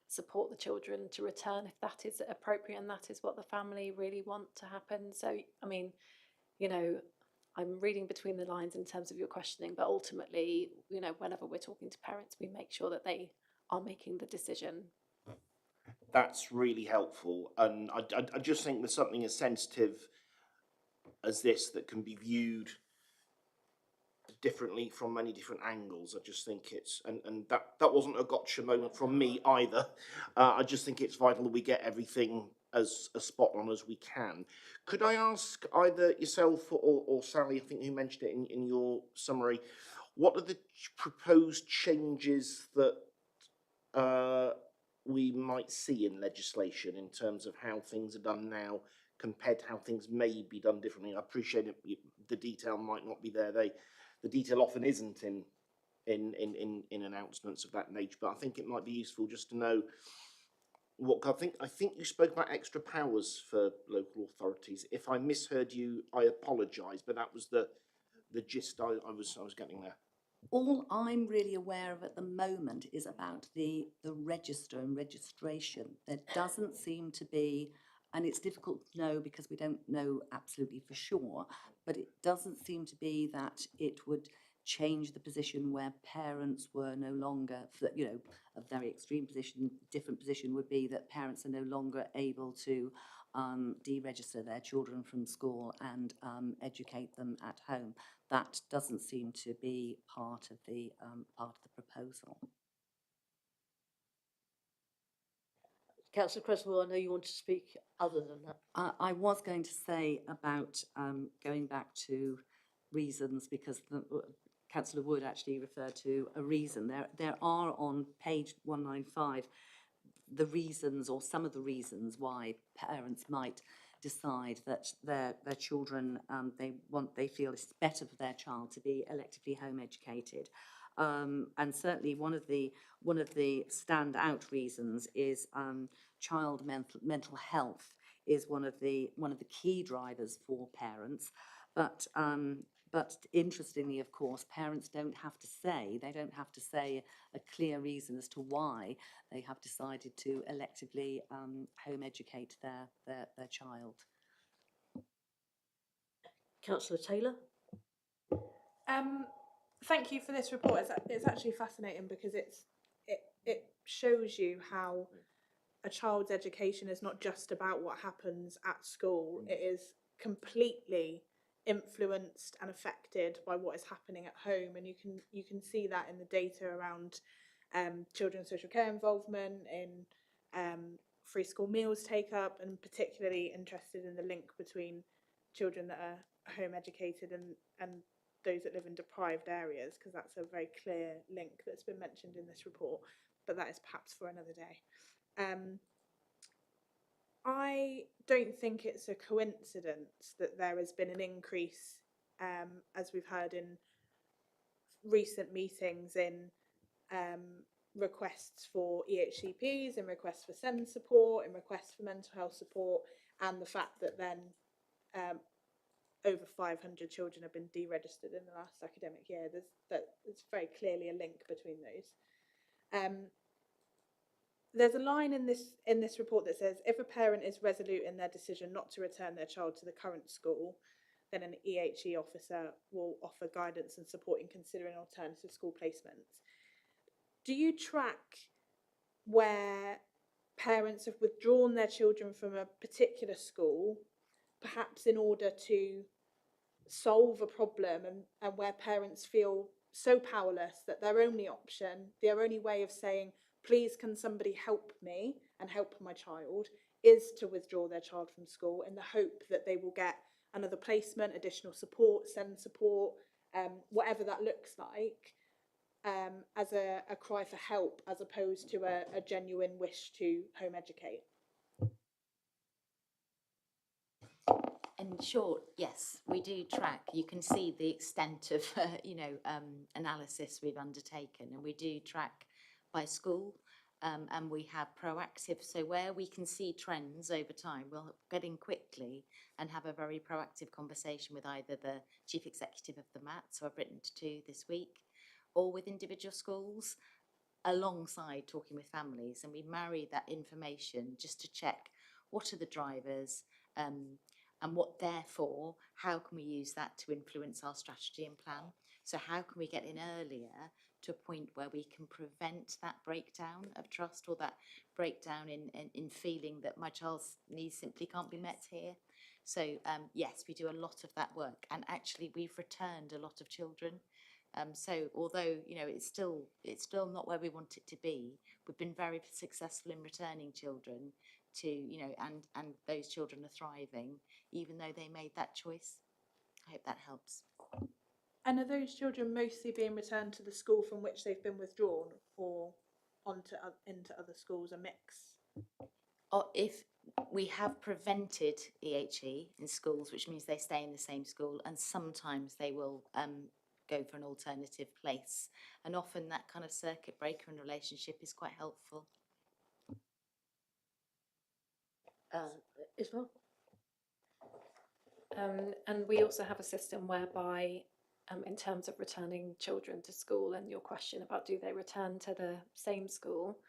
support the children to return if that is appropriate and that is what the family really want to happen. So, I mean, I'm reading between the lines in terms of your questioning, but ultimately, whenever we're talking to parents, we make sure that they are making the decision. That's really helpful, and I just think there's something as sensitive as this that can be viewed differently from many different angles. I just think it's, and that wasn't a gotcha moment from me either. I just think it's vital that we get everything as spot on as we can. Could I ask either yourself or Sally, I think you mentioned it in your summary, what are the proposed changes that we might see in legislation in terms of how things are done now compared to how things may be done differently? I appreciate it, the detail might not be there. The detail often isn't in announcements of that nature, but I think it might be useful just to know what. I think you spoke about extra powers for local authorities. If I misheard you, I apologise, but that was the gist I was getting there. All I'm really aware of at the moment is about the register and registration. There doesn't seem to be, and it's difficult to know because we don't know absolutely for sure, but it doesn't seem to be that it would change the position where parents were no longer, you know, a very extreme position, different position would be that parents are no longer able to deregister their children from school and educate them at home. That doesn't seem to be part of the proposal. Councillor Creswell, I know you want to speak other than that. I was going to say about going back to reasons, because Councillor Wood actually referred to a reason. There are on page 195 the reasons, or some of the reasons why parents might decide that their children, they feel it's better for their child to be electively home educated. And certainly one of the standout reasons is child mental health is one of the key drivers for parents. But interestingly, of course, parents don't have to say a clear reason as to why they have decided to electively home educate their child. Councillor Taylor? Thank you for this report. It's actually fascinating because it shows you how a child's education is not just about what happens at school. It is completely influenced and affected by what is happening at home, and you can see that in the data around children's social care involvement, in free school meals take up, and particularly interested in the link between children that are home educated and those that live in deprived areas, because that's a very clear link that's been mentioned in this report, but that is perhaps for another day. I don't think it's a coincidence that there has been an increase, as we've heard in recent meetings, in requests for EHCPs, in requests for SEND support, in requests for mental health support, and the fact that then over 500 children have been deregistered in the last academic year. There's very clearly a link between those. There's a line in this report that says, if a parent is resolute in their decision not to return their child to the current school, then an EHE officer will offer guidance and support in considering alternative school placements. Do you track where parents have withdrawn their children from a particular school, perhaps in order to solve a problem, and where parents feel so powerless that their only option, their only way of saying, please can somebody help me and help my child, is to withdraw their child from school in the hope that they will get another placement, additional support, SEND support, whatever that looks like, as a cry for help, as opposed to a genuine wish to home educate? In short, yes, we do track. You can see the extent of analysis we've undertaken, and we do track by school, and we have proactive. So where we can see trends over time, we'll get in quickly and have a very proactive conversation with either the chief executive of the MAT, so I've written to this week, or with individual schools, alongside talking with families, and we marry that information just to check what are the drivers, and what therefore, how can we use that to influence our strategy and plan? So how can we get in earlier to a point where we can prevent that breakdown of trust, or that breakdown in feeling that my child's needs simply can't be met here? So yes, we do a lot of that work, and actually we've returned a lot of children. So although it's still not where we want it to be, we've been very successful in returning children to and those children are thriving, even though they made that choice. I hope that helps. And are those children mostly being returned to the school from which they've been withdrawn, or into other schools, a mix? Or if we have prevented EHE in schools, which means they stay in the same school, and sometimes they will go for an alternative place. And often that kind of circuit breaker in relationship is quite helpful. Isabel? And we also have a system whereby, in terms of returning children to school, and your question about do they return to the same school,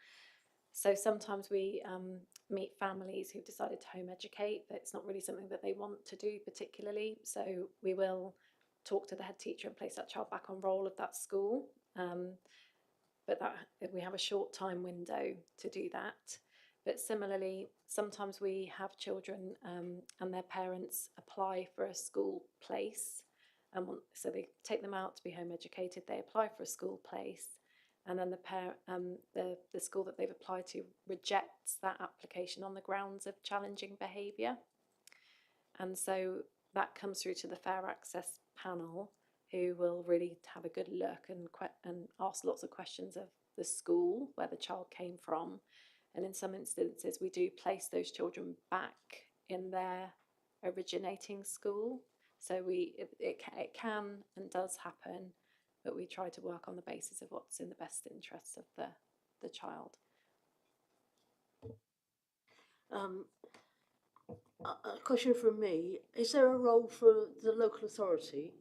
so sometimes we meet families who've decided to home educate, but it's not really something that they want to do particularly. So we will talk to the head teacher and place that child back on roll of that school. But we have a short time window to do that. But similarly, sometimes we have children and their parents apply for a school place. So they take them out to be home educated, they apply for a school place, and then the school that they've applied to rejects that application on the grounds of challenging behaviour. And so that comes through to the Fair Access panel, who will really have a good look and ask lots of questions of the school, where the child came from. And in some instances, we do place those children back in their originating school. So it can and does happen, but we try to work on the basis of what's in the best interests of the child. A question from me. Is there a role for the local authority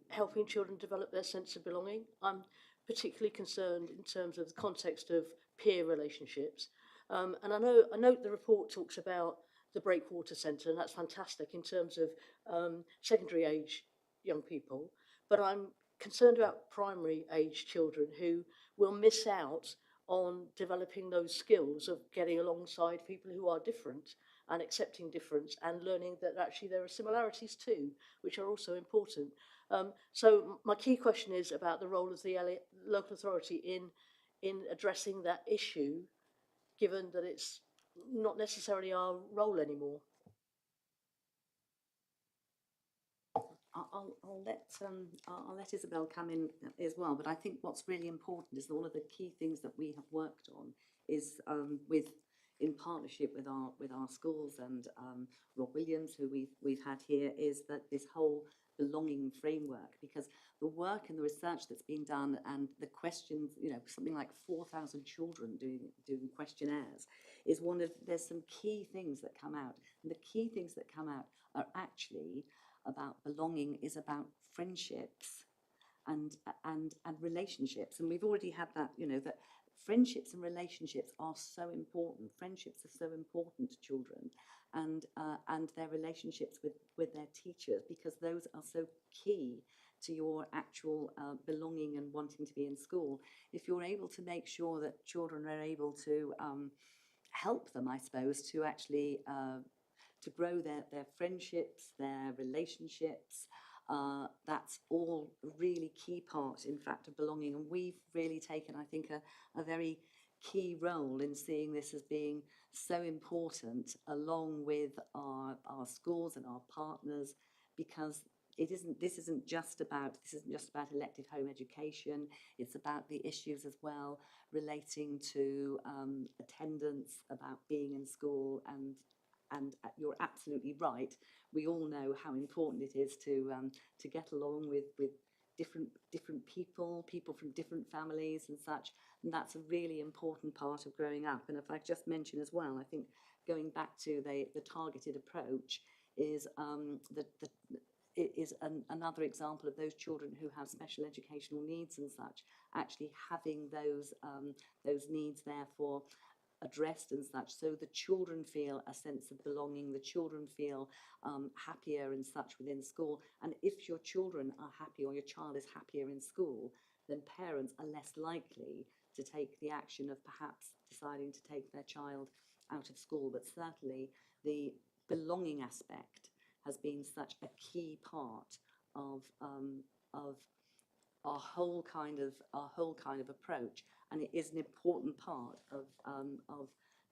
helping children develop their sense of belonging? I'm particularly concerned in terms of the context of peer relationships. And I note the report talks about the Breakwater Centre, and that's fantastic in terms of secondary age young people. But I'm concerned about primary age children who will miss out on developing those skills of getting alongside people who are different and accepting difference and learning that actually there are similarities too, which are also important. So my key question is about the role of the local authority in addressing that issue, given that it's not necessarily our role anymore. I'll let Isabel come in as well. But I think what's really important is that one of the key things that we have worked on is in partnership with our schools and Rob Williams, who we've had here, is that this whole belonging framework, because the work and the research that's been done and the questions, something like 4,000 children doing questionnaires, is there's some key things that come out. And the key things that come out are actually about belonging, is about friendships and relationships. And we've already had that, that friendships and relationships are so important. Friendships are so important to children, and their relationships with their teachers, because those are so key to your actual belonging and wanting to be in school. If you're able to make sure that children are able to help them, I suppose, to actually to grow their friendships, their relationships. That's all a really key part, in fact, of belonging. And we've really taken, I think, a very key role in seeing this as being so important, along with our schools and our partners, because this isn't just about elective home education. It's about the issues as well relating to attendance, about being in school, and you're absolutely right. We all know how important it is to get along with different people from different families and such. And that's a really important part of growing up. And if I just mention as well, I think going back to the targeted approach is another example of those children who have special educational needs and such, actually having those needs therefore addressed and such, so the children feel a sense of belonging, the children feel happier and such within school. And if your children are happy, or your child is happier in school, then parents are less likely to take the action of perhaps deciding to take their child out of school. But certainly the belonging aspect has been such a key part of our whole kind of approach, and it is an important part of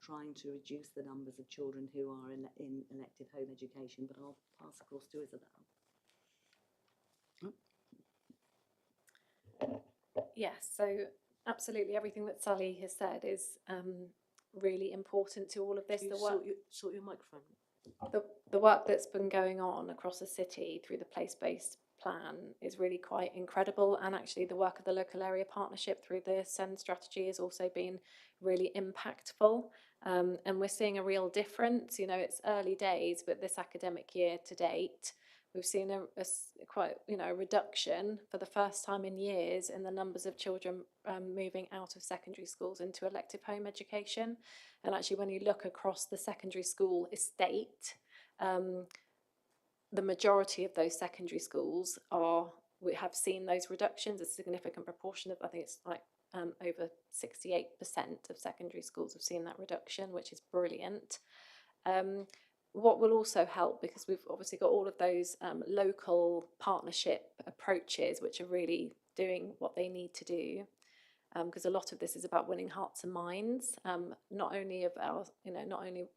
trying to reduce the numbers of children who are in elective home education. But I'll pass across to Isabel. Yes, so absolutely everything that Sally has said is really important to all of this. Can The you work, sort your microphone. the work that's been going on across the city through the place-based plan is really quite incredible, and actually the work of the local area partnership through the SEND strategy has also been really impactful, and we're seeing a real difference. You know, it's early days, but this academic year to date we've seen a quite, you know, reduction for the first time in years in the numbers of children moving out of secondary schools into elective home education. And actually when you look across the secondary school estate, the majority of those secondary schools we have seen those reductions. A significant proportion of, I think it's like over 68% of secondary schools have seen that reduction, which is brilliant. What will also help, because we've obviously got all of those local partnership approaches which are really doing what they need to do, because a lot of this is about winning hearts and minds, not only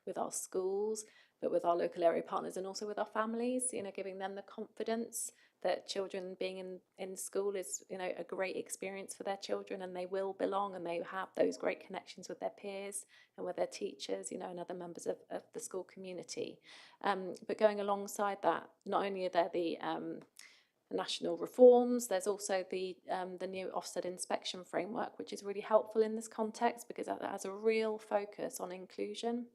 with our schools, but with our local area partners and also with our families, you know, giving them the confidence that children being in school is, you know, a great experience for their children, and they will belong and they have those great connections with their peers and with their teachers, you know, and other members of the school community. But going alongside that, not only are there the national reforms, there's also the new Ofsted inspection framework, which is really helpful in this context because that has a real focus on inclusion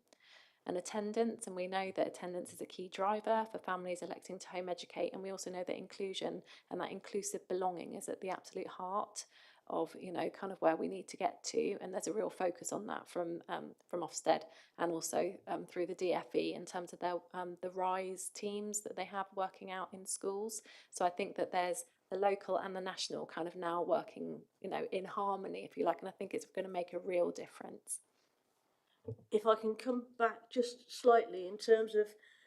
and attendance, and we know that attendance is a key driver for families electing to home educate, and we also know that inclusion and that inclusive belonging is at the absolute heart of, you know, kind of where we need to get to, and there's a real focus on that from Ofsted and also through the DFE in terms of their the RISE teams that they have working out in schools. So I think that there's the local and the national kind of now working, you know, in harmony, if you like, and I think it's going to make a real difference. If I can come back just slightly in terms of,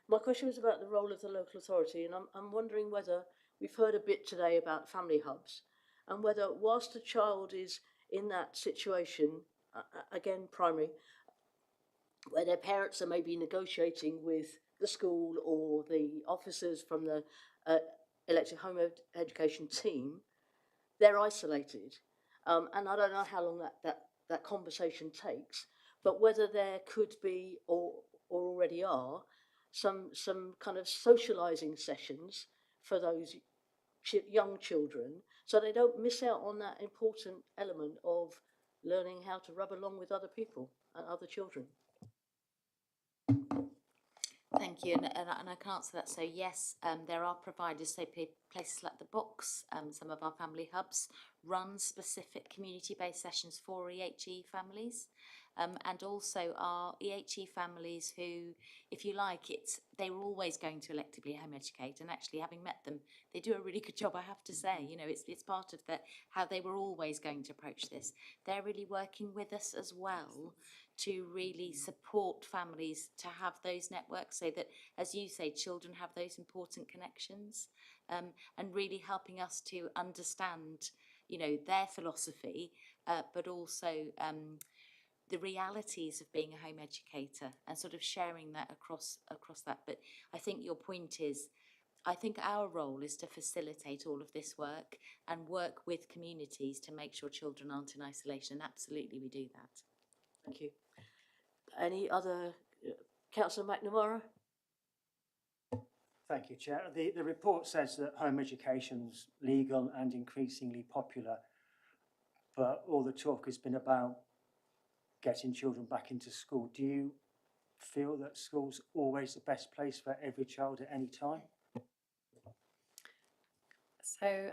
my question was about the role of the local authority, and I'm wondering whether, we've heard a bit today about family hubs, and whether whilst a child is in that situation, again primary, where their parents are maybe negotiating with the school or the officers from the elective home education team, they're isolated, and I don't know how long that conversation takes, but whether there could be or already are some kind of socialising sessions for those young children, so they don't miss out on that important element of learning how to rub along with other people and other children. Thank you, and I can answer that. So yes, there are providers, so places like the Box, some of our family hubs run specific community-based sessions for EHE families, and also our EHE families who, if you like, they were always going to electively home educate, and actually having met them, they do a really good job, I have to say. You know, it's part of how they were always going to approach this. They're really working with us as well to really support families to have those networks, so that, as you say, children have those important connections, and really helping us to understand, you know, their philosophy, but also the realities of being a home educator, and sort of sharing that across that. But I think your point is, I think our role is to facilitate all of this work and work with communities to make sure children aren't in isolation, and absolutely we do that. Thank you. Any other, Councillor McNamara? Thank you, Chair. The report says that home education's legal and increasingly popular, but all the talk has been about getting children back into school. Do you feel that school's always the best place for every child at any time? So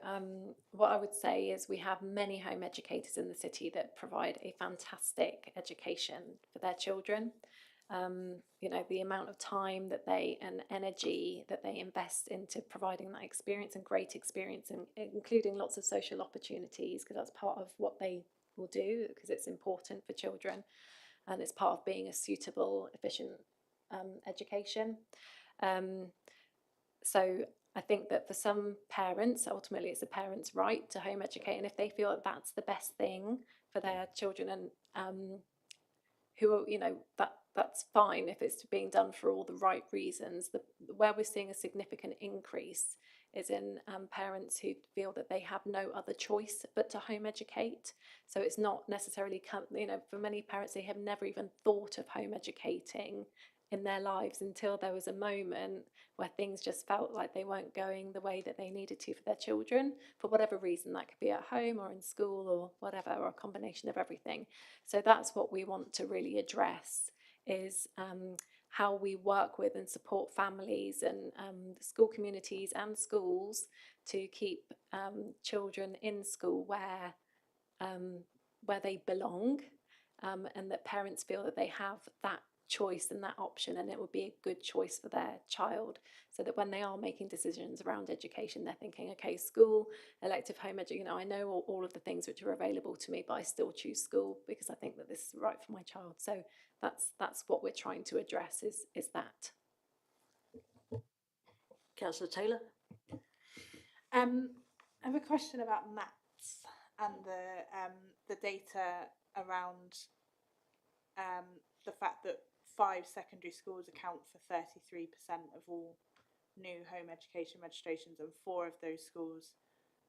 what I would say is we have many home educators in the city that provide a fantastic education for their children. You know, the amount of time that and energy that they invest into providing that experience, and great experience, and including lots of social opportunities, because that's part of what they will do, because it's important for children, and it's part of being a suitable, efficient education. So I think that for some parents, ultimately it's a parent's right to home educate, and if they feel that that's the best thing for their children, and who are, that's fine if it's being done for all the right reasons. Where we're seeing a significant increase is in parents who feel that they have no other choice but to home educate. So it's not necessarily, for many parents, they have never even thought of home educating in their lives until there was a moment where things just felt like they weren't going the way that they needed to for their children, for whatever reason. That could be at home or in school or whatever, or a combination of everything. So that's what we want to really address, is how we work with and support families and school communities and schools to keep children in school where they belong, and that parents feel that they have that choice and that option, and it would be a good choice for their child, so that when they are making decisions around education, they're thinking, okay, school, elective home education, I know all of the things which are available to me, but I still choose school because I think that this is right for my child. So that's what we're trying to address, is that. Councillor Taylor? I have a question about maths and the data around the fact that 5 secondary schools account for 33% of all new home education registrations, and 4 of those schools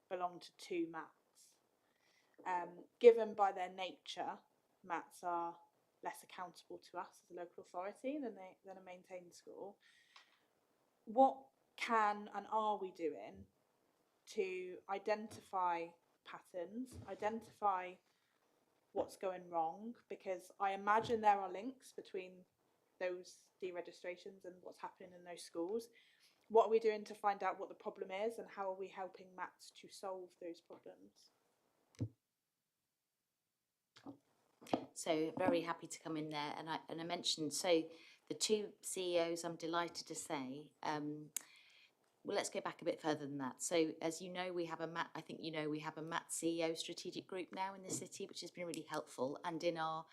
belong to 2 MATs. Given by their nature, MATs are less accountable to us as a local authority than a maintained school, what can and are we doing to identify patterns, identify what's going wrong? Because I imagine there are links between those deregistrations and what's happening in those schools. What are we doing to find out what the problem is, and how are we helping MATs to solve those problems? So very happy to come in there, and I mentioned, so the 2 CEOs, I'm delighted to say, well, let's go back a bit further than that. So as you know, we have a MAT, I think you know, we have a MAT CEO strategic group now in the city, which has been really helpful. And in our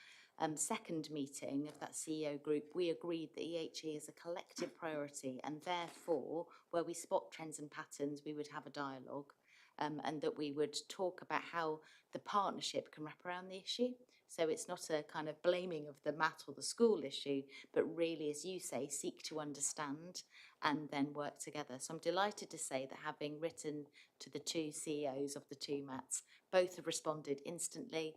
second meeting of that CEO group, we agreed that EHE is a collective priority, and therefore, where we spot trends and patterns, we would have a dialogue, and that we would talk about how the partnership can wrap around the issue. So it's not a kind of blaming of the MAT or the school issue, but really, as you say, seek to understand and then work together. So I'm delighted to say that, having written to the 2 CEOs of the 2 MATs, both have responded instantly,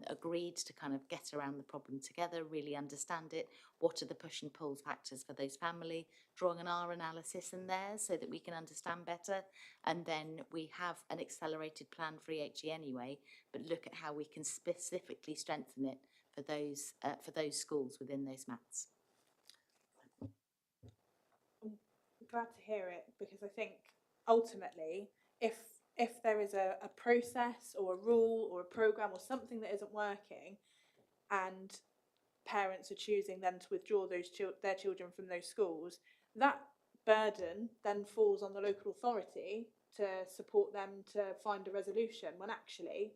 agreed to kind of get around the problem together, really understand it, what are the push and pull factors for those family, drawing our analysis and theirs so that we can understand better. And then we have an accelerated plan for EHE anyway, but look at how we can specifically strengthen it for those schools within those MATs. I'm glad to hear it, because I think ultimately, if there is a process or a rule or a programme or something that isn't working, and parents are choosing then to withdraw their children from those schools, that burden then falls on the local authority to support them to find a resolution, when actually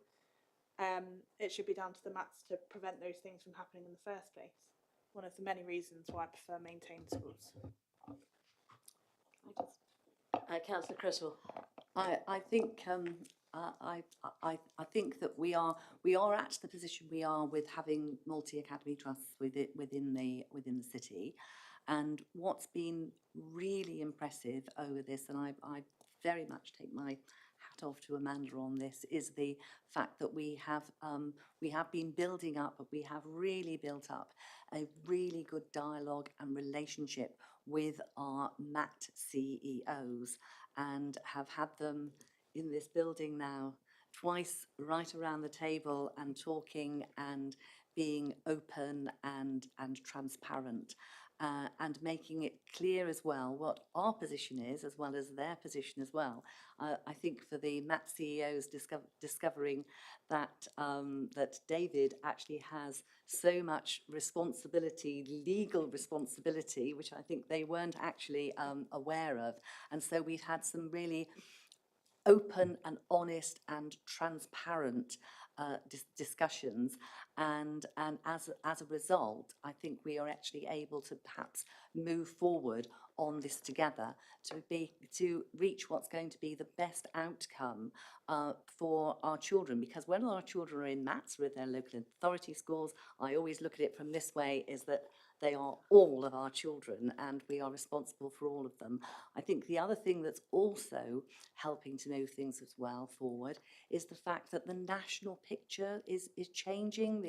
it should be down to the MATs to prevent those things from happening in the first place. One of the many reasons why I prefer maintained schools. Councillor Creswell. I think I think that we are at the position we are with having multi-academy trusts within the city, and what's been really impressive over this, and I very much take my hat off to Amanda on this, is the fact that we have been building up, we have really built up a really good dialogue and relationship with our MAT CEOs, and have had them in this building now twice, right around the table, and talking and being open and transparent, and making it clear as well what our position is, as well as their position as well. I think for the MAT CEOs discovering that that David actually has so much responsibility, legal responsibility, which I think they weren't actually aware of, and so we've had some really open and honest and transparent discussions, and as a result, I think we are actually able to perhaps move forward on this together to reach what's going to be the best outcome for our children. Because when our children are in MATs with their local authority schools, I always look at it from this way: is that they are all of our children and we are responsible for all of them. I think the other thing that's also helping to move things as well forward is the fact that the national picture is changing.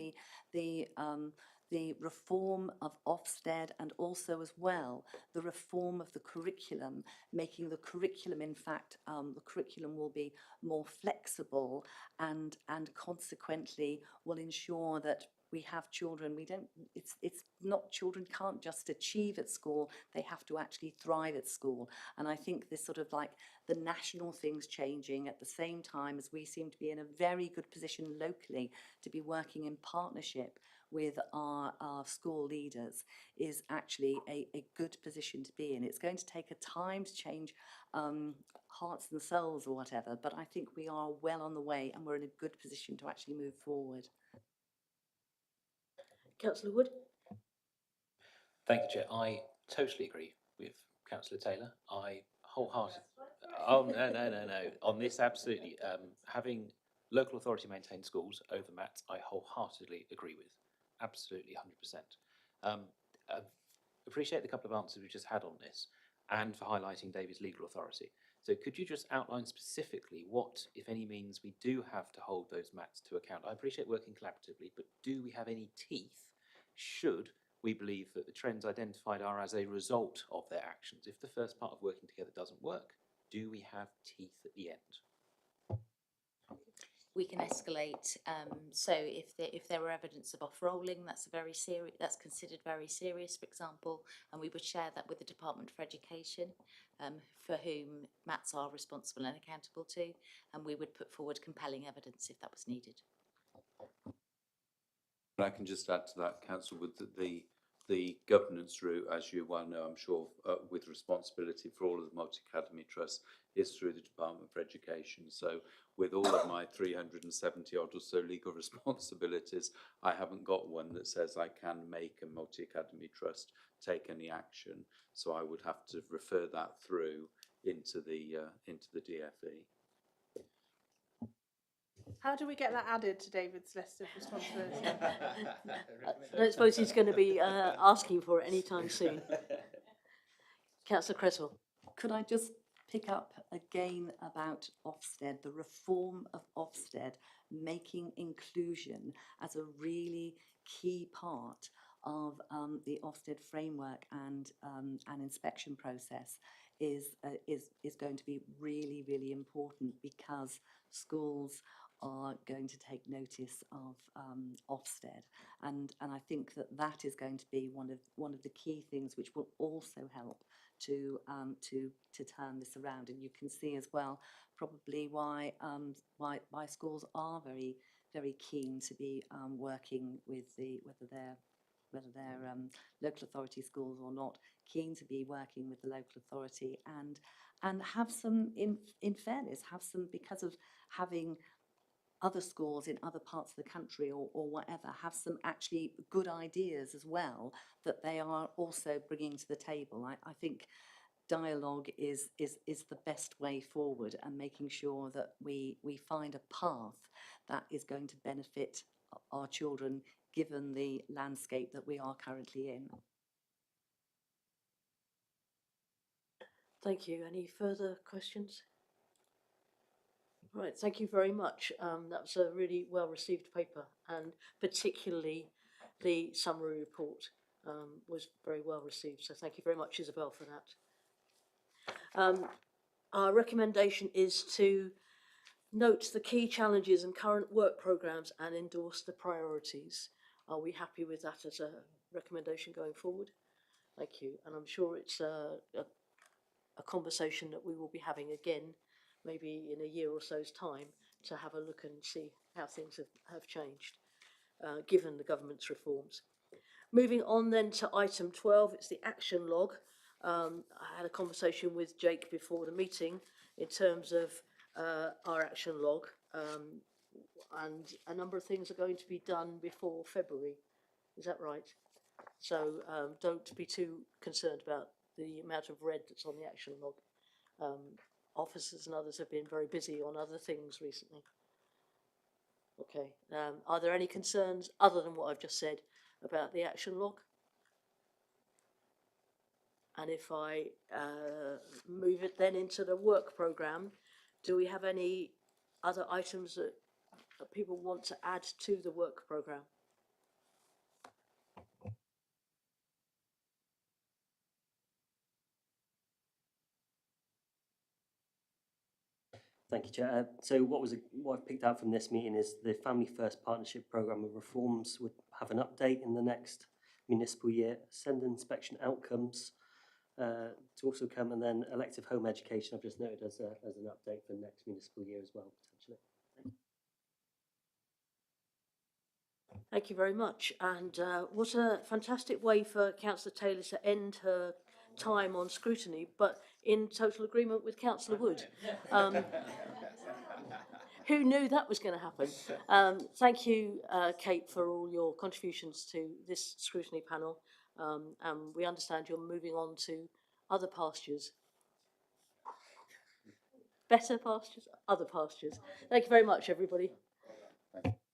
The reform of Ofsted, and also as well the reform of the curriculum, making the curriculum, in fact, the curriculum will be more flexible and consequently will ensure that we have children. It's not, children can't just achieve at school, they have to actually thrive at school. And I think this sort of like the national things changing at the same time as we seem to be in a very good position locally to be working in partnership with our school leaders is actually a good position to be in. It's going to take a time to change hearts and souls or whatever, but I think we are well on the way and we're in a good position to actually move forward. Councillor Wood? Thank you, Chair. I totally agree with Councillor Taylor. I wholeheartedly... Oh, no. On this, absolutely. Having local authority maintained schools over MATs, I wholeheartedly agree with. Absolutely, 100%. Appreciate the couple of answers we just had on this and for highlighting David's legal authority. So could you just outline specifically what, if any, means we do have to hold those MATs to account? I appreciate working collaboratively, but do we have any teeth should we believe that the trends identified are as a result of their actions? If the first part of working together doesn't work, do we have teeth at the end? We can escalate. So if there were evidence of off-rolling, that's considered very serious, for example, and we would share that with the Department for Education, for whom MATs are responsible and accountable to, and we would put forward compelling evidence if that was needed. I can just add to that, Councillor, with the governance route, as you well know, I'm sure, with responsibility for all of the multi-academy trusts, is through the Department for Education. So with all of my 370 odd or so legal responsibilities, I haven't got one that says I can make a multi-academy trust take any action. So I would have to refer that through into the DFE. How do we get that added to David's list of responsibilities? I don't suppose he's going to be asking for it anytime soon. Councillor Cresswell. Could I just pick up again about Ofsted, the reform of Ofsted, making inclusion as a really key part of the Ofsted framework and inspection process is going to be really, really important, because schools are going to take notice of Ofsted, and I think that is going to be one of the key things which will also help to turn this around. And you can see as well probably why schools are very, very keen to be working with whether they're local authority schools or not, keen to be working with the local authority and have some, in fairness, have some, because of having other schools in other parts of the country or whatever, have some actually good ideas as well that they are also bringing to the table. I think dialogue is the best way forward, and making sure that we find a path that is going to benefit our children given the landscape that we are currently in. Thank you. Any further questions? Right, thank you very much. That was a really well-received paper, and particularly the summary report was very well received. So thank you very much, Isabel, for that. Our recommendation is to note the key challenges and current work programmes and endorse the priorities. Are we happy with that as a recommendation going forward? Thank you. And I'm sure it's a conversation that we will be having again, maybe in a year or so's time, to have a look and see how things have changed, given the government's reforms. Moving on then to item 12, it's the action log. I had a conversation with Jake before the meeting in terms of our action log, and a number of things are going to be done before February. Is that right? So don't be too concerned about the amount of red that's on the action log. Officers and others have been very busy on other things recently. Okay. Are there any concerns other than what I've just said about the action log? And if I move it then into the work programme, do we have any other items that people want to add to the work programme? Thank you, Chair. So what I've picked out from this meeting is the Family First Partnership Programme of Reforms would have an update in the next municipal year, send inspection outcomes to also come, and then elective home education I've just noted as an update for next municipal year as well, potentially. Thank you very much. And what a fantastic way for Councillor Taylor to end her time on scrutiny, but in total agreement with Councillor Wood. Who knew that was going to happen? Thank you, Kate, for all your contributions to this scrutiny panel. And we understand you're moving on to other pastures. Better pastures? Other pastures. Thank you very much, everybody. Thank you.